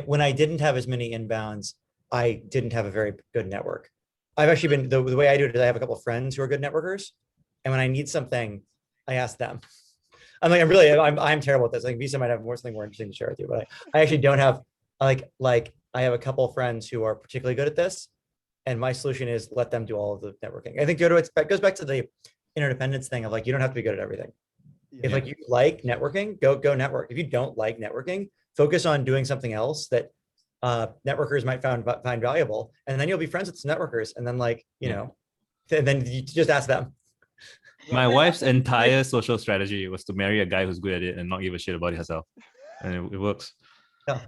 C: When I didn't have as many inbounds, I didn't have a very good network. I've actually been the way I do it is I have a couple of friends who are good networkers, and when I need something, I ask them. I'm terrible at this. I think Visa might have something more interesting to share with you, but I actually don't have like I have a couple of friends who are particularly good at this, and my solution is let them do all of the networking. I think it goes back to the interdependence thing of like you don't have to be good at everything. If like you like networking, go network. If you don't like networking, focus on doing something else that networkers might find valuable, and then you'll be friends with some networkers, and then like you know, and then you just ask them.
B: My wife's entire social strategy was to marry a guy who's good at it and not give a shit about it herself, and it works.
C: Yeah.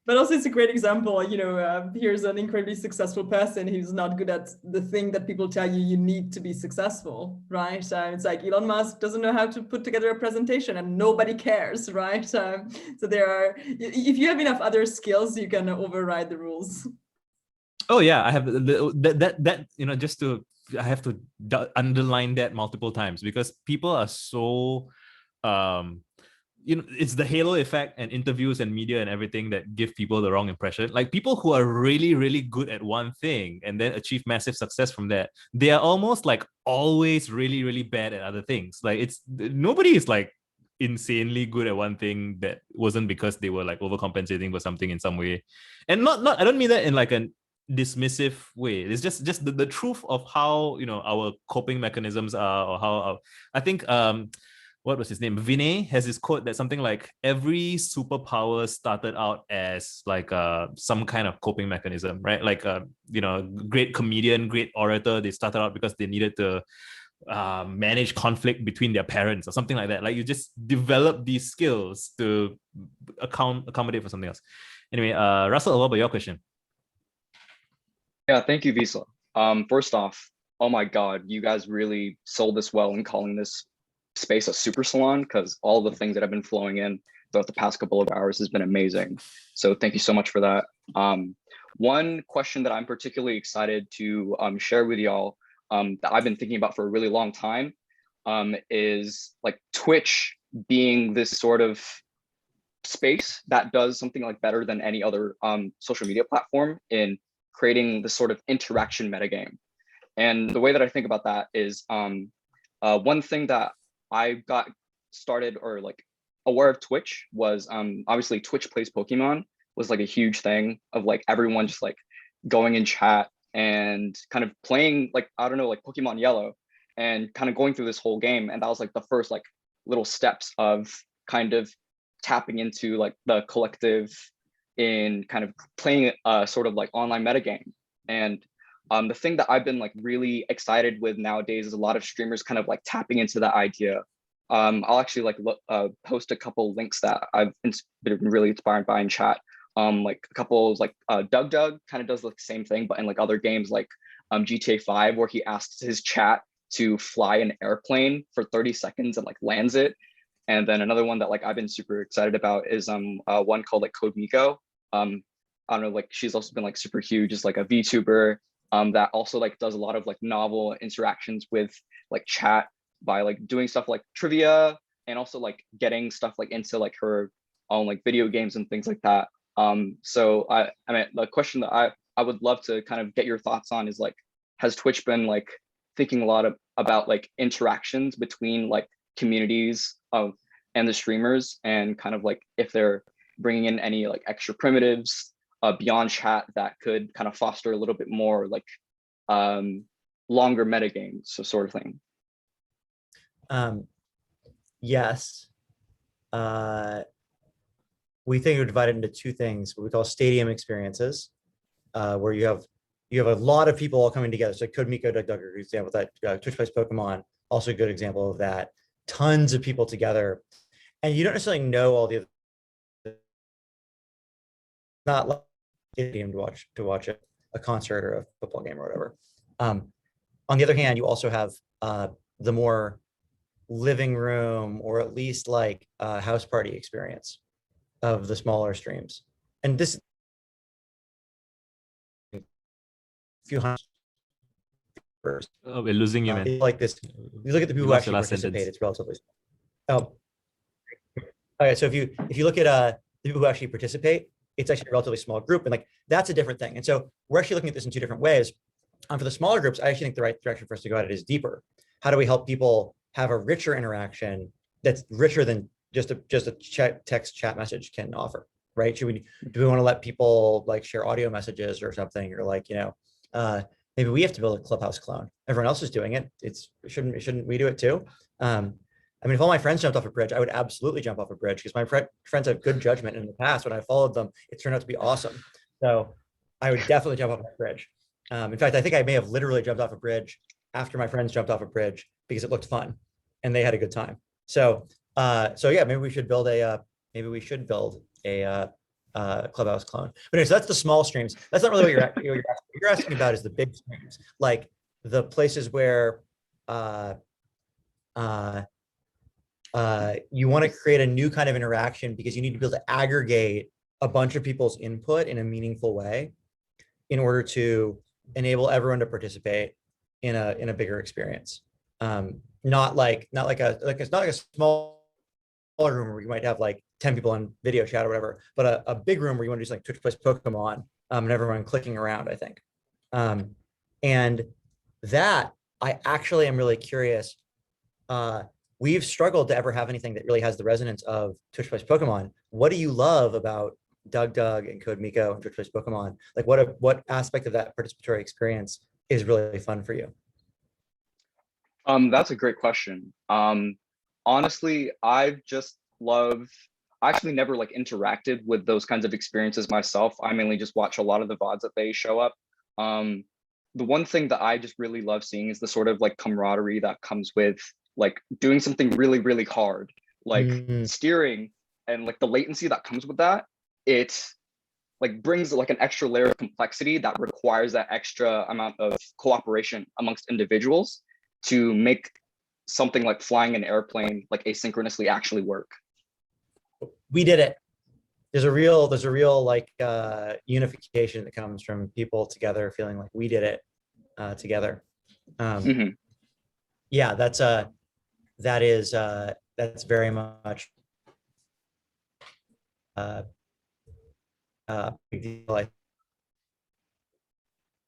A: But also it's a great example, you know, here's an incredibly successful person who's not good at the thing that people tell you need to be successful, right? It's like Elon Musk doesn't know how to put together a presentation and nobody cares, right? So there are, if you have enough other skills, you can override the rules.
B: Oh yeah, I have that you know, just to, I have to underline that multiple times because people are so you know, it's the halo effect and interviews and media and everything that give people the wrong impression. Like people who are really, really good at one thing and then achieve massive success from that, they are almost like always really, really bad at other things. Like it's, nobody is like insanely good at one thing that wasn't because they were like overcompensating for something in some way. And not I don't mean that in like an dismissive way. It's just the truth of how, you know, our coping mechanisms are, or how I think what was his name? Vinay has this quote that something like every superpower started out as like some kind of coping mechanism, right? Like you know, great comedian, great orator, they started out because they needed to manage conflict between their parents or something like that. Like you just develop these skills to accommodate for something else. Anyway, Russell, what about your question?
M: Yeah, thank you, Visa. First off, oh my God, you guys really sold this well in calling this space a super salon, because all the things that have been flowing in throughout the past couple of hours has been amazing. So thank you so much for that. One question that I'm particularly excited to share with y'all that I've been thinking about for a really long time is like Twitch being this sort of space that does something like better than any other social media platform in creating this sort of interaction metagame. And the way that I think about that is one thing that I got started or like aware of Twitch was obviously Twitch Plays Pokemon was like a huge thing of like everyone just like going in chat and kind of playing like, I don't know, like Pokemon Yellow and kind of going through this whole game. And that was like the first like little steps of kind of tapping into like the collective in kind of playing a sort of like online metagame. And the thing that I've been like really excited with nowadays is a lot of streamers kind of like tapping into that idea. I'll actually like post a couple links that I've been really inspired by in chat. Like a couple like Doug kind of does like the same thing, but in like other games like GTA 5, where he asks his chat to fly an airplane for 30 seconds and like lands it. And then another one that like I've been super excited about is one called like Code Miko. I don't know, like she's also been like super huge, just like a VTuber. That also like does a lot of like novel interactions with like chat by like doing stuff like trivia and also like getting stuff like into like her own like video games and things like that. So I mean, the question that I would love to kind of get your thoughts on is like, has Twitch been like thinking a lot about like interactions between like communities and the streamers, and kind of like if they're bringing in any like extra primitives beyond chat that could kind of foster a little bit more like longer metagames, so sort of thing?
C: Yes. We think we divide it into two things, what we call stadium experiences, where you have a lot of people all coming together. So Code Miko, Doug, good example of that. Twitch Plays Pokemon, also a good example of that. Tons of people together, and you don't necessarily know all the other. Not like stadium to watch a concert or a football game or whatever. On the other hand, you also have the more living room, or at least like a house party experience of the smaller streams. And this few hundred.
B: Oh, we're losing you, man.
C: Like this, you look at the people who actually participate, it's relatively small. Oh, okay. So if you look at the people who actually participate, it's actually a relatively small group, and like that's a different thing. And so we're actually looking at this in two different ways. For the smaller groups, I actually think the right direction for us to go at it is deeper. How do we help people have a richer interaction that's richer than just a text chat message can offer, right? Do we want to let people like share audio messages or something, or like, you know, maybe we have to build a Clubhouse clone. Everyone else is doing it. Shouldn't we do it too? I mean, if all my friends jumped off a bridge, I would absolutely jump off a bridge because my friends have good judgment. In the past, when I followed them, it turned out to be awesome. So I would definitely jump off a bridge. In fact, I think I may have literally jumped off a bridge after my friends jumped off a bridge because it looked fun and they had a good time. So, so yeah, maybe we should build a Clubhouse clone. But anyway, so that's the small streams. That's not really what you're asking about is the big streams, like the places where you want to create a new kind of interaction because you need to be able to aggregate a bunch of people's input in a meaningful way in order to enable everyone to participate in a bigger experience. Not like a small room where you might have like 10 people on video chat or whatever, but a big room where you want to do like Twitch plays Pokemon and everyone clicking around, I think. And that I actually am really curious. We've struggled to ever have anything that really has the resonance of Twitch plays Pokemon. What do you love about Doug and Code Miko and Twitch plays Pokemon? Like what aspect of that participatory experience is really fun for you?
M: That's a great question. Honestly, I actually never like interacted with those kinds of experiences myself. I mainly just watch a lot of the VODs that they show up. The one thing that I just really love seeing is the sort of like camaraderie that comes with like doing something really, really hard, like steering, and like the latency that comes with that. It like brings like an extra layer of complexity that requires that extra amount of cooperation amongst individuals to make something like flying an airplane like asynchronously actually work.
C: We did it. There's a real like unification that comes from people together feeling like we did it together. Yeah, that's very much big deal. I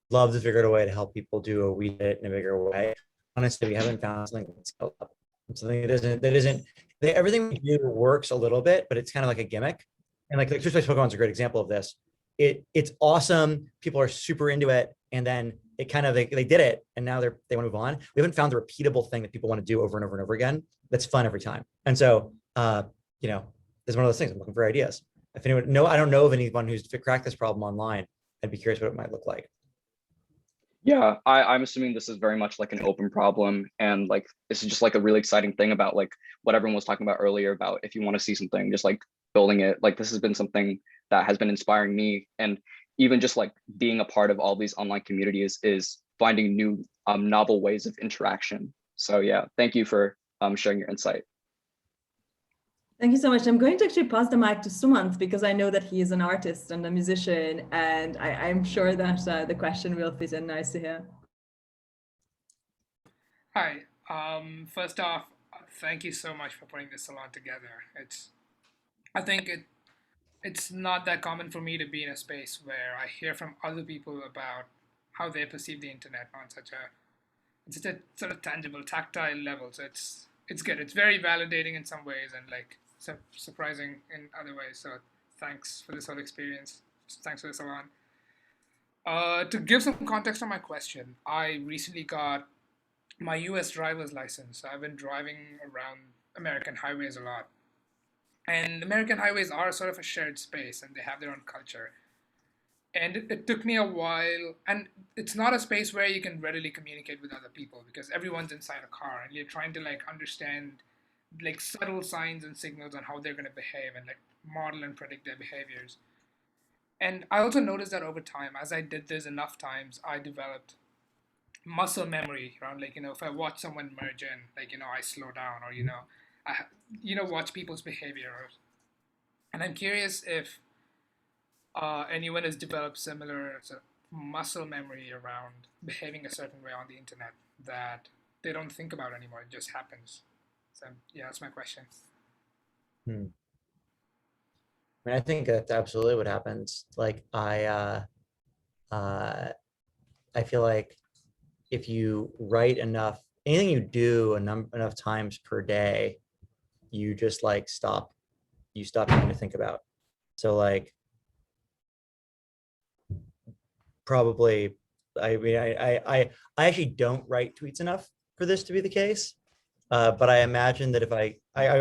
C: love to figure out a way to help people do a we did it in a bigger way. Honestly, we haven't found something that's scaled up. Something that isn't everything we do works a little bit, but it's kind of like a gimmick. And like Twitch plays Pokemon is a great example of this. It's awesome. People are super into it, and then it kind of they did it, and now they want to move on. We haven't found the repeatable thing that people want to do over and over and over again. That's fun every time. And so, you know, it's one of those things. I'm looking for ideas. If anyone, I don't know of anyone who's cracked this problem online. I'd be curious what it might look like.
M: Yeah, I'm assuming this is very much like an open problem, and like this is just like a really exciting thing about like what everyone was talking about earlier about if you want to see something, just like building it. Like this has been something that has been inspiring me, and even just like being a part of all these online communities is finding new novel ways of interaction. So yeah, thank you for sharing your insight.
A: Thank you so much. I'm going to actually pass the mic to Sumant because I know that he is an artist and a musician, and I'm sure that the question will fit in nice to hear.
N: Hi. First off, thank you so much for putting this salon together. I think it's not that common for me to be in a space where I hear from other people about how they perceive the internet on such a sort of tangible, tactile level. So it's good. It's very validating in some ways and like surprising in other ways. So thanks for this whole experience. Thanks for the salon. To give some context on my question, I recently got my US driver's license. I've been driving around American highways a lot. And American highways are sort of a shared space and they have their own culture. And it took me a while, and it's not a space where you can readily communicate with other people because everyone's inside a car and you're trying to like understand like subtle signs and signals on how they're going to behave and like model and predict their behaviors. And I also noticed that over time, as I did this enough times, I developed muscle memory around like, if I watch someone merge in, like, I slow down or, I watch people's behavior. And I'm curious if anyone has developed similar sort of muscle memory around behaving a certain way on the internet that they don't think about anymore. It just happens. So yeah, that's my question.
C: I mean, I think that's absolutely what happens. Like I feel like if you write enough, anything you do enough times per day, you just like stop having to think about. So like probably, I mean, I actually don't write tweets enough for this to be the case. But I imagine that if I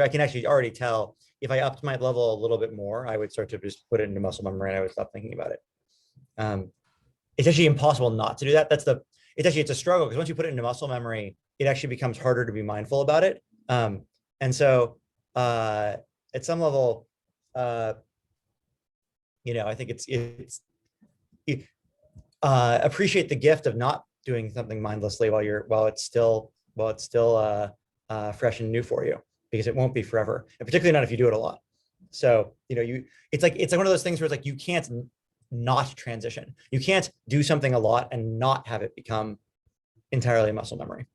C: can actually already tell if I upped my level a little bit more, I would start to just put it into muscle memory and I would stop thinking about it. It's actually impossible not to do that. It's a struggle because once you put it into muscle memory, it actually becomes harder to be mindful about it. And so at some level, I think appreciate the gift of not doing something mindlessly while it's still fresh and new for you, because it won't be forever, and particularly not if you do it a lot. So it's like one of those things where it's like you can't not transition. You can't do something a lot and not have it become entirely muscle memory.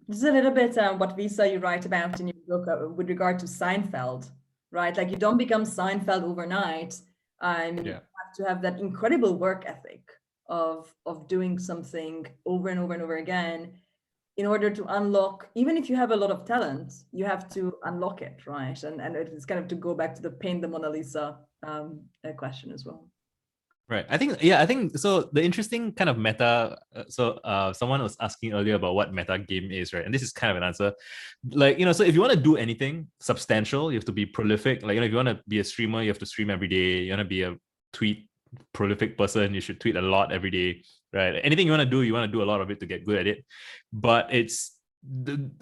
A: This is a little bit what Visa you write about in your book with regard to Seinfeld, right? Like you don't become Seinfeld overnight. You have to have that incredible work ethic of doing something over and over and over again in order to unlock. Even if you have a lot of talent, you have to unlock it, right? And it's kind of to go back to the paint the Mona Lisa question as well.
B: Right. I think so. The interesting kind of meta. Someone was asking earlier about what meta game is, right? And this is kind of an answer. Like, so if you want to do anything substantial, you have to be prolific. Like, if you want to be a streamer, you have to stream every day. You want to be a tweet prolific person, you should tweet a lot every day, right? Anything you want to do a lot of it to get good at it. But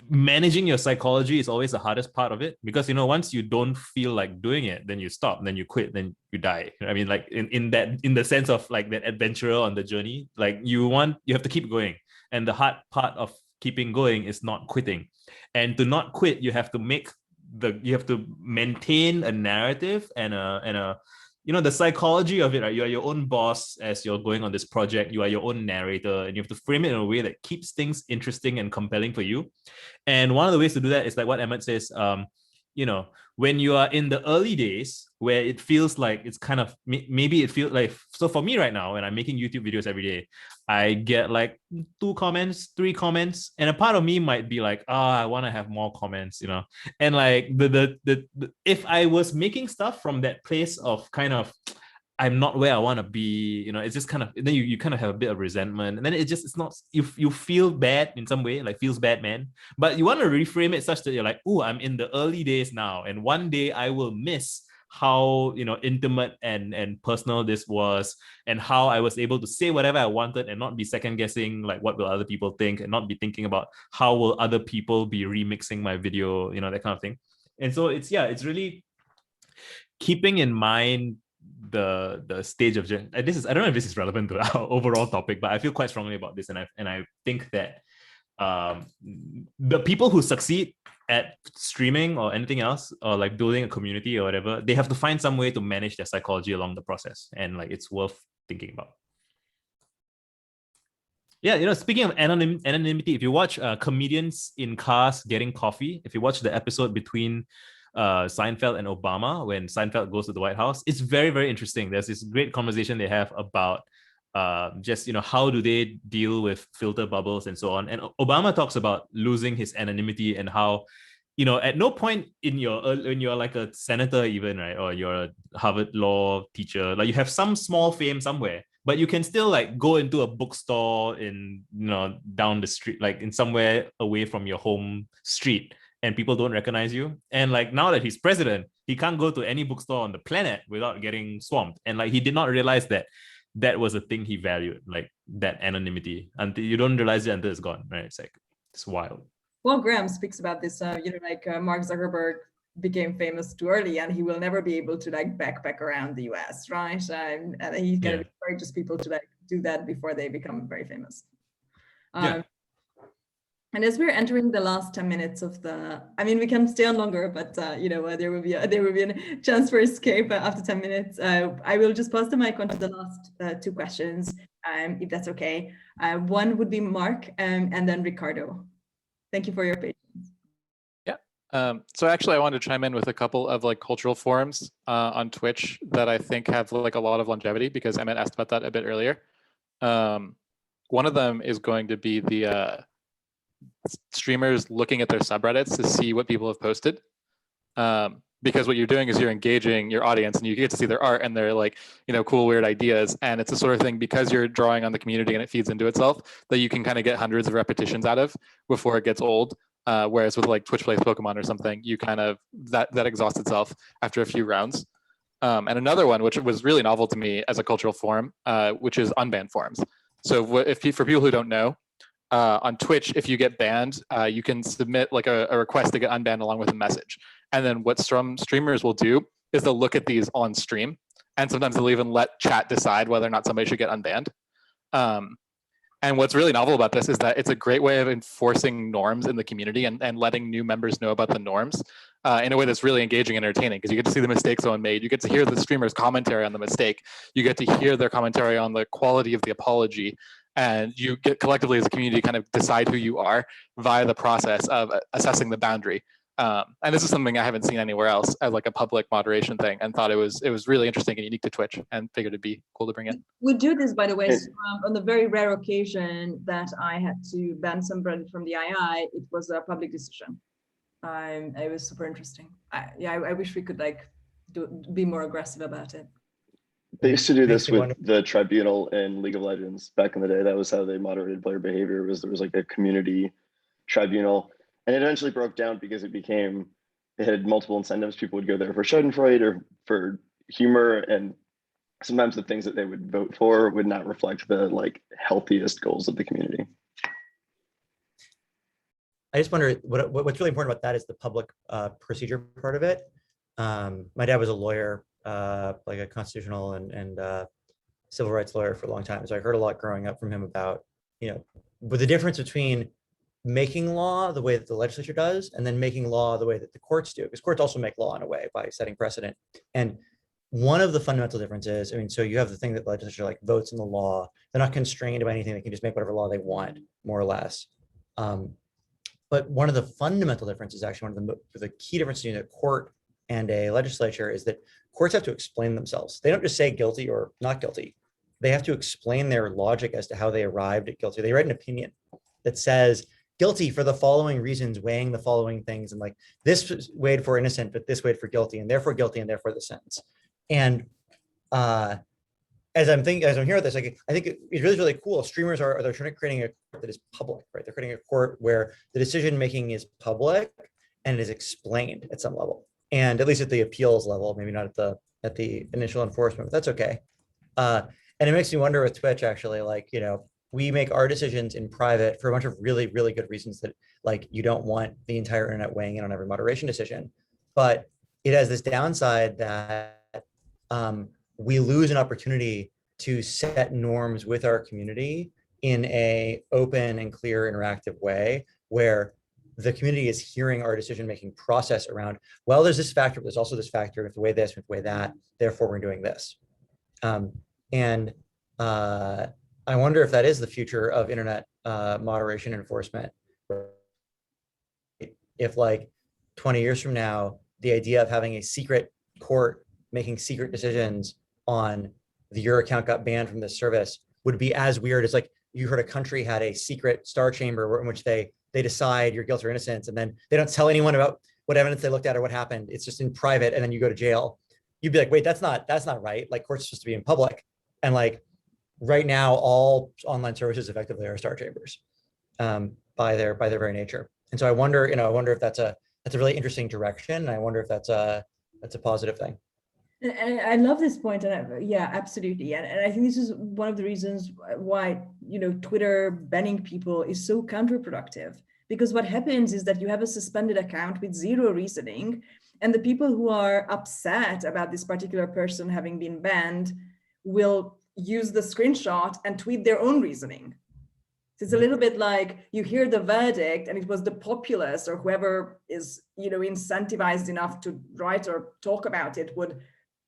B: managing your psychology is always the hardest part of it, because once you don't feel like doing it, then you stop, then you quit, then you die. I mean, like in the sense of like that adventurer on the journey, like you have to keep going, and the hard part of keeping going is not quitting. And to not quit, you have to maintain a narrative and a the psychology of it, right? You are your own boss as you're going on this project. You are your own narrator, and you have to frame it in a way that keeps things interesting and compelling for you. And one of the ways to do that is like what Emmett says, when you are in the early days where it feels like it's kind of, maybe it feels like, so for me right now, when I'm making YouTube videos every day, I get like 2 comments, 3 comments, and a part of me might be like, I want to have more comments, and like the if I was making stuff from that place of kind of, I'm not where I want to be, it's just kind of, then you kind of have a bit of resentment, and then it's not, you feel bad in some way, like feels bad, man. But you want to reframe it such that you're like, I'm in the early days now, and one day I will miss how intimate and personal this was, and how I was able to say whatever I wanted and not be second guessing like what will other people think, and not be thinking about how will other people be remixing my video, that kind of thing. And so it's really keeping in mind the stage of this is, I don't know if this is relevant to our overall topic, but I feel quite strongly about this, and I think that the people who succeed at streaming or anything else, or like building a community or whatever, they have to find some way to manage their psychology along the process, and like it's worth thinking about. Yeah, speaking of anonymity, if you watch comedians in cars getting coffee, if you watch the episode between Seinfeld and Obama, when Seinfeld goes to the White House, it's very, very interesting. There's this great conversation they have about just how do they deal with filter bubbles and so on. And Obama talks about losing his anonymity, and how at no point when you're like a senator even, right, or you're a Harvard law teacher, like you have some small fame somewhere, but you can still like go into a bookstore in down the street, like in somewhere away from your home street, and people don't recognize you. And like now that he's president, he can't go to any bookstore on the planet without getting swamped. And like he did not realize that was a thing he valued, like that anonymity, until you don't realize it until it's gone, right? It's wild.
A: Well, Graham speaks about this, Mark Zuckerberg became famous too early, and he will never be able to like backpack around the US, right? And he's going to encourages people to like do that before they become very famous. And as we're entering the last 10 minutes of we can stay on longer, but there will be a chance for escape after 10 minutes. I will just pass the mic on to the last 2 questions, if that's okay. One would be Mark, and then Ricardo. Thank you for your patience.
D: Yeah. So actually, I wanted to chime in with a couple of like cultural forums on Twitch that I think have like a lot of longevity, because Emmett asked about that a bit earlier. One of them is going to be the streamers looking at their subreddits to see what people have posted. because what you're doing is you're engaging your audience and you get to see their art and their like, cool, weird ideas. And it's the sort of thing, because you're drawing on the community and it feeds into itself, that you can kind of get hundreds of repetitions out of before it gets old. Whereas with like Twitch Plays Pokemon or something, you kind of, that exhausts itself after a few rounds. And another one, which was really novel to me as a cultural form, which is unbanned forums. So for people who don't know, on Twitch, if you get banned, you can submit like a request to get unbanned along with a message. And then what some streamers will do is they'll look at these on stream, and sometimes they'll even let chat decide whether or not somebody should get unbanned. And what's really novel about this is that it's a great way of enforcing norms in the community and letting new members know about the norms in a way that's really engaging and entertaining, because you get to see the mistakes someone made. You get to hear the streamer's commentary on the mistake. You get to hear their commentary on the quality of the apology. And you get collectively as a community kind of decide who you are via the process of assessing the boundary. And this is something I haven't seen anywhere else as like a public moderation thing, and thought it was really interesting and unique to Twitch, and figured it'd be cool to bring in.
A: We do this, by the way, on the very rare occasion that I had to ban somebody from the II, it was a public decision. It was super interesting. I wish we could like be more aggressive about it.
E: They used to do this with the tribunal in League of Legends back in the day. That was how they moderated player behavior. There was like a community tribunal, and it eventually broke down because it had multiple incentives. People would go there for schadenfreude or for humor, and sometimes the things that they would vote for would not reflect the like healthiest goals of the community.
C: I just wonder what's really important about that is the public procedure part of it. My dad was a lawyer, like a constitutional and civil rights lawyer for a long time. So I heard a lot growing up from him about, with the difference between making law the way that the legislature does and then making law the way that the courts do, because courts also make law in a way by setting precedent. And one of the fundamental differences, so you have the thing that the legislature like votes in the law. They're not constrained by anything. They can just make whatever law they want, more or less. But one of the fundamental differences, actually one of the key differences between a court and a legislature, is that courts have to explain themselves. They don't just say guilty or not guilty. They have to explain their logic as to how they arrived at guilty. They write an opinion that says guilty for the following reasons, weighing the following things, and like this weighed for innocent, but this weighed for guilty, and therefore the sentence. And as I'm hearing this, like I think it's really cool. Streamers they're creating a court that is public, right? They're creating a court where the decision making is public and it is explained at some level, and at least at the appeals level, maybe not at the initial enforcement, but that's okay. And it makes me wonder with Twitch, actually, like, we make our decisions in private for a bunch of really, really good reasons that like you don't want the entire internet weighing in on every moderation decision, but it has this downside that we lose an opportunity to set norms with our community in a open and clear interactive way where the community is hearing our decision-making process around, well, there's this factor, but there's also this factor, we have to weigh this, we have to weigh that, therefore we're doing this. I wonder if that is the future of internet moderation enforcement. If like 20 years from now, the idea of having a secret court making secret decisions on your account got banned from this service would be as weird as like you heard a country had a secret star chamber in which they decide you're guilty or innocent, and then they don't tell anyone about what evidence they looked at or what happened. It's just in private, and then you go to jail. You'd be like, wait, that's not right. Like courts are supposed to be in public, and like right now, all online services effectively are star chambers by their very nature. And so I wonder if that's a really interesting direction, and I wonder if that's a positive thing.
A: And I love this point, and yeah, absolutely. And I think this is one of the reasons why, Twitter banning people is so counterproductive, because what happens is that you have a suspended account with zero reasoning, and the people who are upset about this particular person having been banned will use the screenshot and tweet their own reasoning. So it's a little bit like you hear the verdict and it was the populace or whoever is, incentivized enough to write or talk about it would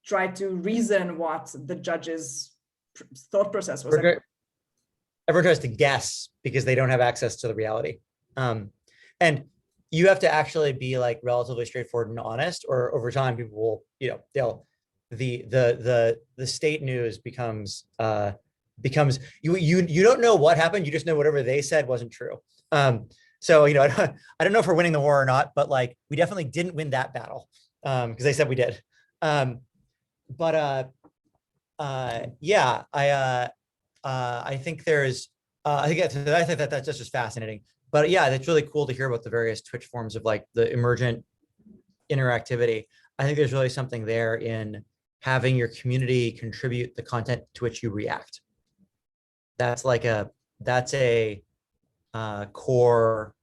A: try to reason what the judge's thought process was.
C: Everyone tries to guess because they don't have access to the reality. And you have to actually be like relatively straightforward and honest, or over time people will, the state news becomes you don't know what happened, you just know whatever they said wasn't true. So I don't know if we're winning the war or not, but like we definitely didn't win that battle. because they said we did. But yeah, I think there's, I think that's just fascinating. But yeah, it's really cool to hear about the various Twitch forms of like the emergent interactivity. I think there's really something there in having your community contribute the content to which you react. That's a core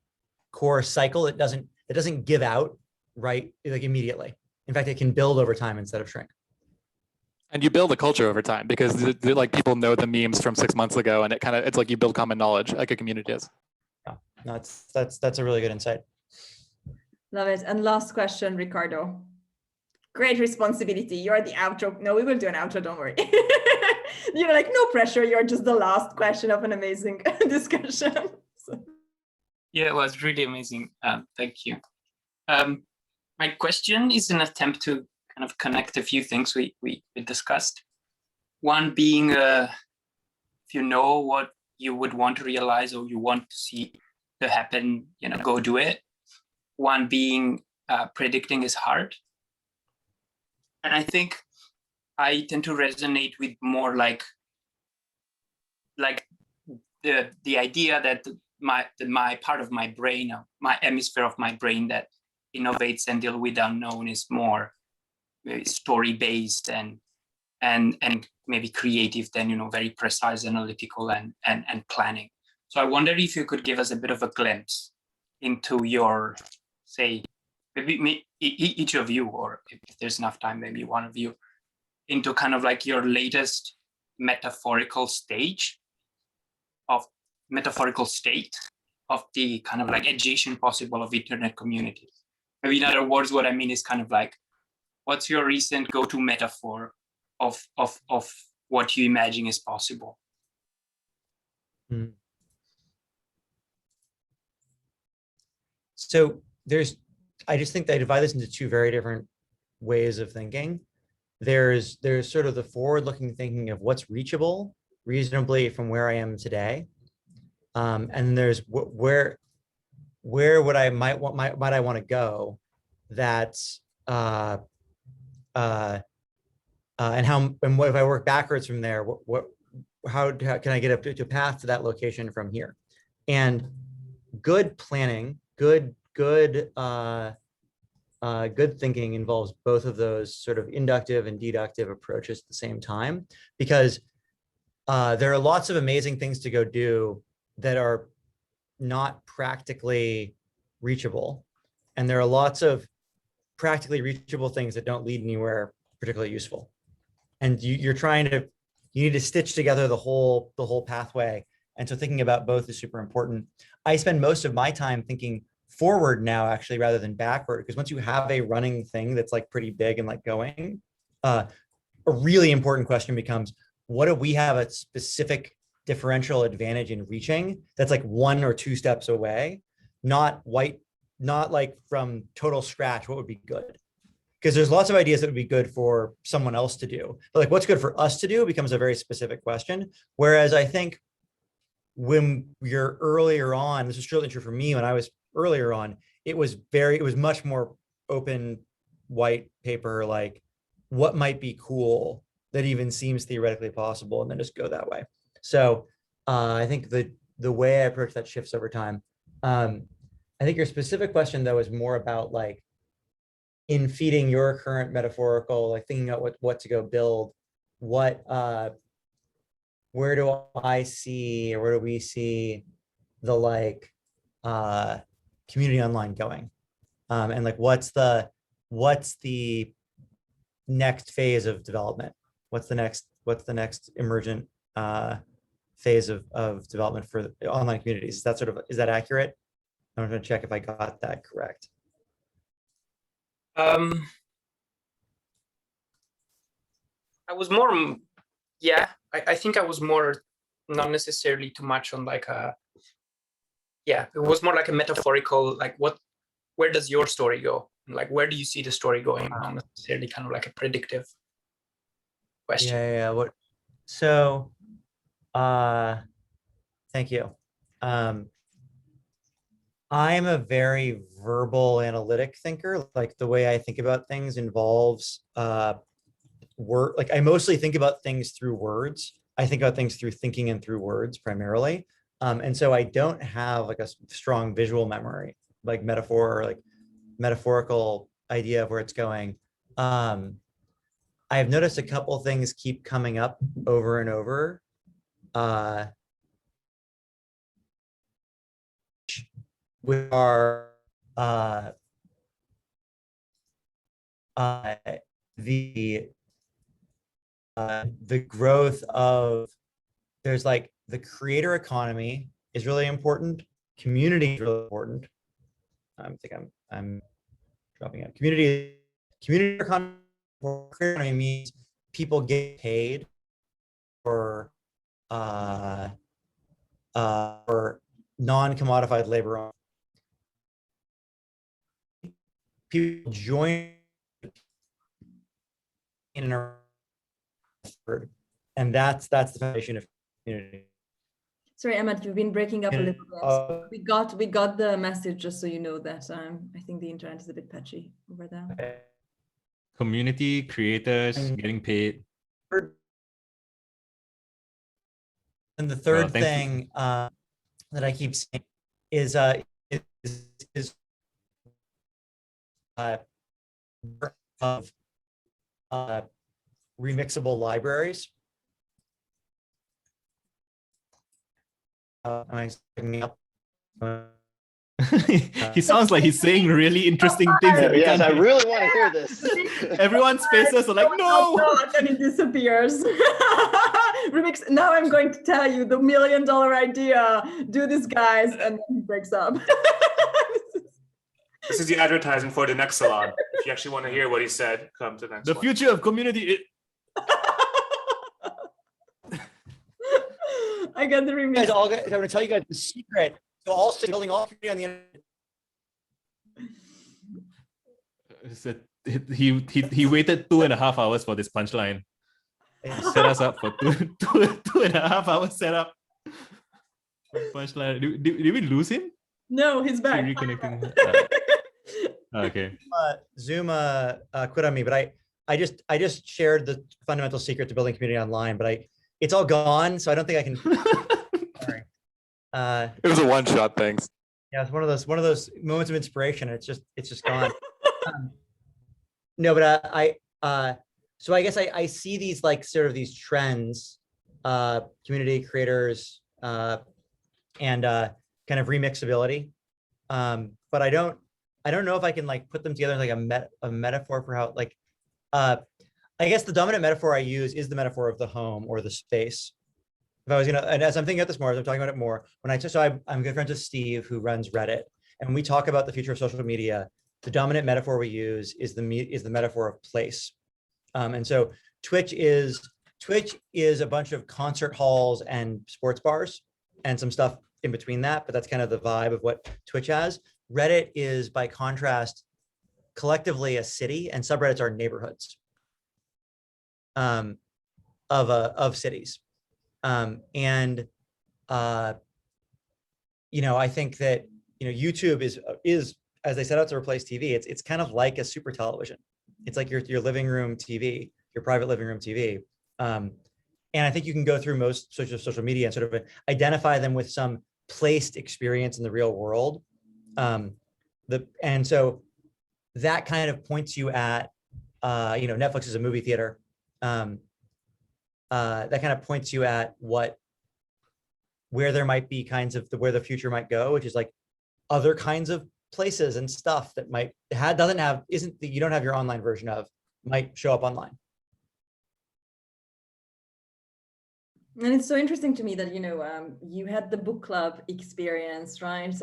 C: cycle. It doesn't give out right like immediately. In fact, it can build over time instead of shrink.
D: And you build a culture over time because like people know the memes from 6 months ago, and it's like you build common knowledge like a community is.
C: Yeah, no, that's a really good insight.
A: Love it. And last question, Ricardo. Great responsibility. You're the outro. No, we will do an outro. Don't worry. Like no pressure. You're just the last question of an amazing discussion.
O: Yeah, it was really amazing. Thank you. My question is an attempt to kind of connect a few things we discussed. One being, if you know what you would want to realize or you want to see to happen, go do it. One being predicting is hard. And I think I tend to resonate with more like the idea that my part of my brain, my hemisphere of my brain that innovates and deal with the unknown is more story-based and maybe creative than very precise, analytical and planning. So I wonder if you could give us a bit of a glimpse into your, say, maybe each of you, or if there's enough time, maybe one of you, into kind of like your latest metaphorical state of the kind of like adjacent possible of internet communities. Maybe in other words, what I mean is kind of like, what's your recent go-to metaphor of what you imagine is possible?
C: So I just think they divide this into two very different ways of thinking. There's sort of the forward-looking thinking of what's reachable reasonably from where I am today, and there's where would I might I want to go, that's and what if I work backwards from there? How can I get up to a path to that location from here? And good planning, good thinking involves both of those sort of inductive and deductive approaches at the same time, because there are lots of amazing things to go do that are not practically reachable. And there are lots of practically reachable things that don't lead anywhere particularly useful. And you need to stitch together the whole pathway. And so thinking about both is super important. I spend most of my time thinking forward now, actually, rather than backward, because once you have a running thing that's like pretty big and like going, a really important question becomes, what do we have a specific differential advantage in reaching that's like 1 or 2 steps away, not like from total scratch, what would be good? Because there's lots of ideas that would be good for someone else to do, but like what's good for us to do becomes a very specific question. Whereas I think when you're earlier on, this is truly true for me when I was earlier on, it was much more open white paper, like what might be cool that even seems theoretically possible, and then just go that way. So I think the way I approach that shifts over time. I think your specific question though is more about like in feeding your current metaphorical, like thinking about what to go build, where do I see, or where do we see the like community online going, and like what's the next phase of development? What's the next emergent phase of development for the online communities? Is that accurate? I'm going to check if I got that correct.
O: I was more, I think I was more, not necessarily too much on like it was more like a metaphorical, like where does your story go? Like, where do you see the story going? Not necessarily kind of like a predictive question.
C: Yeah. So, thank you. I'm a very verbal analytic thinker. Like the way I think about things involves word. Like I mostly think about things through words. I think about things through thinking and through words primarily. And so I don't have like a strong visual memory, like metaphor or like metaphorical idea of where it's going. I've noticed a couple things keep coming up over and over. With our the growth of, there's like the creator economy is really important. Community is really important. I think I'm dropping out. Community economy means people get paid for non-commodified labor. People join in and around, and that's the foundation of community.
A: Sorry, Emmett, you've been breaking up a little bit. We got the message, just so you know that I think the internet is a bit patchy over there.
B: Community, creators, getting paid.
C: And the third thing that I keep saying is of remixable libraries. Am I speaking up?
B: He sounds like he's saying really interesting things.
E: Yes, I really want to hear this.
B: Everyone's faces are like, no!
A: And it disappears. Remix. Now I'm going to tell you the $1 million idea. Do this, guys, and then he breaks up.
P: This is the advertising for the next salon. If you actually want to hear what he said, come to the next one.
B: The future of community.
A: I got the remix.
C: Guys, I'm going to tell you guys the secret to all building all community on the internet.
B: He waited 2.5 hours for this punchline. Set us up for two and a half hours setup. Punchline. Did we lose him?
A: No, he's back.
B: Reconnecting. Okay.
C: Zoom quit on me, but I just shared the fundamental secret to building community online, but it's all gone, so I don't think I can. Sorry.
D: It was a one-shot thing.
C: Yeah, it's one of those moments of inspiration. And it's just gone. No, but so I guess I see these like sort of these trends, community creators, and kind of remixability, but I don't know if I can like put them together like a metaphor for how like I guess the dominant metaphor I use is the metaphor of the home or the space. If I was gonna, and as I'm thinking about this more, as I'm talking about it more, I'm good friends with Steve, who runs Reddit, and when we talk about the future of social media, the dominant metaphor we use is the metaphor of place. And so Twitch is a bunch of concert halls and sports bars and some stuff in between that, but that's kind of the vibe of what Twitch has. Reddit is, by contrast, collectively a city, and subreddits are neighborhoods of cities. And I think that YouTube is as they set out to replace TV. It's kind of like a super television. It's like your living room TV, your private living room TV. And I think you can go through most social media and sort of identify them with some placed experience in the real world. And so that kind of points you at, Netflix is a movie theater. That kind of points you at where there might be where the future might go, which is like other kinds of places and stuff that you don't have your online version of, might show up online.
A: And it's so interesting to me that, you had the book club experience, right?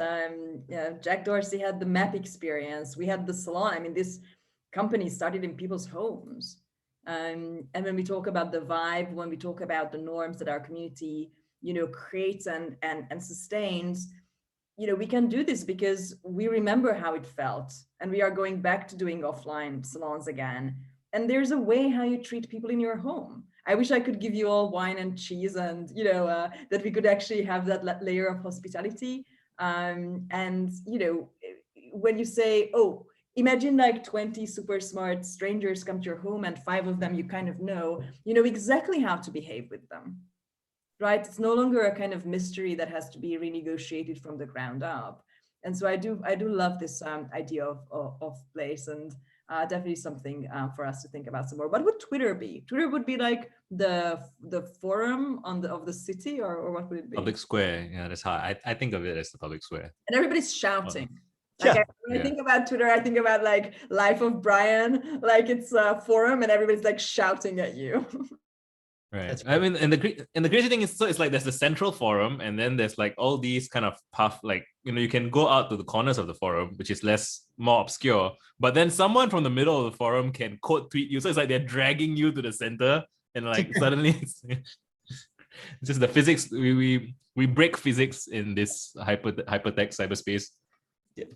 A: Jack Dorsey had the map experience. We had the salon. I mean, this company started in people's homes. And when we talk about the vibe, when we talk about the norms that our community, creates and sustains, we can do this because we remember how it felt. And we are going back to doing offline salons again. And there's a way how you treat people in your home. I wish I could give you all wine and cheese and, that we could actually have that layer of hospitality. And, you know, when you say, oh, imagine like 20 super smart strangers come to your home and 5 of them you kind of know exactly how to behave with them, right? It's no longer a kind of mystery that has to be renegotiated from the ground up. And so I do love this idea of place, and definitely something for us to think about some more. What would Twitter be? Twitter would be like the forum of the city, or what would it be?
B: Public square. Yeah, that's how I think of it, as the public square.
A: And everybody's shouting. When I
B: Yeah.
A: think about Twitter, I think about like Life of Brian, like it's a forum and everybody's like shouting at you.
B: Right. I mean, and the crazy thing is, so it's like there's the central forum, and then there's like all these kind of path, like, you can go out to the corners of the forum, which is more obscure. But then someone from the middle of the forum can quote tweet you, so it's like they're dragging you to the center, and like suddenly it's just the physics. We break physics in this hypertext cyberspace.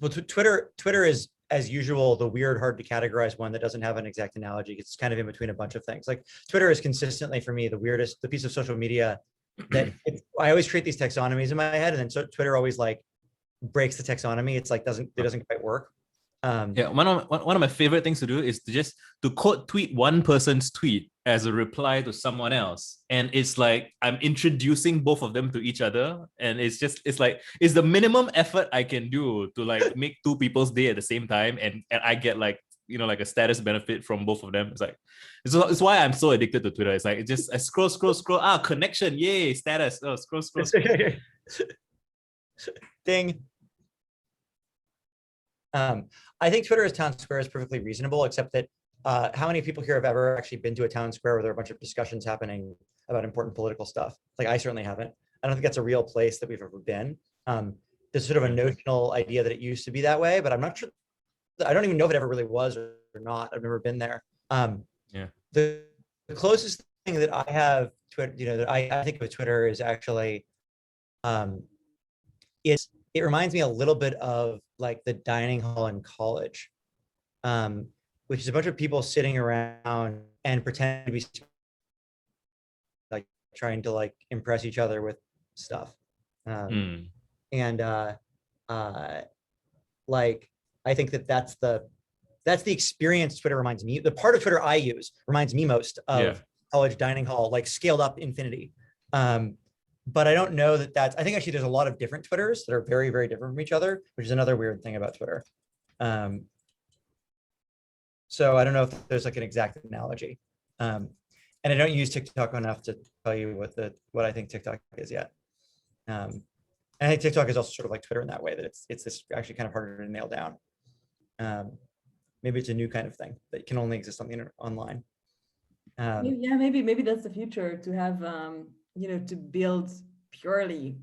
C: Well, Twitter is, as usual, the weird, hard to categorize one that doesn't have an exact analogy. It's kind of in between a bunch of things. Like Twitter is consistently, for me, the piece of social media that I always create these taxonomies in my head, and then so Twitter always like breaks the taxonomy. It's like it doesn't quite work.
B: Yeah, one of my favorite things to do is to quote tweet one person's tweet as a reply to someone else, and it's like I'm introducing both of them to each other, and it's the minimum effort I can do to like make two people's day at the same time, and I get like like a status benefit from both of them. It's like it's why I'm so addicted to Twitter. It's like I scroll, connection, yay, status, scroll.
C: Ding. I think Twitter as town square is perfectly reasonable, except that how many people here have ever actually been to a town square where there are a bunch of discussions happening about important political stuff? Like, I certainly haven't. I don't think that's a real place that we've ever been. There's sort of a notional idea that it used to be that way, but I'm not sure. I don't even know if it ever really was or not. I've never been there.
B: Yeah.
C: The closest thing that I have to that I think of Twitter is actually it reminds me a little bit of like the dining hall in college, which is a bunch of people sitting around and pretending to be like trying to like impress each other with stuff. And like, I think that's the experience Twitter reminds me. The part of Twitter I use reminds me most of college dining hall, like scaled up infinity. But I don't know that's, I think actually there's a lot of different Twitters that are very, very different from each other, which is another weird thing about Twitter. So I don't know if there's like an exact analogy. And I don't use TikTok enough to tell you what I think TikTok is yet. And I think TikTok is also sort of like Twitter in that way, that it's this actually kind of harder to nail down. Maybe it's a new kind of thing that can only exist on the internet, online.
A: Yeah, maybe that's the future, to have to build purely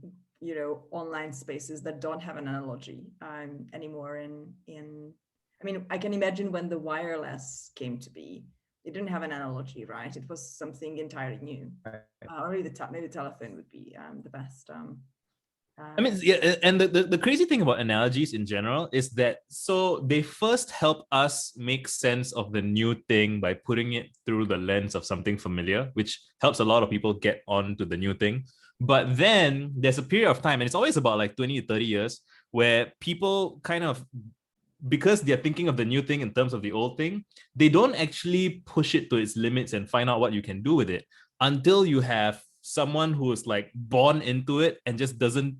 A: online spaces that don't have an analogy anymore. I mean, I can imagine when the wireless came to be, it didn't have an analogy, right? It was something entirely new. Or maybe the telephone would be the best.
B: I mean, yeah, and the crazy thing about analogies in general is that so they first help us make sense of the new thing by putting it through the lens of something familiar, which helps a lot of people get on to the new thing. But then there's a period of time, and it's always about like 20 to 30 years, where people kind of, because they're thinking of the new thing in terms of the old thing, they don't actually push it to its limits and find out what you can do with it until you have someone who is like born into it and just doesn't,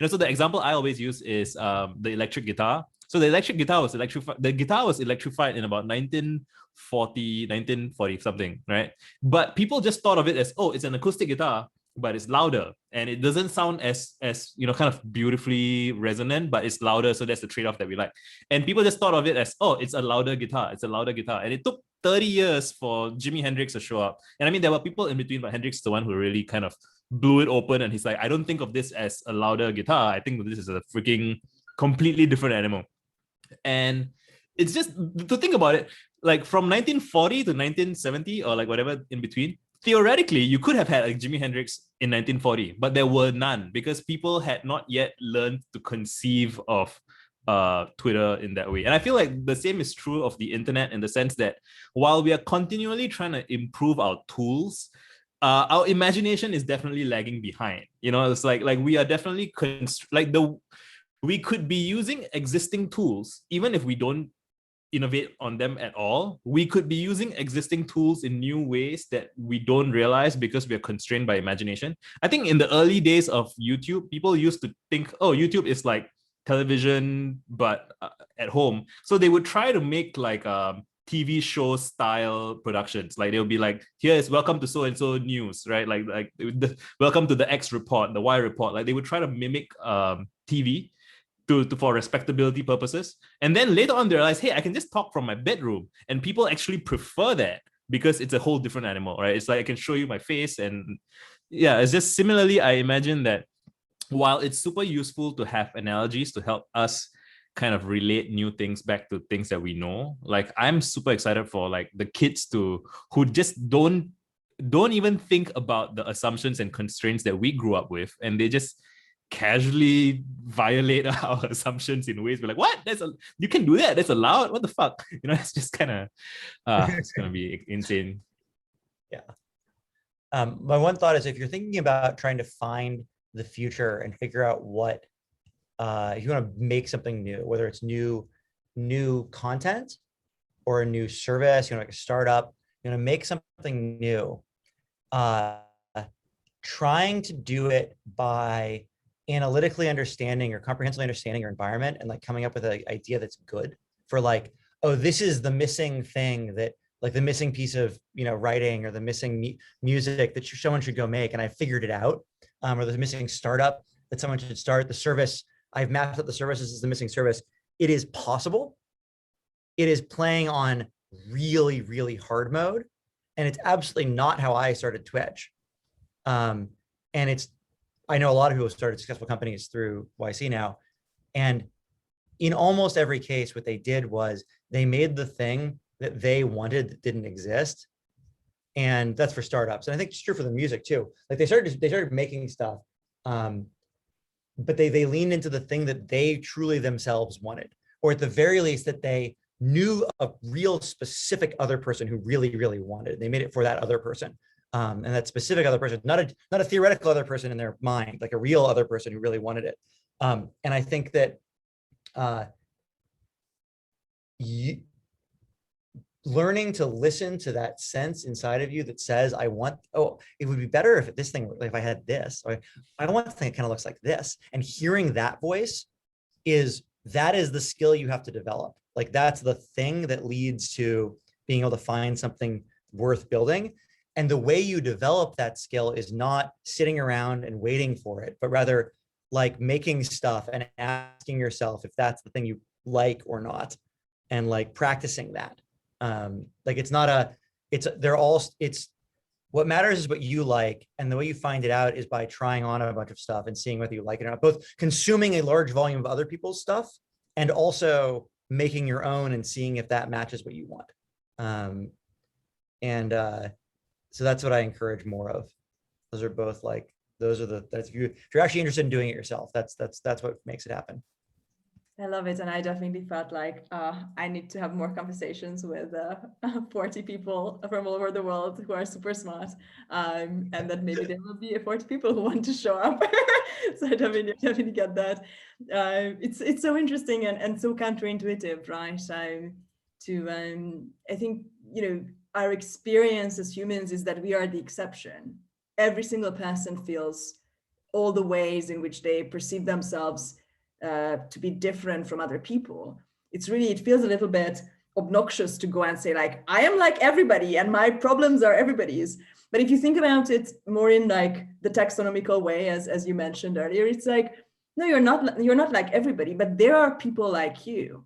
B: so the example I always use is the electric guitar. So the electric guitar was electrified. The guitar was electrified in about 1940 something, right? But people just thought of it as, oh, it's an acoustic guitar, but it's louder and it doesn't sound as kind of beautifully resonant, but it's louder. So that's the trade-off that we like. And people just thought of it as, oh, it's a louder guitar. It's a louder guitar. And it took 30 years for Jimi Hendrix to show up. And I mean, there were people in between, but Hendrix is the one who really kind of blew it open. And he's like, I don't think of this as a louder guitar. I think this is a freaking completely different animal. And it's just, to think about it, like from 1940 to 1970 or like whatever in between, theoretically, you could have had a Jimi Hendrix in 1940, but there were none because people had not yet learned to conceive of Twitter in that way. And I feel like the same is true of the internet, in the sense that while we are continually trying to improve our tools, our imagination is definitely lagging behind. It's like we are definitely we could be using existing tools, even if we don't innovate on them at all. We could be using existing tools in new ways that we don't realize because we are constrained by imagination. I think in the early days of YouTube, people used to think, oh, YouTube is like television, but at home. So they would try to make like TV show style productions. Like they'll be like, here is welcome to so-and-so news, right? Like welcome to the X report, the Y report. Like they would try to mimic TV for respectability purposes. And then later on they realize, hey, I can just talk from my bedroom. And people actually prefer that because it's a whole different animal, right? It's like I can show you my face. And yeah, it's just similarly, I imagine that while it's super useful to have analogies to help us kind of relate new things back to things that we know, like I'm super excited for like the kids who just don't even think about the assumptions and constraints that we grew up with, and they just casually violate our assumptions in ways we're like, what? You can do that? That's allowed? What the fuck? You know, it's just kind of it's gonna be insane.
C: Yeah. My one thought is, if you're thinking about trying to find the future and figure out what if you want to make something new, whether it's new content or a new service, you know, like a startup, you want to make something new, trying to do it by analytically understanding or comprehensively understanding your environment and like coming up with an idea that's good for like, oh, this is the missing thing, that like the missing piece of, you know, writing or the missing music that someone should go make, and I figured it out, or the missing startup that someone should start, the service, I've mapped out the services as the missing service. It is possible. It is playing on really, really hard mode. And it's absolutely not how I started Twitch. And I know a lot of people who started successful companies through YC now. And in almost every case, what they did was they made the thing that they wanted that didn't exist. And that's for startups. And I think it's true for the music too. Like they started making stuff, but they leaned into the thing that they truly themselves wanted, or at the very least that they knew a real specific other person who really, really wanted it. They made it for that other person. And that specific other person, not a theoretical other person in their mind, like a real other person who really wanted it. And I think that learning to listen to that sense inside of you that says, I want, oh, it would be better if this thing, if I had this, or I want something that kind of looks like this. And hearing that voice that is the skill you have to develop. Like that's the thing that leads to being able to find something worth building. And the way you develop that skill is not sitting around and waiting for it, but rather like making stuff and asking yourself if that's the thing you like or not, and like practicing that. Like what matters is what you like, and the way you find it out is by trying on a bunch of stuff and seeing whether you like it or not, both consuming a large volume of other people's stuff and also making your own and seeing if that matches what you want. So that's what I encourage more of. Those are both like, if you're actually interested in doing it yourself, that's what makes it happen.
A: I love it. And I definitely felt like I need to have more conversations with 40 people from all over the world who are super smart. And that maybe there will be 40 people who want to show up. So I definitely get that. It's so interesting and so counterintuitive, right? I think, you know, our experience as humans is that we are the exception. Every single person feels all the ways in which they perceive themselves to be different from other people. It feels a little bit obnoxious to go and say like, I am like everybody and my problems are everybody's. But if you think about it more in like the taxonomical way, as you mentioned earlier, it's like, no, you're not like everybody, but there are people like you.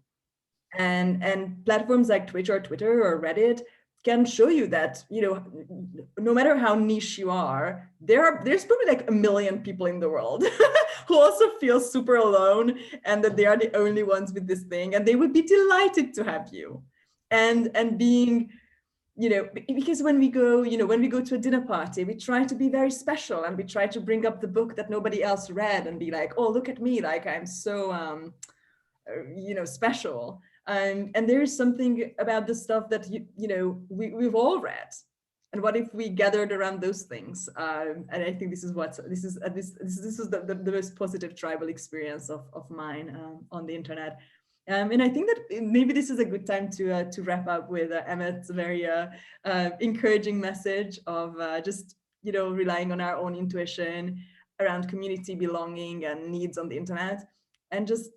A: And platforms like Twitch or Twitter or Reddit can show you that, you know, no matter how niche you are, there's probably like a million people in the world who also feel super alone and that they are the only ones with this thing, and they would be delighted to have you. And being, you know, because when we go to a dinner party, we try to be very special and we try to bring up the book that nobody else read and be like, oh, look at me, like I'm so you know, special. And there is something about the stuff that, you know, we've all read. And what if we gathered around those things? And I think this is the most positive tribal experience of mine on the internet. And I think that maybe this is a good time to wrap up with Emmett's very encouraging message of just, you know, relying on our own intuition around community belonging and needs on the internet, and just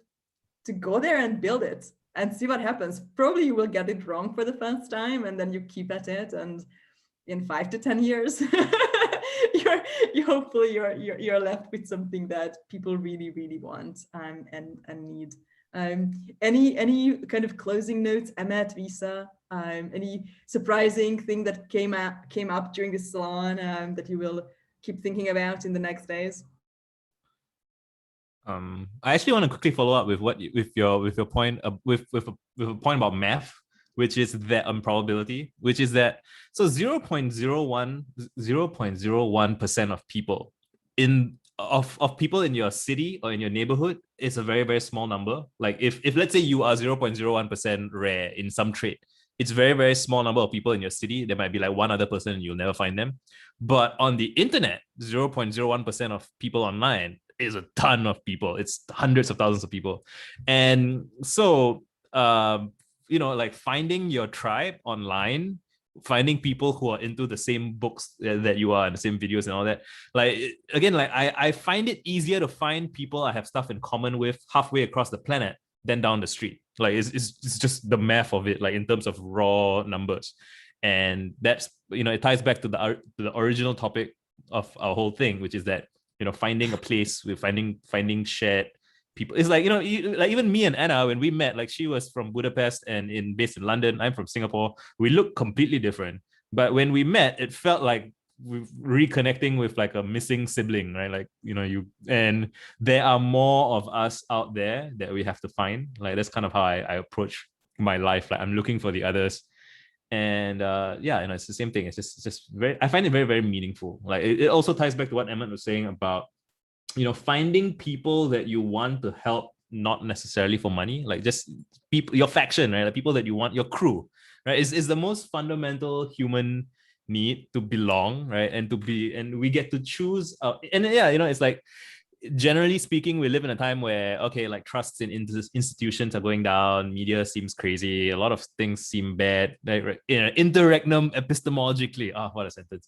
A: to go there and build it and see what happens. Probably you will get it wrong for the first time, and then you keep at it, and in 5 to 10 years, you're left with something that people really, really want and need. Any kind of closing notes, Emmett, Visa? Any surprising thing that came up during this salon that you will keep thinking about in the next days?
B: I actually want to quickly follow up with your point with a point about math, which is that improbability, which is that so 0.01% of people of people in your city or in your neighborhood is a very, very small number. Like if let's say you are 0.01% rare in some trait, it's very, very small number of people in your city. There might be like one other person and you'll never find them. But on the internet, 0.01% of people online is a ton of people. It's hundreds of thousands of people. And so, you know, like finding your tribe online, finding people who are into the same books that you are and the same videos and all that. Like, again, like I find it easier to find people I have stuff in common with halfway across the planet than down the street. Like it's just the math of it, like in terms of raw numbers. And that's, you know, it ties back to the original topic of our whole thing, which is that, you know, finding a place with finding shared people. It's like, you know, like even me and Anna, when we met, like she was from Budapest and based in London. I'm from Singapore. We look completely different. But when we met, it felt like we're reconnecting with like a missing sibling, right? Like, you know, and there are more of us out there that we have to find. Like that's kind of how I approach my life. Like I'm looking for the others. And yeah, you know, it's the same thing. It's just very, I find it very, very meaningful. Like it also ties back to what Emmett was saying about, you know, finding people that you want to help, not necessarily for money, like just people, your faction, right? Like people that you want, your crew, right? Is the most fundamental human need to belong, right? And we get to choose. And yeah, you know, it's like, generally speaking, we live in a time where, okay, like trusts in institutions are going down, media seems crazy, a lot of things seem bad, like, you know, interregnum epistemologically. What a sentence.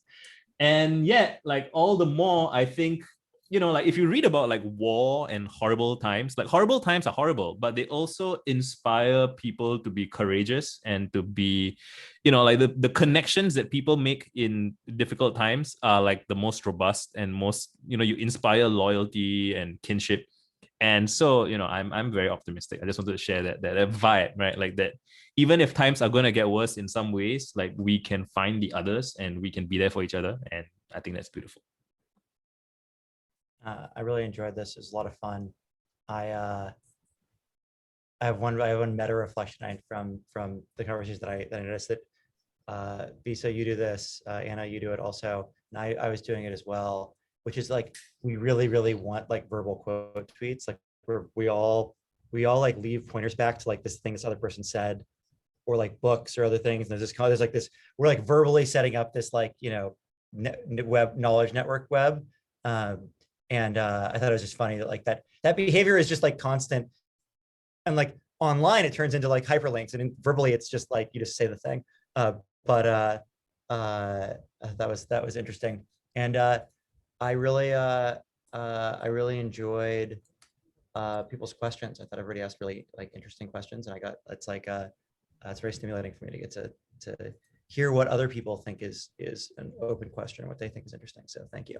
B: And yet, like all the more, I think, you know, like if you read about like war and horrible times, like horrible times are horrible, but they also inspire people to be courageous and to be, you know, like the connections that people make in difficult times are like the most robust and most, you know, you inspire loyalty and kinship. And so, you know, I'm very optimistic. I just wanted to share that vibe, right? Like that even if times are going to get worse in some ways, like we can find the others and we can be there for each other. And I think that's beautiful.
C: I really enjoyed this. It was a lot of fun. I have one meta reflection from the conversations that I noticed that Visa, you do this, Anna, you do it also, and I was doing it as well, which is like we really want like verbal quote tweets, like we all like leave pointers back to like this thing this other person said, or like books or other things. And there's like this, we're like verbally setting up this like, you know, web knowledge network web. And I thought it was just funny that like that behavior is just like constant, and like online it turns into like hyperlinks, and verbally it's just like you just say the thing. But that was interesting, and I really enjoyed people's questions. I thought everybody asked really like interesting questions, and it's very stimulating for me to get to hear what other people think is an open question, what they think is interesting. So thank you.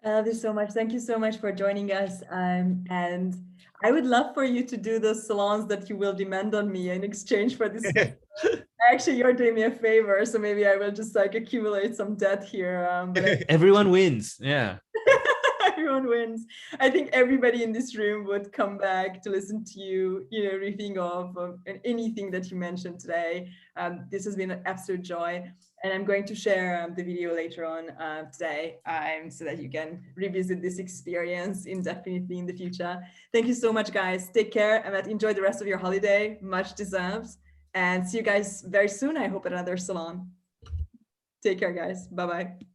A: I love you so much. Thank you so much for joining us. And I would love for you to do those salons that you will demand on me in exchange for this. Actually, you're doing me a favor, so maybe I will just like accumulate some debt here. But
B: everyone wins. Yeah.
A: Everyone wins. I think everybody in this room would come back to listen to you, you know, riffing off of anything that you mentioned today. This has been an absolute joy. And I'm going to share the video later on today so that you can revisit this experience indefinitely in the future. Thank you so much, guys. Take care, and enjoy the rest of your holiday. Much deserved. And see you guys very soon, I hope, at another salon. Take care, guys. Bye-bye.